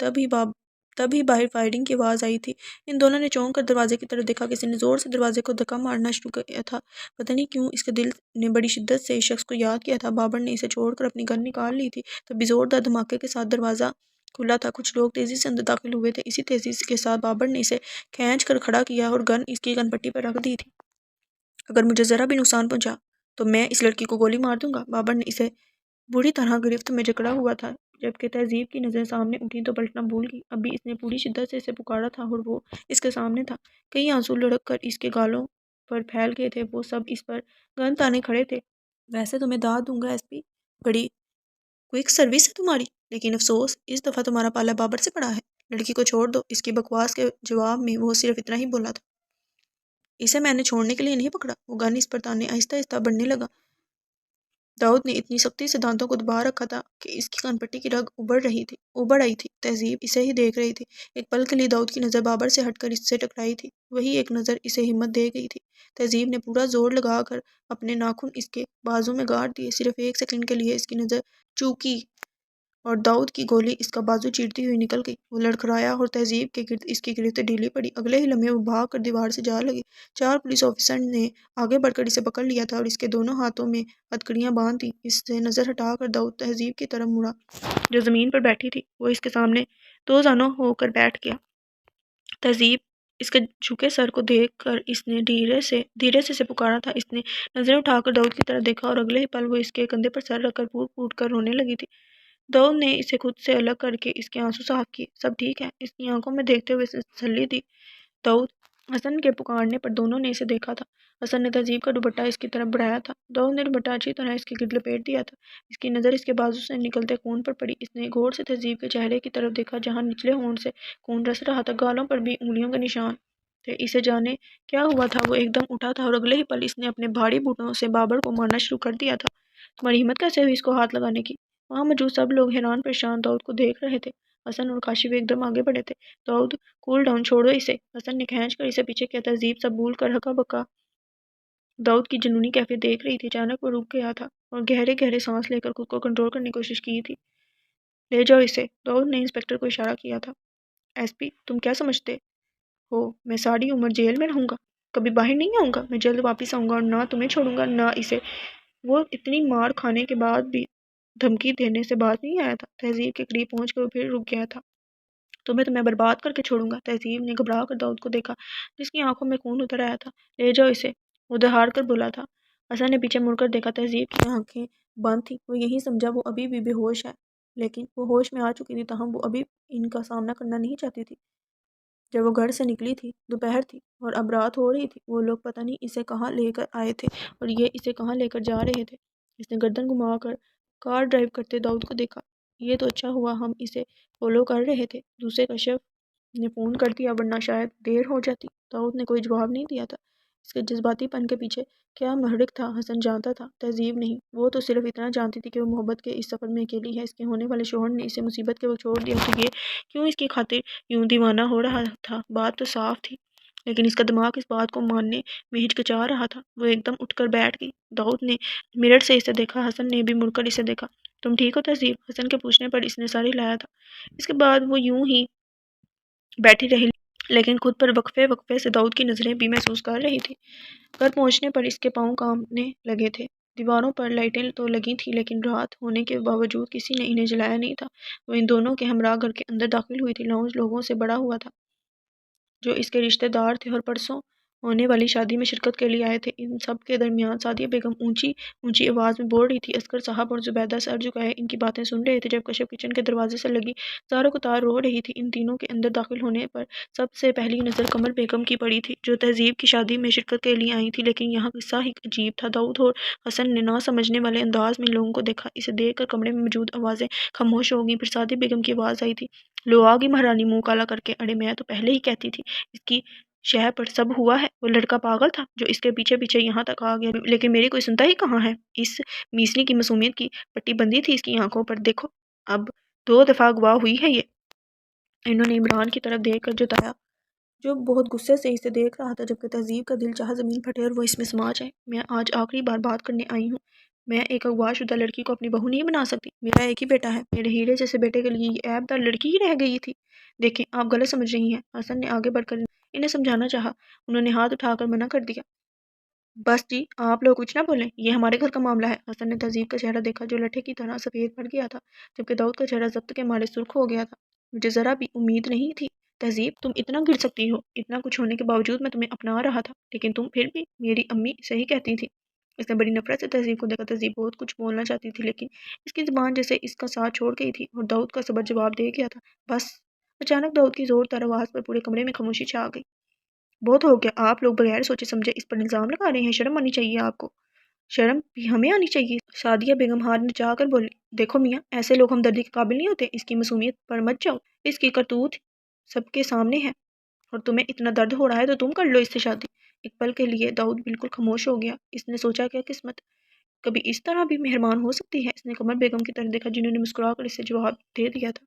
تب ہی باہر فائرنگ کی آواز آئی تھی۔ ان دونوں نے چونک کر دروازے کی طرف دیکھا۔ کسی نے زور سے دروازے کو دھکا مارنا شروع کیا تھا۔ پتہ نہیں کیوں اس کے دل نے بڑی شدت سے اس شخص کو یاد کیا تھا۔ بابر نے اسے چھوڑ کر اپنی گن نکال لی تھی۔ تبھی زوردار دھماکے کے ساتھ دروازہ کھلا تھا۔ کچھ لوگ تیزی سے اندر داخل ہوئے تھے۔ اسی تیزی کے ساتھ بابر نے اسے کھینچ کر کھڑا کیا اور گن اس کی گن پٹی پر رکھ دی تھی۔ اگر مجھے ذرا بھی نقصان پہنچا تو میں اس لڑکی کو گولی مار دوں گا۔ بابر نے اسے بری طرح گرفت میں جکڑا ہوا تھا۔ جبکہ تہذیب کی نظریں سامنے اٹھی تو پلٹنا بھول گئی۔ ابھی اس نے پوری شدت سے اسے پکارا تھا اور وہ اس کے سامنے تھا۔ کئی آنسو لڑک کر اس کے گالوں پر پھیل گئے تھے۔ وہ سب اس پر گن تانے کھڑے تھے۔ ویسے تو میں داد دوں گا ایس پی، بڑی کوئک سروس ہے تمہاری، لیکن افسوس اس دفعہ تمہارا پالا بابر سے پڑا ہے۔ لڑکی کو چھوڑ دو۔ اس کی بکواس کے جواب میں وہ صرف اتنا ہی بولا تھا۔ اسے میں نے چھوڑنے کے لیے نہیں پکڑا۔ وہ گن اس پر تانے آہستہ آہستہ بڑھنے لگا۔ داؤد نے اتنی سختی سے دانتوں کو دبا رکھا تھا کہ اس کی کان پٹی کی رگ ابڑ آئی تھی۔ تہذیب اسے ہی دیکھ رہی تھی۔ ایک پل کے لیے داؤد کی نظر بابر سے ہٹ کر اس سے ٹکرائی تھی۔ وہی ایک نظر اسے ہمت دے گئی تھی۔ تہذیب نے پورا زور لگا کر اپنے ناخن اس کے بازو میں گاڑ دیے۔ صرف ایک سیکنڈ کے لیے اس کی نظر چوکی اور داؤد کی گولی اس کا بازو چیرتی ہوئی نکل گئی۔ وہ لڑکھڑایا اور تہذیب کے گرد اس کی گرفت ڈھیلی پڑی۔ اگلے ہی لمحے وہ بھاگ کر دیوار سے جا لگی۔ 4 پولیس آفیسر نے آگے بڑھ کر اسے پکڑ لیا تھا اور اس کے دونوں ہاتھوں میں ہتکڑیاں باندھ دیں۔ اس سے نظر ہٹا کر داؤد تہذیب کی طرف مڑا جو زمین پر بیٹھی تھی۔ وہ اس کے سامنے دو زانوں ہو کر بیٹھ گیا۔ تہذیب اس کے جھکے سر کو دیکھ کر اس نے دھیرے سے اسے پکارا تھا۔ اس نے نظریں اٹھا کر داؤد کی طرف دیکھا اور اگلے ہی پل وہ اس کے کندھے پر سر رکھ کر پھوٹ پھوٹ کر رونے لگی تھی۔ داؤد نے اسے خود سے الگ کر کے اس کے آنسو صاف کیے۔ سب ٹھیک ہے؟ اس کی آنکھوں میں دیکھتے ہوئے اس نے تسلی دی۔ داؤد، حسن کے پکارنے پر دونوں نے اسے دیکھا تھا۔ حسن نے تہذیب کا دوپٹہ اس کی طرف بڑھایا تھا۔ داؤد نے دوپٹہ اچھی طرح اس کے گرد لپیٹ دیا تھا۔ اس کی نظر اس کے بازو سے نکلتے خون پر پڑی۔ اس نے غور سے تہذیب کے چہرے کی طرف دیکھا جہاں نچلے ہونٹ سے خون رس رہا تھا۔ گالوں پر بھی انگلیوں کے نشان تھے۔ اسے جانے کیا ہوا تھا۔ وہ ایک دم اٹھا تھا اور اگلے ہی پل اس نے اپنے بھاری بوٹوں سے بابر کو مارنا شروع کر دیا تھا۔ تمہاری ہمت کیسے ہوئی اس کو ہاتھ لگانے کی؟ وہاں موجود سب لوگ حیران پریشان داؤد کو دیکھ رہے تھے۔ حسن اور کاشف ایک دم آگے بڑھے تھے۔ داؤد، کول ڈاؤن، چھوڑو اسے۔ حسن نے کھینچ کر اسے پیچھے کیا۔ تہذیب سب بھول کر ہکا بکا داؤد کی جنونی کیفیت دیکھ رہی تھی۔ اچانک وہ رک گیا تھا اور گہرے گہرے سانس لے کر خود کو کنٹرول کرنے کی کوشش کی تھی۔ لے جاؤ اسے۔ داؤد نے انسپکٹر کو اشارہ کیا تھا۔ ایس پی، تم کیا سمجھتے ہو میں ساری عمر جیل میں رہوں گا؟ کبھی باہر نہیں آؤں گا۔ میں جلد واپس آؤں گا اور نہ تمہیں چھوڑوں گا نہ اسے۔ وہ اتنی مار کھانے کے بعد بھی دھمکی دینے سے باز نہیں آیا تھا۔ تہذیب کے قریب پہنچ کر وہ پھر رک گیا تھا۔ تمہیں تو میں برباد کر کے چھوڑوں گا۔ تہذیب نے گھبرا کر داؤد کو دیکھا جس کی آنکھوں میں خون اتر آیا تھا۔ لے جاؤ اسے، وہ دہاڑ کر بولا تھا۔ حسن نے پیچھے مڑ کر دیکھا۔ تہذیب کی آنکھیں بند تھیں۔ وہ یہی سمجھا وہ ابھی بھی بے ہوش ہے، لیکن وہ ہوش میں آ چکی تھی تاہم وہ ابھی ان کا سامنا کرنا نہیں چاہتی تھی۔ جب وہ گھر سے نکلی تھی دوپہر تھی اور اب رات ہو رہی تھی۔ وہ لوگ پتہ نہیں اسے کہاں لے کر آئے تھے اور یہ اسے کہاں لے کر جا رہے تھے۔ اس نے گردن گھما کر کار ڈرائیو کرتے داؤد کو دیکھا۔ یہ تو اچھا ہوا ہم اسے فالو کر رہے تھے۔ دوسرے کشف نے فون کر دیا ورنہ شاید دیر ہو جاتی۔ داؤد نے کوئی جواب نہیں دیا تھا۔ اس کے جذباتی پن کے پیچھے کیا محرک تھا حسن جانتا تھا، تہذیب نہیں۔ وہ تو صرف اتنا جانتی تھی کہ وہ محبت کے اس سفر میں اکیلی ہے۔ اس کے ہونے والے شوہر نے اسے مصیبت کے وقت چھوڑ دیا تو یہ کیوں اس کی خاطر یوں دیوانہ ہو رہا تھا؟ بات تو صاف تھی، لیکن اس کا دماغ اس بات کو ماننے میں ہچکچا رہا تھا۔ وہ ایک دم اٹھ کر بیٹھ گئی۔ داؤد نے مرر سے اسے دیکھا۔ حسن نے بھی مڑ کر اسے دیکھا۔ تم ٹھیک ہو تہذیب؟ حسن کے پوچھنے پر اس نے سر ہلایا تھا۔ اس کے بعد وہ یوں ہی بیٹھی رہی، لیکن خود پر وقفے وقفے سے داؤد کی نظریں بھی محسوس کر رہی تھی۔ گھر پہنچنے پر اس کے پاؤں کانپنے لگے تھے۔ دیواروں پر لائٹیں تو لگی تھیں لیکن رات ہونے کے باوجود کسی نے انہیں جلایا نہیں تھا۔ وہ ان دونوں کے ہمراہ گھر کے اندر داخل ہوئی تھی۔ لاؤنج لوگوں سے بڑا ہوا تھا جو اس کے رشتے دار تھے اور پرسوں ہونے والی شادی میں شرکت کے لیے آئے تھے۔ ان سب کے درمیان سعدیہ بیگم اونچی اونچی آواز میں بول رہی تھی۔ اصغر صاحب اور زبیدہ سر جھکائے ان کی باتیں سن رہے تھے۔ جب کشف کچن کے دروازے سے لگی زاروں کو تار رو رہی تھی، ان تینوں کے اندر داخل ہونے پر سب سے پہلی نظر قمر بیگم کی پڑی تھی، جو تہذیب کی شادی میں شرکت کے لیے آئی تھی۔ لیکن یہاں قصہ ہی عجیب تھا۔ داؤد اور حسن نے نہ سمجھنے والے انداز میں لوگوں کو دیکھا۔ اسے دیکھ کر کمرے میں موجود آوازیں خاموش ہو گئیں۔ پھر سعدیہ بیگم کی آواز آئی تھی، لو آ گئی مہارانی منہ کالا کر کے۔ اڑے میں تو پہلے ہی کہتی تھی اس کی شہ پر سب ہوا ہے۔ وہ لڑکا پاگل تھا جو اس کے پیچھے پیچھے یہاں تک آ گیا، لیکن میری کوئی سنتا ہی کہاں ہے۔ اس میسنی کی معصومیت کی پٹی بندی تھی اس کی آنکھوں پر، دیکھو اب 2 دفعہ گواہ ہوئی ہے یہ۔ انہوں نے عمران کی طرف دیکھ کر جتایا، جو بہت غصے سے اسے دیکھ رہا تھا، جبکہ تہذیب کا دل چاہا زمین پھٹے اور وہ اس میں سما جائے۔ میں آج آخری بار بات کرنے آئی ہوں، میں ایک اغوا شدہ لڑکی کو اپنی بہو نہیں بنا سکتی۔ میرا ایک ہی بیٹا ہے، میرے ہیرے جیسے بیٹے کے لیے یہ عیب دار لڑکی ہی رہ گئی تھی۔ دیکھیں آپ غلط سمجھ رہی ہیں۔ حسن نے آگے بڑھ کر انہیں سمجھانا چاہا، انہوں نے ہاتھ اٹھا کر منع کر دیا۔ بس جی آپ لوگ کچھ نہ بولیں، یہ ہمارے گھر کا معاملہ ہے۔ حسن نے تہذیب کا چہرہ دیکھا جو لٹھے کی طرح سفید پڑ گیا تھا، جبکہ داؤد کا چہرہ ضبط کے مارے سرخ ہو گیا تھا۔ مجھے ذرا بھی امید نہیں تھی تہذیب، تم اتنا گر سکتی ہو۔ اتنا کچھ ہونے کے باوجود میں تمہیں اپنا رہا تھا، لیکن تم پھر بھی میری امی صحیح کہتی تھی۔ اس نے بڑی نفرت سے تہذیب کو دیکھا۔ تہذیب بہت کچھ بولنا چاہتی تھی، لیکن اس کی زبان جیسے اس کا ساتھ چھوڑ گئی تھی اور داؤد کا صبر جواب دے گیا تھا۔ بس اچانک داؤد کی زوردار آواز پر پورے کمرے میں خاموشی چھا گئی۔ بہت ہو گیا، آپ لوگ بغیر سوچے سمجھے اس پر الزام لگا رہے ہیں۔ شرم آنی چاہیے آپ کو، شرم بھی ہمیں آنی چاہیے۔ سعدیہ بیگم ہاتھ نچا کر بولی، دیکھو میاں ایسے لوگ ہمدردی کے قابل نہیں ہوتے، اس کی معصومیت پر مت جاؤ، اس کی کرتوت سب کے سامنے ہے اور تمہیں اتنا درد ہو رہا ہے تو تم کر لو اس سے شادی۔ ایک پل کے لیے داؤد بالکل خاموش ہو گیا۔ اس نے سوچا کیا قسمت کبھی اس طرح بھی مہربان ہو سکتی ہے۔ اس نے قمر بیگم کی طرف دیکھا جنہوں نے مسکرا کر اسے جواب دے دیا تھا۔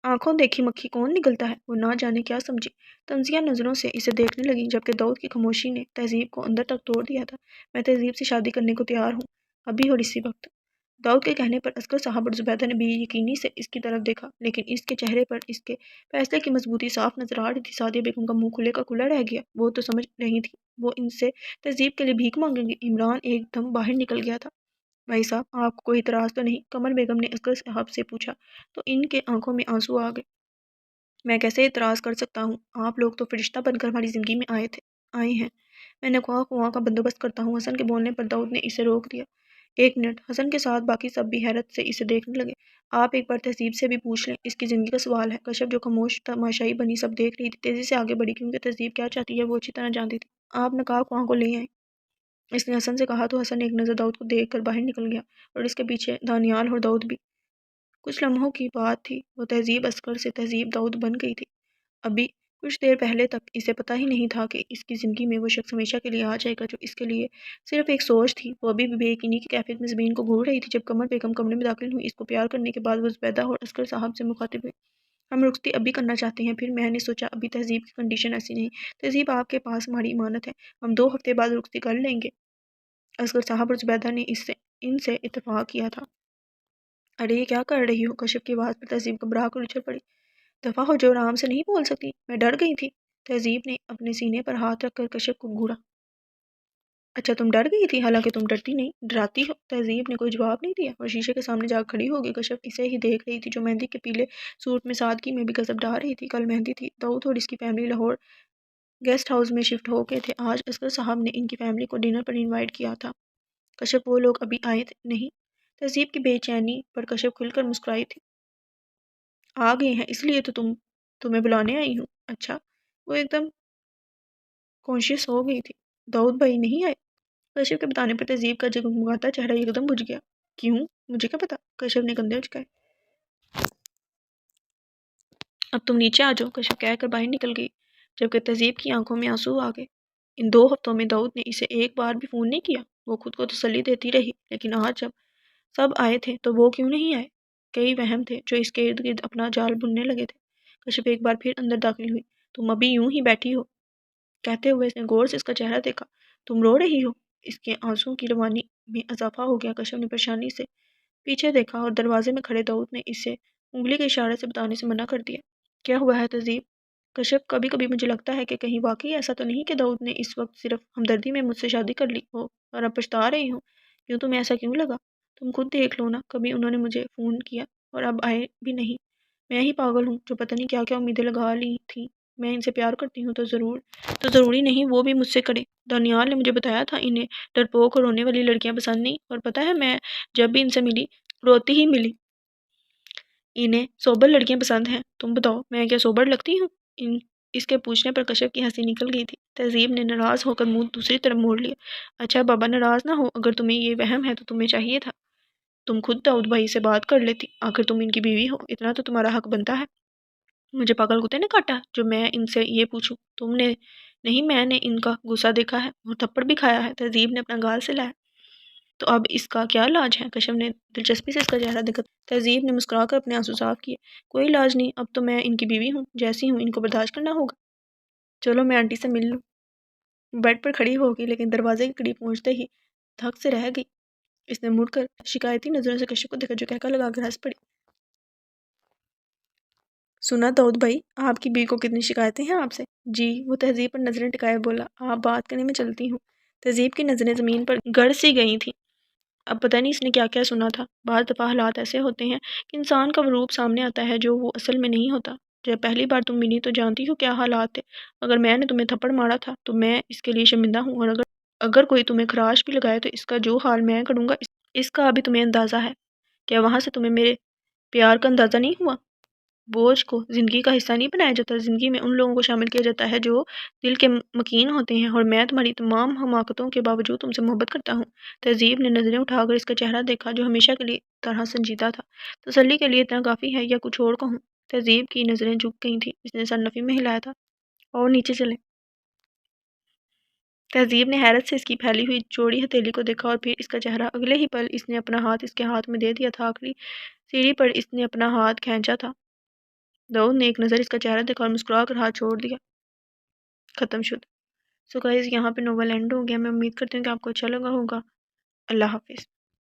آنکھوں دیکھی مکھی کون نگلتا ہے، وہ نہ جانے کیا سمجھی۔ طنزیہ نظروں سے اسے دیکھنے لگی، جبکہ داؤد کی خاموشی نے تہذیب کو اندر تک توڑ دیا تھا۔ میں تہذیب سے شادی کرنے کو تیار ہوں، ابھی اور اسی وقت۔ داؤد کے کہنے پر اصغر صاحب اور زبیدہ نے بے یقینی سے اس کی طرف دیکھا، لیکن اس کے چہرے پر اس کے فیصلے کی مضبوطی صاف نظر آ رہی تھی۔ سعدیہ بیگم کا منہ کھلے کا کھلا رہ گیا۔ وہ تو سمجھ رہی تھی وہ ان سے تہذیب کے لیے بھیک مانگیں گی۔ عمران ایک دم باہر نکل گیا تھا۔ بھائی صاحب آپ کو کوئی اعتراض تو نہیں؟ قمر بیگم نے اصغر صاحب سے پوچھا تو ان کے آنکھوں میں آنسو آ گئے۔ میں کیسے اعتراض کر سکتا ہوں، آپ لوگ تو فرشتہ بن کر ہماری زندگی میں آئے ہیں، میں نکاح خواہ کا بندوبست کرتا ہوں۔ حسن کے بولنے پر داؤد نے اسے روک دیا۔ ایک منٹ، حسن کے ساتھ باقی سب بھی حیرت سے اسے دیکھنے لگے۔ آپ ایک بار تہذیب سے بھی پوچھ لیں، اس کی زندگی کا سوال ہے۔ کشف جو خاموش تماشائی بنی سب دیکھ رہی تھی تیزی سے آگے بڑھی، کیونکہ تہذیب کیا چاہتی ہے وہ اچھی طرح جانتی تھی۔ آپ نکاح خواہ کو لے آئیں، اس نے حسن سے کہا تو حسن ایک نظر داؤد کو دیکھ کر باہر نکل گیا اور اس کے پیچھے دانیال اور داؤد بھی۔ کچھ لمحوں کی بات تھی، وہ تہذیب اصغر سے تہذیب داؤد بن گئی تھی۔ ابھی کچھ دیر پہلے تک اسے پتہ ہی نہیں تھا کہ اس کی زندگی میں وہ شخص ہمیشہ کے لیے آ جائے گا جو اس کے لیے صرف ایک سوچ تھی۔ وہ ابھی بھی بے یقینی کی کیفیت میں زمین کو گھور رہی تھی جب قمر بیگم کمرے میں داخل ہوئی۔ اس کو پیار کرنے کے بعد وہ زبیدہ اور اصغر صاحب سے مخاطب ہوئی، ہم رخصتی ابھی کرنا چاہتے ہیں۔ پھر میں نے سوچا ابھی تہذیب کی کنڈیشن ایسی نہیں، تہذیب آپ کے پاس ہماری امانت ہے، ہم 2 ہفتے بعد رخصتی کر لیں گے۔ اصغر صاحب اور زبیدہ نے ان سے اتفاق کیا تھا۔ ارے یہ کیا کر رہی ہو؟ کشف کی آواز پر تہذیب گھبرا کر اچھل پڑی۔ دفعہ ہو جو، آرام سے نہیں بول سکتی؟ میں ڈر گئی تھی۔ تہذیب نے اپنے سینے پر ہاتھ رکھ کر کشف کو گھورا۔ اچھا تم ڈر گئی تھی، حالانکہ تم ڈرتی نہیں، ڈراتی ہو۔ تہذیب نے کوئی جواب نہیں دیا اور شیشے کے سامنے جا کھڑی ہو گئی۔ کشف اسے ہی دیکھ رہی تھی جو مہندی کے پیلے سوٹ میں سادگی میں بھی غضب ڈال رہی تھی۔ کل مہندی تھی، داؤد اور اس کی فیملی لاہور گیسٹ ہاؤس میں شفٹ ہو گئے تھے۔ آج اصغر صاحب نے ان کی فیملی کو ڈنر پر انوائٹ کیا تھا۔ کشف وہ لوگ ابھی آئے نہیں؟ تہذیب کی بے چینی پر کشف کھل کر مسکرائی تھی۔ آ گئے ہیں، اس لیے تو تمہیں بلانے آئی ہوں۔ اچھا، وہ ایک دم کانشیس ہو گئی تھی۔ داؤد بھائی نہیں آئے؟ کشف کے بتانے پر تہذیب کا جگمگاتا چہرہ ایک دم بجھ گیا۔ کیوں؟ مجھے کیا پتا؟ کشف نے کندھے اچکائے۔ اب تم نیچے آ جاؤ، کشف کہہ کر باہر نکل گئی، جبکہ تہذیب کی آنکھوں میں آنسو آ گئے۔ ان 2 ہفتوں میں داؤد نے اسے ایک بار بھی فون نہیں کیا۔ وہ خود کو تسلی دیتی رہی، لیکن آج جب سب آئے تھے تو وہ کیوں نہیں آئے؟ کئی وہم تھے جو اس کے ارد گرد اپنا جال بننے لگے تھے۔ کشف ایک بار پھر اندر داخل ہوئی۔ تم ابھی یوں ہی بیٹھی ہو؟ کہتے ہوئے اس نے غور سے اس کا چہرہ دیکھا۔ تم رو رہی ہو؟ اس کے آنسوں کی روانی میں اضافہ ہو گیا۔ کشف نے پریشانی سے پیچھے دیکھا اور دروازے میں کھڑے داؤد نے اسے انگلی کے اشارے سے بتانے سے منع کر دیا۔ کیا ہوا ہے تہذیب؟ کشف کبھی کبھی مجھے لگتا ہے کہ کہیں واقعی ایسا تو نہیں کہ داؤد نے اس وقت صرف ہمدردی میں مجھ سے شادی کر لی ہو اور اب پچھتا رہی ہوں۔ کیوں تمہیں ایسا کیوں لگا؟ تم خود دیکھ لو نا، کبھی انہوں نے مجھے فون کیا اور اب آئے بھی نہیں۔ میں ہی پاگل ہوں جو پتہ نہیں کیا کیا امیدیں لگا لی تھی۔ میں ان سے پیار کرتی ہوں تو ضروری نہیں وہ بھی مجھ سے کرے۔ دانیال نے مجھے بتایا تھا انہیں ڈرپوک اور رونے والی لڑکیاں پسند نہیں، اور پتہ ہے میں جب بھی ان سے ملی روتی ہی ملی۔ انہیں سوبر لڑکیاں پسند ہیں۔ تم بتاؤ میں کیا سوبر لگتی ہوں؟ اس کے پوچھنے پر کشف کی ہنسی نکل گئی تھی۔ تہذیب نے ناراض ہو کر منہ دوسری طرف موڑ لیا۔ اچھا بابا ناراض نہ ہو، اگر تمہیں یہ وہم ہے تو تمہیں چاہیے تھا تم خود داؤد بھائی سے بات کر لیتی، آخر تم ان کی بیوی ہو، اتنا تو تمہارا حق بنتا ہے۔ مجھے پاگل کتے نے کاٹا جو میں ان سے یہ پوچھوں؟ تم نے نہیں، میں نے ان کا غصہ دیکھا ہے اور تھپڑ بھی کھایا ہے۔ تہذیب نے اپنا گال سلایا۔ تو اب اس کا کیا علاج ہے؟ کشف نے دلچسپی سے اس کا چہرہ دیکھا۔ تہذیب نے مسکرا کر اپنے آنسو صاف کیے۔ کوئی علاج نہیں، اب تو میں ان کی بیوی ہوں، جیسی ہوں ان کو برداشت کرنا ہوگا۔ چلو میں آنٹی سے مل لوں۔ بیڈ پر کھڑی ہوگی لیکن دروازے کے قریب پہنچتے ہی تھک سے رہ گئی۔ اس نے مڑ کر شکایتی نظروں سے کشف کو دیکھا جو کہکا لگا کر ہنس پڑی۔ سنا داؤد بھائی، آپ کی بیوی کو کتنی شکایتیں ہیں آپ سے؟ جی، وہ تہذیب پر نظریں ٹکائے بولا۔ آپ بات کرنے میں چلتی ہوں۔ تہذیب کی نظریں زمین پر گڑ سی گئی تھیں۔ اب پتہ نہیں اس نے کیا کیا سنا تھا۔ بعض دفعہ حالات ایسے ہوتے ہیں کہ انسان کا وہ روپ سامنے آتا ہے جو وہ اصل میں نہیں ہوتا۔ جب پہلی بار تم ملی تو جانتی ہو کیا حالات تھے۔ اگر میں نے تمہیں تھپڑ مارا تھا تو میں اس کے لیے شرمندہ ہوں، اور اگر کوئی تمہیں خراش بھی لگائے تو اس کا جو حال میں کروں گا اس کا ابھی تمہیں اندازہ ہے۔ کیا وہاں سے تمہیں میرے پیار کا اندازہ نہیں ہوا؟ بوجھ کو زندگی کا حصہ نہیں بنایا جاتا، زندگی میں ان لوگوں کو شامل کیا جاتا ہے جو دل کے مکین ہوتے ہیں، اور میں تمہاری تمام حماقتوں کے باوجود تم سے محبت کرتا ہوں۔ تہذیب نے نظریں اٹھا کر اس کا چہرہ دیکھا جو ہمیشہ کے لیے طرح سنجیدہ تھا۔ تسلی کے لیے اتنا کافی ہے یا کچھ اور کہوں؟ تہذیب کی نظریں جھک گئی تھیں۔ اس نے سر نفی میں ہلایا تھا۔ اور نیچے چلے۔ تہذیب نے حیرت سے اس کی پھیلی ہوئی چوڑی ہتھیلی کو دیکھا اور پھر اس کا چہرہ۔ اگلے ہی پل اس نے اپنا ہاتھ اس کے ہاتھ میں دے دیا تھا۔ آخری سیڑھی پر اس نے اپنا ہاتھ کھینچا تھا۔ داؤد نے ایک نظر اس کا چہرہ دیکھا اور مسکرا کر ہاتھ چھوڑ دیا۔ ختم شد۔ سو گائز یہاں پہ نوول اینڈ ہو گیا۔ میں امید کرتی ہوں کہ آپ کو اچھا لگا ہوگا۔ اللہ حافظ۔